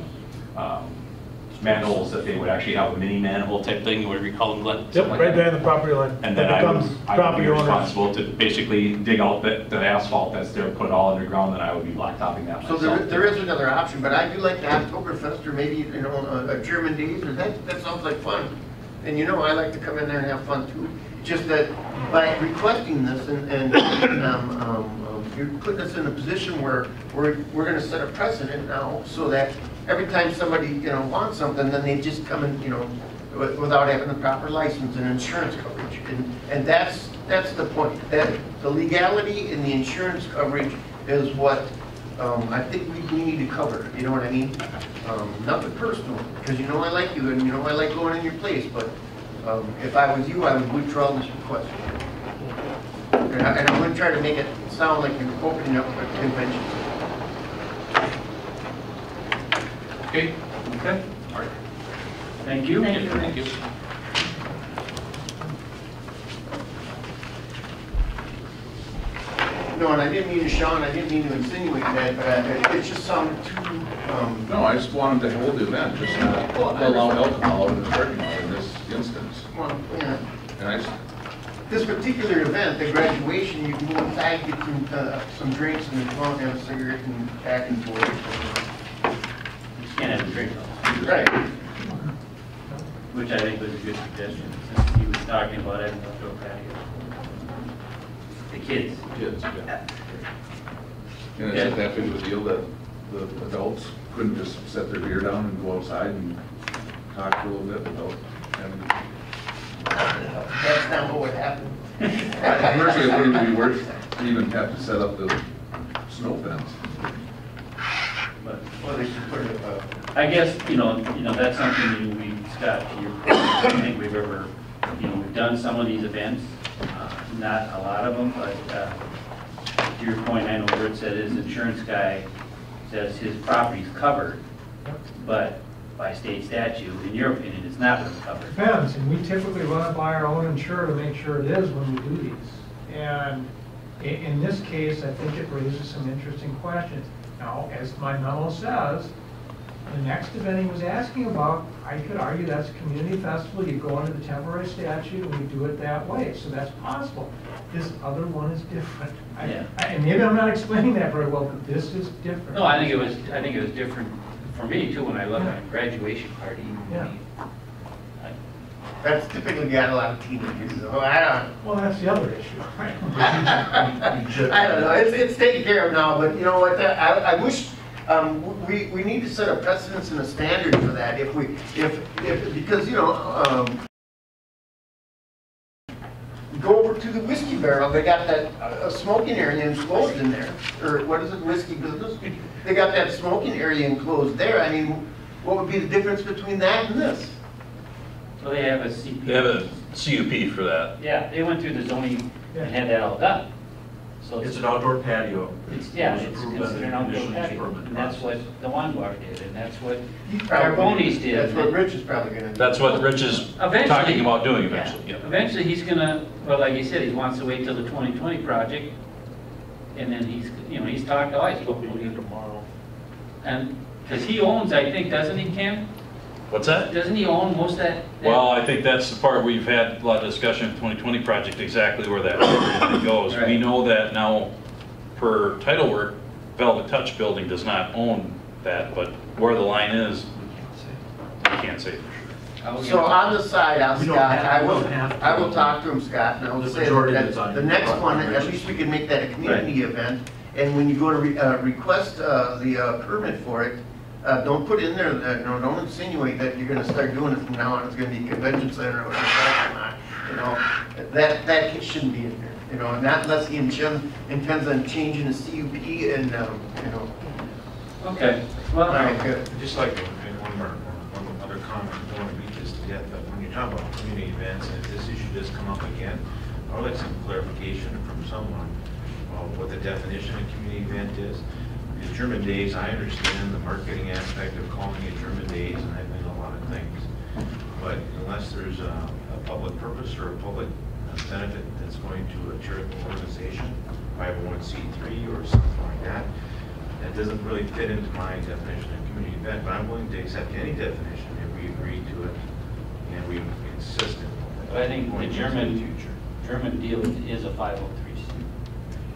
manholes that they would actually have a mini manhole type thing, whatever you call them, Glenn? Yep, right there in the property line. And then I would be responsible to basically dig out the asphalt that's there, put it all underground, and I would be blacktopping that So myself. there is another option, but I do like the Oktoberfest, or maybe, you know, a German days, or that sounds like fun. And you know, I like to come in there and have fun too. Just that by requesting this and you're putting us in a position where we're going to set a precedent now, so that every time somebody, you know, wants something, then they just come in, you know, without having the proper license and insurance coverage. And that's the point. That the legality and the insurance coverage is what I think we need to cover. You know what I mean? Nothing personal, because you know I like you and you know I like going in your place. But if I was you, I would withdraw this request. And I wouldn't try to make it sound like you're opening up a convention. Okay. Okay. All right. Thank you. Thank you. Thank you. No, and I didn't mean to, Sean, I didn't mean to insinuate that, but it just sounded too, No, I just wanted to hold the event, just not allow alcohol in the parking lot in this instance. well, yeah. And This particular event, the graduation, you can go inside, get some drinks, and go out and have a cigarette and back and forth. You can't have a drink though. Right. Which I think was a good suggestion, since he was talking about having an outdoor patio. The kids. yeah. And is it that big of a deal that the adults couldn't just set their beer down and go outside and talk for a little bit without having to? That's not what happened. Personally, it wouldn't be worth to even have to set up the snow fence. But Well, they should put it up. I guess, you know, that's something we, Scott, to your point, I don't think we've ever, we've done some of these events, not a lot of them, but to your point, I know Bert said his insurance guy says his property's covered, but by state statute, in your opinion, it's not really covered. Depends, and we typically run it by our own insurer to make sure it is when we do these. And in this case, I think it raises some interesting questions. Now, as my memo says, the next event he was asking about, I could argue that's a community festival, you go under the temporary statute and we do it that way, so that's possible. This other one is different. And maybe I'm not explaining that very well, but this is different. No, I think it was different for me too when I looked at a graduation party. Yeah. That's typically got a lot of teenagers, though. Well, that's the other issue. I don't know, it's taken care of now, but you know what, I wish, we need to set a precedence and a standard for that because, you know, go over to the Whiskey Barrel, they got that smoking area enclosed in there, or what is it, Whiskey Business? They got that smoking area enclosed there. I mean, what would be the difference between that and this? So they have a CP. They have a CUP for that. Yeah, they went through the zoning and had that all done. So It's an outdoor patio. It's It was it's approved by the considered an outdoor conditions patio, permit and that's process. what the Wanwar did, and that's what Probably- Carboni's did. That's what Rich is probably gonna do. That's what Rich is Eventually- talking about doing eventually. Yeah. Yep. Eventually, he's gonna, well, like you said, he wants to wait till the 2020 project, and then he's talked, oh, he's going tomorrow. and, because he owns, I think, doesn't he, Ken? What's that? Doesn't he own most of that? Well, I think that's the part we've had a lot of discussion with 2020 project, exactly where that property goes. Right. We know that now, per title work, Velvet Touch Building does not own that, but where the line is, we can't say for sure. So on the side, We don't Scott, have- we don't have to. I will talk to him, Scott, and I will The say majority of that it's on the next your one, part, at Rich. least we can make that a community event. And when you go to request the permit for it, don't put in there that, don't insinuate that you're gonna start doing it from now on, it's gonna be a convention center or whatever. You know, that shouldn't be in there, you know, not unless he intends on changing the CUP and, you know. Okay, well, All right, good. I'd just like to make one other comment. I don't want to beat this to death, but when you talk about community events, and if this issue does come up again, I would like some clarification from someone of what the definition of community event is. The German days, I understand the marketing aspect of calling it German days, and I've been a lot of things. But unless there's a public purpose or a public benefit that's going to a charitable organization, 501c3 or something like that, that doesn't really fit into my definition of community event, but I'm willing to accept any definition if we agree to it and we consistent with it. I think the Going into German future. German deal is a 503c.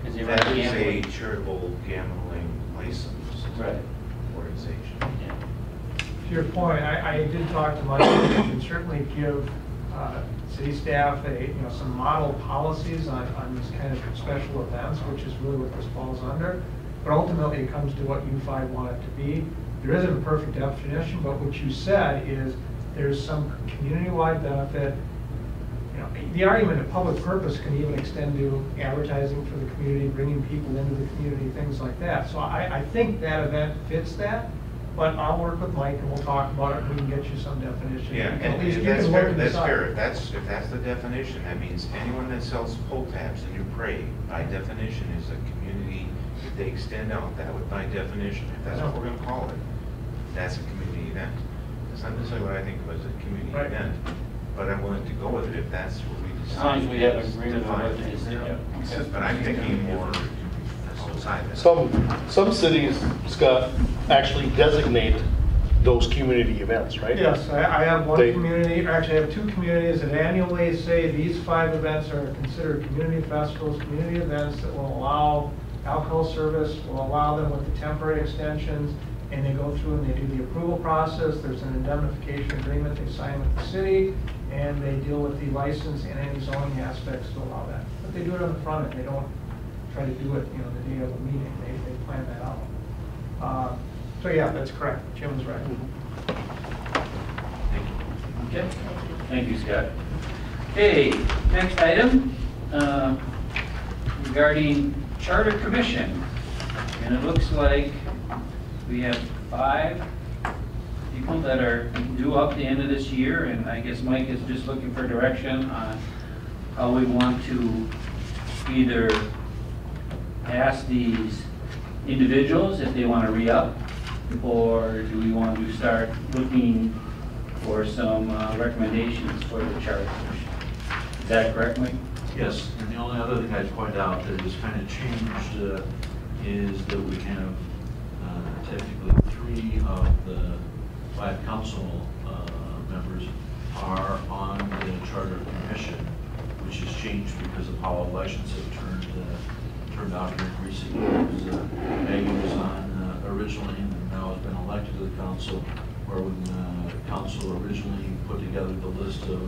Because they That run is a gambling. charitable gambling license Right. organization. Yeah. To your point, I did talk to Mike, and can certainly give city staff some model policies on this kind of special events, which is really what this falls under. But ultimately, it comes to what you five want it to be. There isn't a perfect definition, but what you said is there's some community-wide benefit. You know, the argument of public purpose can even extend to advertising for the community, bringing people into the community, things like that. So I think that event fits that, but I'll work with Mike and we'll talk about it and we can get you some definition. Yeah, At and least you that's can look fair, and that's decide. fair. If that's the definition, that means anyone that sells pull tabs in New Prague, by definition, is a community. If they extend out, that would, by definition, if that's what we're gonna call it, that's a community event. That's not necessarily what I think was a community Right. event, but I'm willing to go with it if that's what we As long decide. as we have is agreement on what defined. it is. Yeah. But I'm thinking more outside that. Some cities, Scott, actually designate those community events, right? Yes, I have one They- community, or actually I have two communities that annually say these 5 events are considered community festivals, community events that will allow alcohol service, will allow them with the temporary extensions, and they go through and they do the approval process. There's an indemnification agreement they sign with the city, and they deal with the license and any zoning aspects to allow that. But they do it on the front end. They don't try to do it, the day of a meeting. They plan that out. So yeah, that's correct. Jim was right. Okay, thank you, Scott. Okay, next item, regarding Charter Commission. And it looks like we have 5 people that are due up the end of this year, and I guess Mike is just looking for direction on how we want to either ask these individuals if they want to re-up, or do we want to start looking for some recommendations for the Charter Commission? Is that correct, Mike? Yes, and the only other thing I'd point out that has kind of changed is that we have technically 3 of the 5 council members are on the Charter Commission, which has changed because of how elections have turned out here in recent years. Maggie was on originally and now has been elected to the council, where when the council originally put together the list of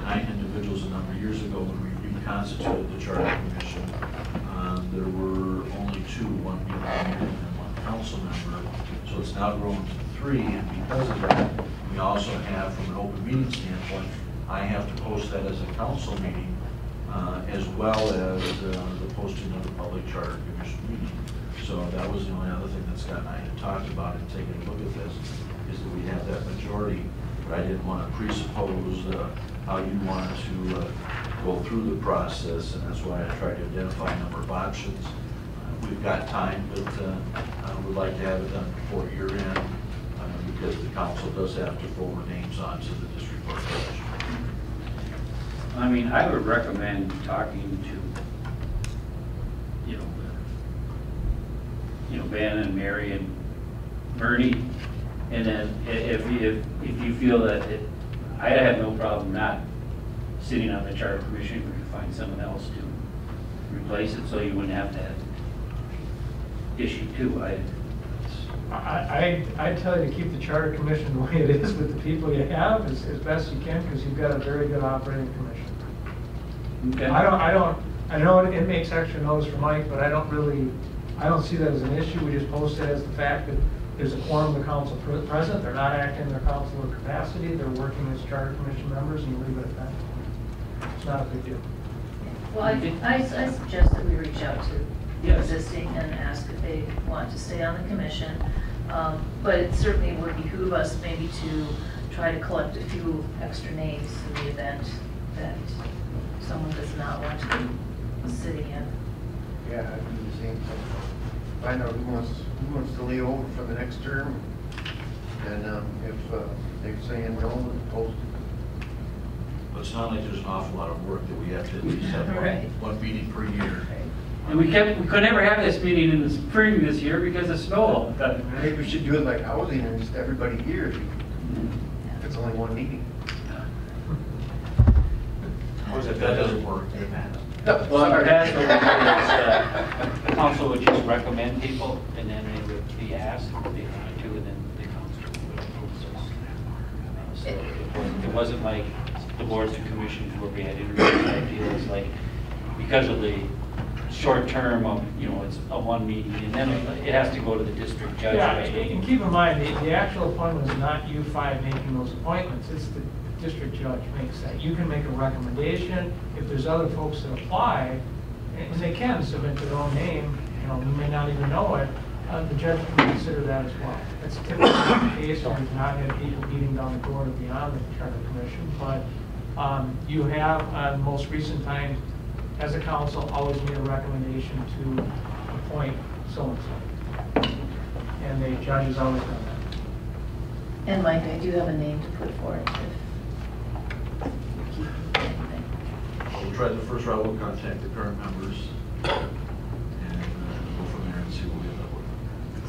9 individuals a number of years ago when we reconstituted the Charter Commission, there were only 2, one being and one council member. So it's now grown to 3, and because of that, we also have, from an open meeting standpoint, I have to post that as a council meeting, as well as the posting of the public Charter Commission meeting. So that was the only other thing that Scott and I had talked about in taking a look at this, is that we have that majority, but I didn't want to presuppose how you wanted to go through the process, and that's why I tried to identify a number of options. We've got time, but I would like to have it done before year end, because the council does have to forward names onto the district court judge. I mean, I would recommend talking to, Ben and Mary and Bernie, and then if you feel that I have no problem not sitting on the Charter Commission, we can find someone else to replace it, so you wouldn't have that issue too. I tell you to keep the Charter Commission the way it is with the people you have as best you can, because you've got a very good operating commission. Okay. I know it makes extra notice for Mike, but I don't see that as an issue. We just post it as the fact that there's a quorum of the council present. They're not acting in their councilor capacity. They're working as Charter Commission members, and you leave it at that. It's not a big deal. Well, I suggest that we reach out to the existing and ask if they want to stay on the commission. But it certainly would behoove us maybe to try to collect a few extra names in the event that someone does not want to be sitting in. Yeah, I'd do the same thing. Find out who wants to lay over for the next term, and if they're saying no, then post it. But it's not like there's an awful lot of work that we have to at least have one meeting per year. And we could never have this meeting in the spring this year because of snow. Maybe we should do it like housing and just everybody here, if it's only one meeting. That doesn't work. Well, in the past, what we did is the council would just recommend people, and then they would be asked if they wanted to, and then the council would approve. So it wasn't like the boards and commissions where we had interviews ideas, like because of the short term of, it's a one meeting, and then it has to go to the district judge. Yeah, and keep in mind, the actual appointment is not you 5 making those appointments. It's the district judge makes that. You can make a recommendation. If there's other folks that apply, and they can submit their own name, you may not even know it, the judge can consider that as well. That's typically the case where we've not had people beating down the door to be on the Charter Commission, but you have, on most recent times, as a council, always made a recommendation to appoint so-and-so. And the judge has always done that. And Mike, I do have a name to put forward We'll try the first route. We'll contact the current members and go from there and see what we end up with.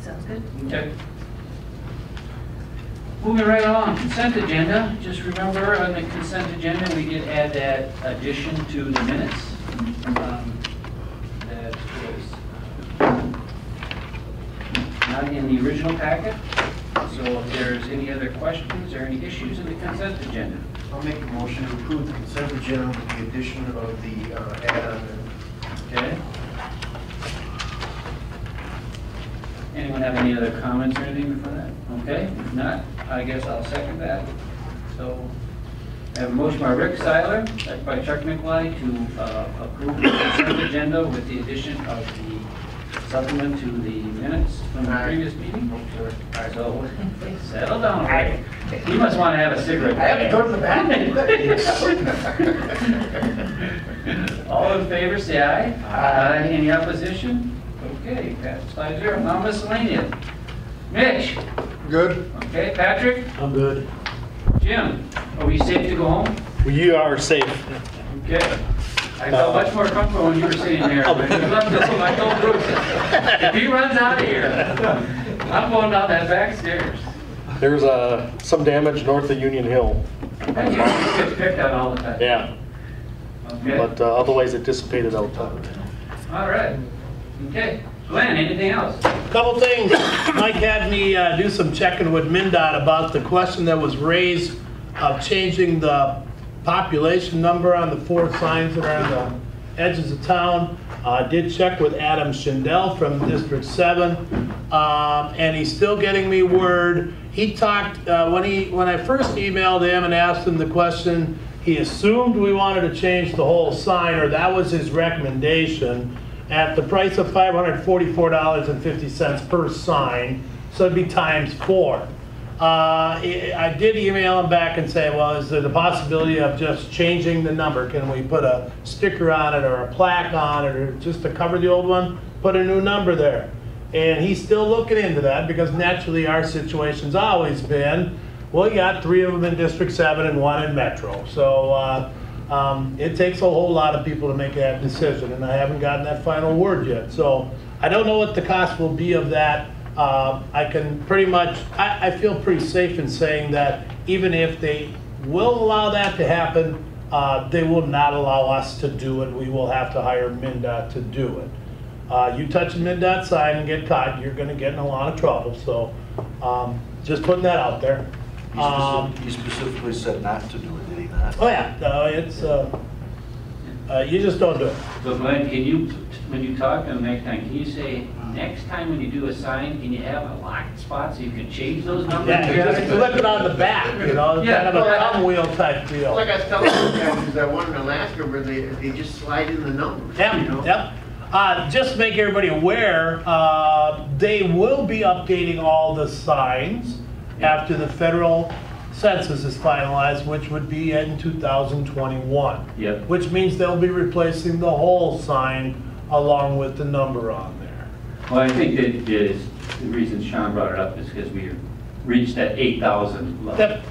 Sounds good. Okay. Moving right along, consent agenda. Just remember on the consent agenda, we did add that addition to the minutes. That was not in the original packet. So if there's any other questions or any issues in the consent agenda. I'll make a motion to approve the consent agenda with the addition of the add-on. Okay. Anyone have any other comments or anything before that? Okay, if not, I guess I'll second that. So, I have a motion by Rick Seiler, second by Chuck Nicolai to approve the consent agenda with the addition of the supplement to the minutes from the previous meeting. So, settle down, Rick. You must want to have a cigarette. I have to go to the bathroom. All in favor, say aye. Aye. Any opposition? Okay, that's 5-0. Now miscellaneous. Mitch? Good. Okay, Patrick? I'm good. Jim? Are we safe to go home? You are safe. Okay. I felt much more comfortable when you were sitting there. But you left this one, I told Bruce, if he runs out of here, I'm going down that back stairs. There's some damage north of Union Hill. And you get picked on all the time. Yeah. Okay. But otherwise it dissipated out top. All right. Okay. Glenn, anything else? Couple things. Mike had me do some checking with MnDOT about the question that was raised of changing the population number on the 4 signs that are on the edges of town. Did check with Adam Schindel from District 7, and he's still getting me word. He talked, when I first emailed him and asked him the question, he assumed we wanted to change the whole sign, or that was his recommendation, at the price of $544.50 per sign, so it'd be times 4. I did email him back and say, well, is there the possibility of just changing the number? Can we put a sticker on it or a plaque on it, or just to cover the old one, put a new number there? And he's still looking into that, because naturally our situation's always been, well, you got 3 of them in District 7 and 1 in Metro. So it takes a whole lot of people to make that decision, and I haven't gotten that final word yet. So I don't know what the cost will be of that. I can pretty much, I feel pretty safe in saying that even if they will allow that to happen, they will not allow us to do it. We will have to hire MnDOT to do it. You touch a MnDOT sign and get caught, you're going to get in a lot of trouble. So just putting that out there. He specifically said not to do it, did he not? Oh yeah, no, it's, you just don't do it. So Glenn, can you, when you talk to him next time, can you say, next time when you do a sign, can you have a locked spot so you can change those numbers? Yeah, just flip it on the back, you know, Yeah, kind of a thumb wheel type deal. Like I was telling you guys, is that one in Alaska where they just slide in the numbers. Yep, You know? yep. Just to make everybody aware, they will be updating all the signs after the federal census is finalized, which would be in 2021. Yep. Which means they'll be replacing the whole sign along with the number on there. Well, I think that the reason Sean brought it up is because we reached that 8,000 level. Yep.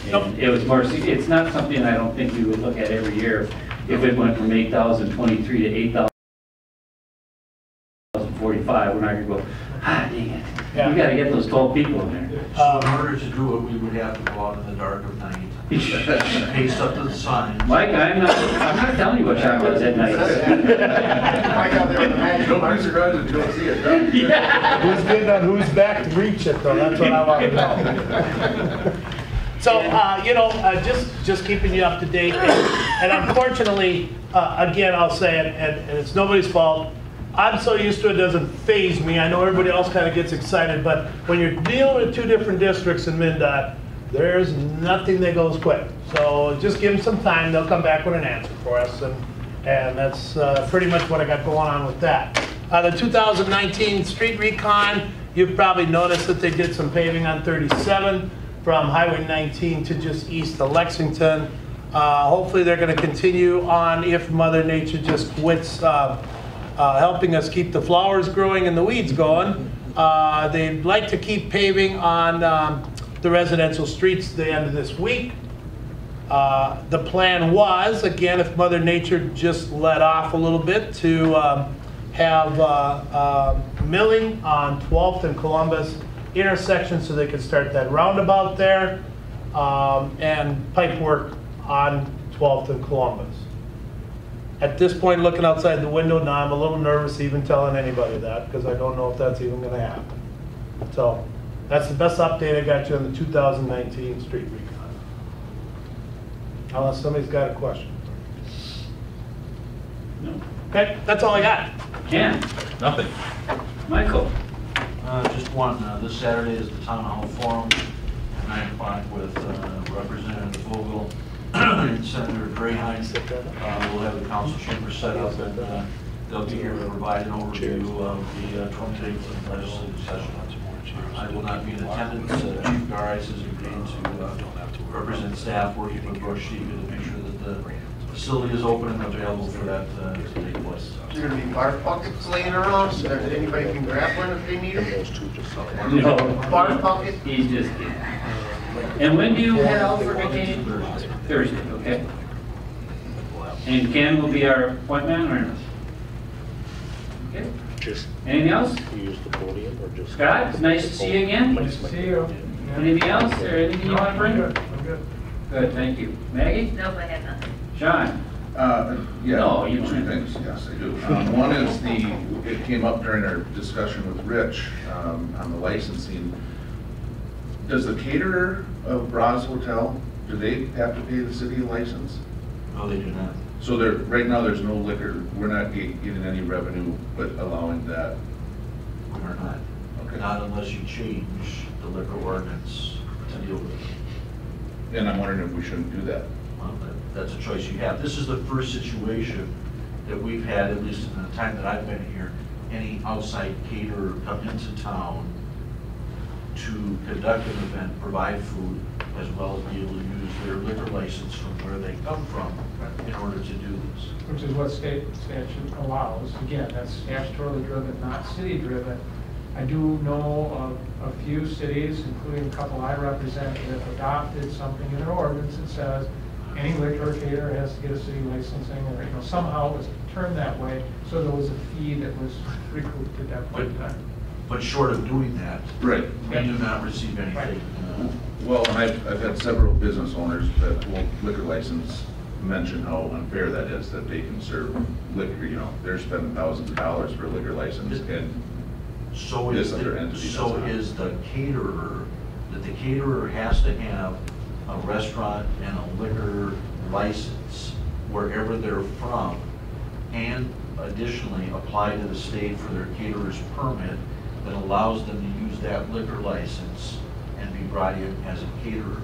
And it was more, it's not something I don't think we would look at every year if it went from 8,023 to 8,045. We're not going to go, dang it. Yeah. We got to get those 12 people in there. So in order to do it, we would have to go out in the dark of night, paste up the signs. Mike, I'm not telling you what Sean does at night. Mike out there with the magic Don't be marker. surprised if you don't see it, huh? Yeah. Who's getting on whose back to reach it, though? That's what I want to know. So, you know, just keeping you up to date. And unfortunately, again, I'll say it, and it's nobody's fault. I'm so used to it, it doesn't faze me. I know everybody else kind of gets excited, but when you're dealing with 2 different districts in MnDOT, there's nothing that goes quick. So just give them some time, they'll come back with an answer for us, and that's pretty much what I got going on with that. The 2019 street recon, you've probably noticed that they did some paving on 37 from Highway 19 to just east of Lexington. Hopefully they're going to continue on if Mother Nature just quits helping us keep the flowers growing and the weeds going. They'd like to keep paving on the residential streets the end of this week. The plan was, again, if Mother Nature just let off a little bit, to have milling on 12th and Columbus intersection so they could start that roundabout there, and pipe work on 12th and Columbus. At this point, looking outside the window now, I'm a little nervous even telling anybody that, because I don't know if that's even going to happen. So that's the best update I got you on the 2019 street recon. Unless somebody's got a question. No. Okay, that's all I got. Ken? Nothing. Michael? Just one, this Saturday is the Town Hall Forum, at 9 o'clock with Representative Vogel and Senator Grayheim. We'll have the council chamber set up, and they'll be here to provide an overview of the 2018 legislative session. I will not be in attendance. Chief Garais has agreed to represent staff working with Bush to make sure that the facility is open and available for that to take place. There's gonna be bar buckets laying around so that anybody can grab one if they need them? No. Bar bucket? He's just kidding. And when do you head out for vacation? Thursday, okay. And Ken will be our point man or not? Okay. Just Anything else? use the podium or just? Scott, it's nice to see you again. Nice to see you. Anything else or anything you want to bring? I'm good. Good, thank you. Maggie? Nope, I have nothing. Sean? Yeah, No, you two don't. things, yes, I do. One is it came up during our discussion with Rich on the licensing. Does the caterer of Braz Hotel, do they have to pay the city a license? No, they do not. So there, right now, there's no liquor, we're not getting any revenue, but allowing that? We're not. Okay. Not unless you change the liquor ordinance to deal with it. And I'm wondering if we shouldn't do that. Well, that's a choice you have. This is the first situation that we've had, at least in the time that I've been here, any outside caterer come into town to conduct an event, provide food, as well as be able to use their liquor license from where they come from in order to do this. Which is what state statute allows. Again, that's statutorily driven, not city driven. I do know of a few cities, including a couple I represent, that have adopted something in their ordinance that says any liquor caterer has to get a city licensing, or somehow it was turned that way, so there was a fee that was recouped at that point in time. But short of doing that, Right. we do not receive anything. Well, and I've had several business owners that will liquor license mention how unfair that is, that they can serve liquor, they're spending thousands of dollars for a liquor license, and So this is other entity doesn't. is the caterer, that the caterer has to have a restaurant and a liquor license wherever they're from, and additionally apply to the state for their caterer's permit that allows them to use that liquor license and be brought in as a caterer.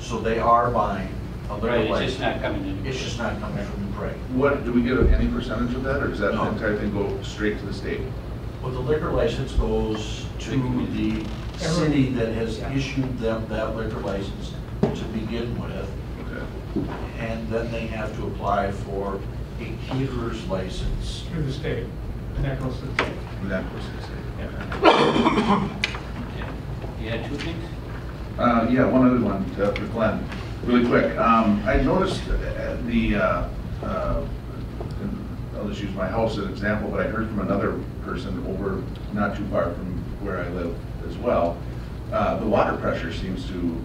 So they are buying a liquor Right, license. it's just not coming in. It's just not coming from the Prague. What, do we get any percentage of that, or does that No. entire thing go straight to the state? Well, the liquor license goes to the city that has issued them that liquor license to begin with, Okay. and then they have to apply for a caterer's license. Through the state, and that goes to the state. And that goes to the state. You had two things? Yeah, one other one for Glenn, really quick. I noticed I'll just use my house as an example, but I heard from another person over, not too far from where I live as well, the water pressure seems to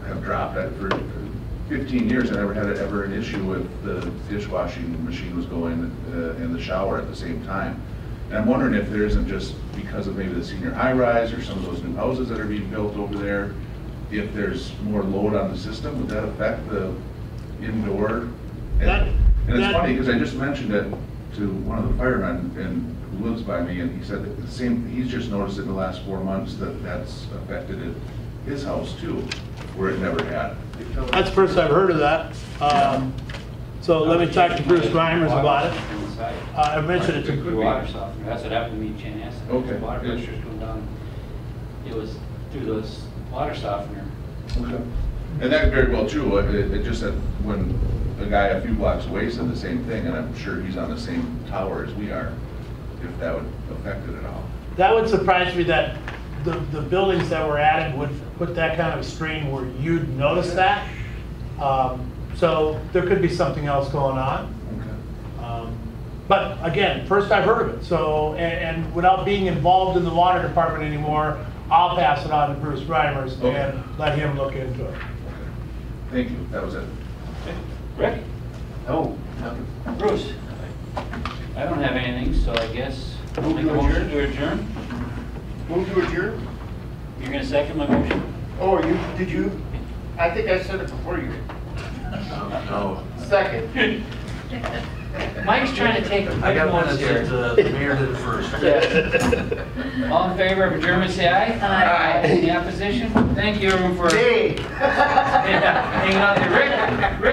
have dropped. For 15 years, I never had ever an issue with the dishwashing machine was going in the shower at the same time. And I'm wondering if there isn't, just because of maybe the senior high rise or some of those new houses that are being built over there, if there's more load on the system, would that affect the indoor? And it's funny, because I just mentioned it to one of the firemen who lives by me, and he said that the same, he's just noticed in the last 4 months that that's affected his house too, where it never had. That's the first I've heard of that. So let me talk to Bruce Reimers about it. I mentioned it to The water softener, that's what happened to me, Jan asked. Okay. The water pressure's going down. It was through this water softener. Okay. And that very well too, it just that when a guy a few blocks away said the same thing, and I'm sure he's on the same tower as we are, if that would affect it at all. That would surprise me that the buildings that were added would put that kind of a strain where you'd notice that. So there could be something else going on. But again, first I've heard of it. So, and without being involved in the water department anymore, I'll pass it on to Bruce Reimers and let him look into it. Thank you, that was it. Rick? Oh, Bruce? I don't have anything, so I guess I'll make a motion to adjourn. move to adjourn? You're gonna second my motion? Oh, did you? I think I said it before you. No. Second. Mike's trying to take the I got notes minutes here. that the mayor did it first. Yeah. All in favor of adjournment, say aye. Aye. Any opposition? Thank you, everyone, for hanging out there. Rick,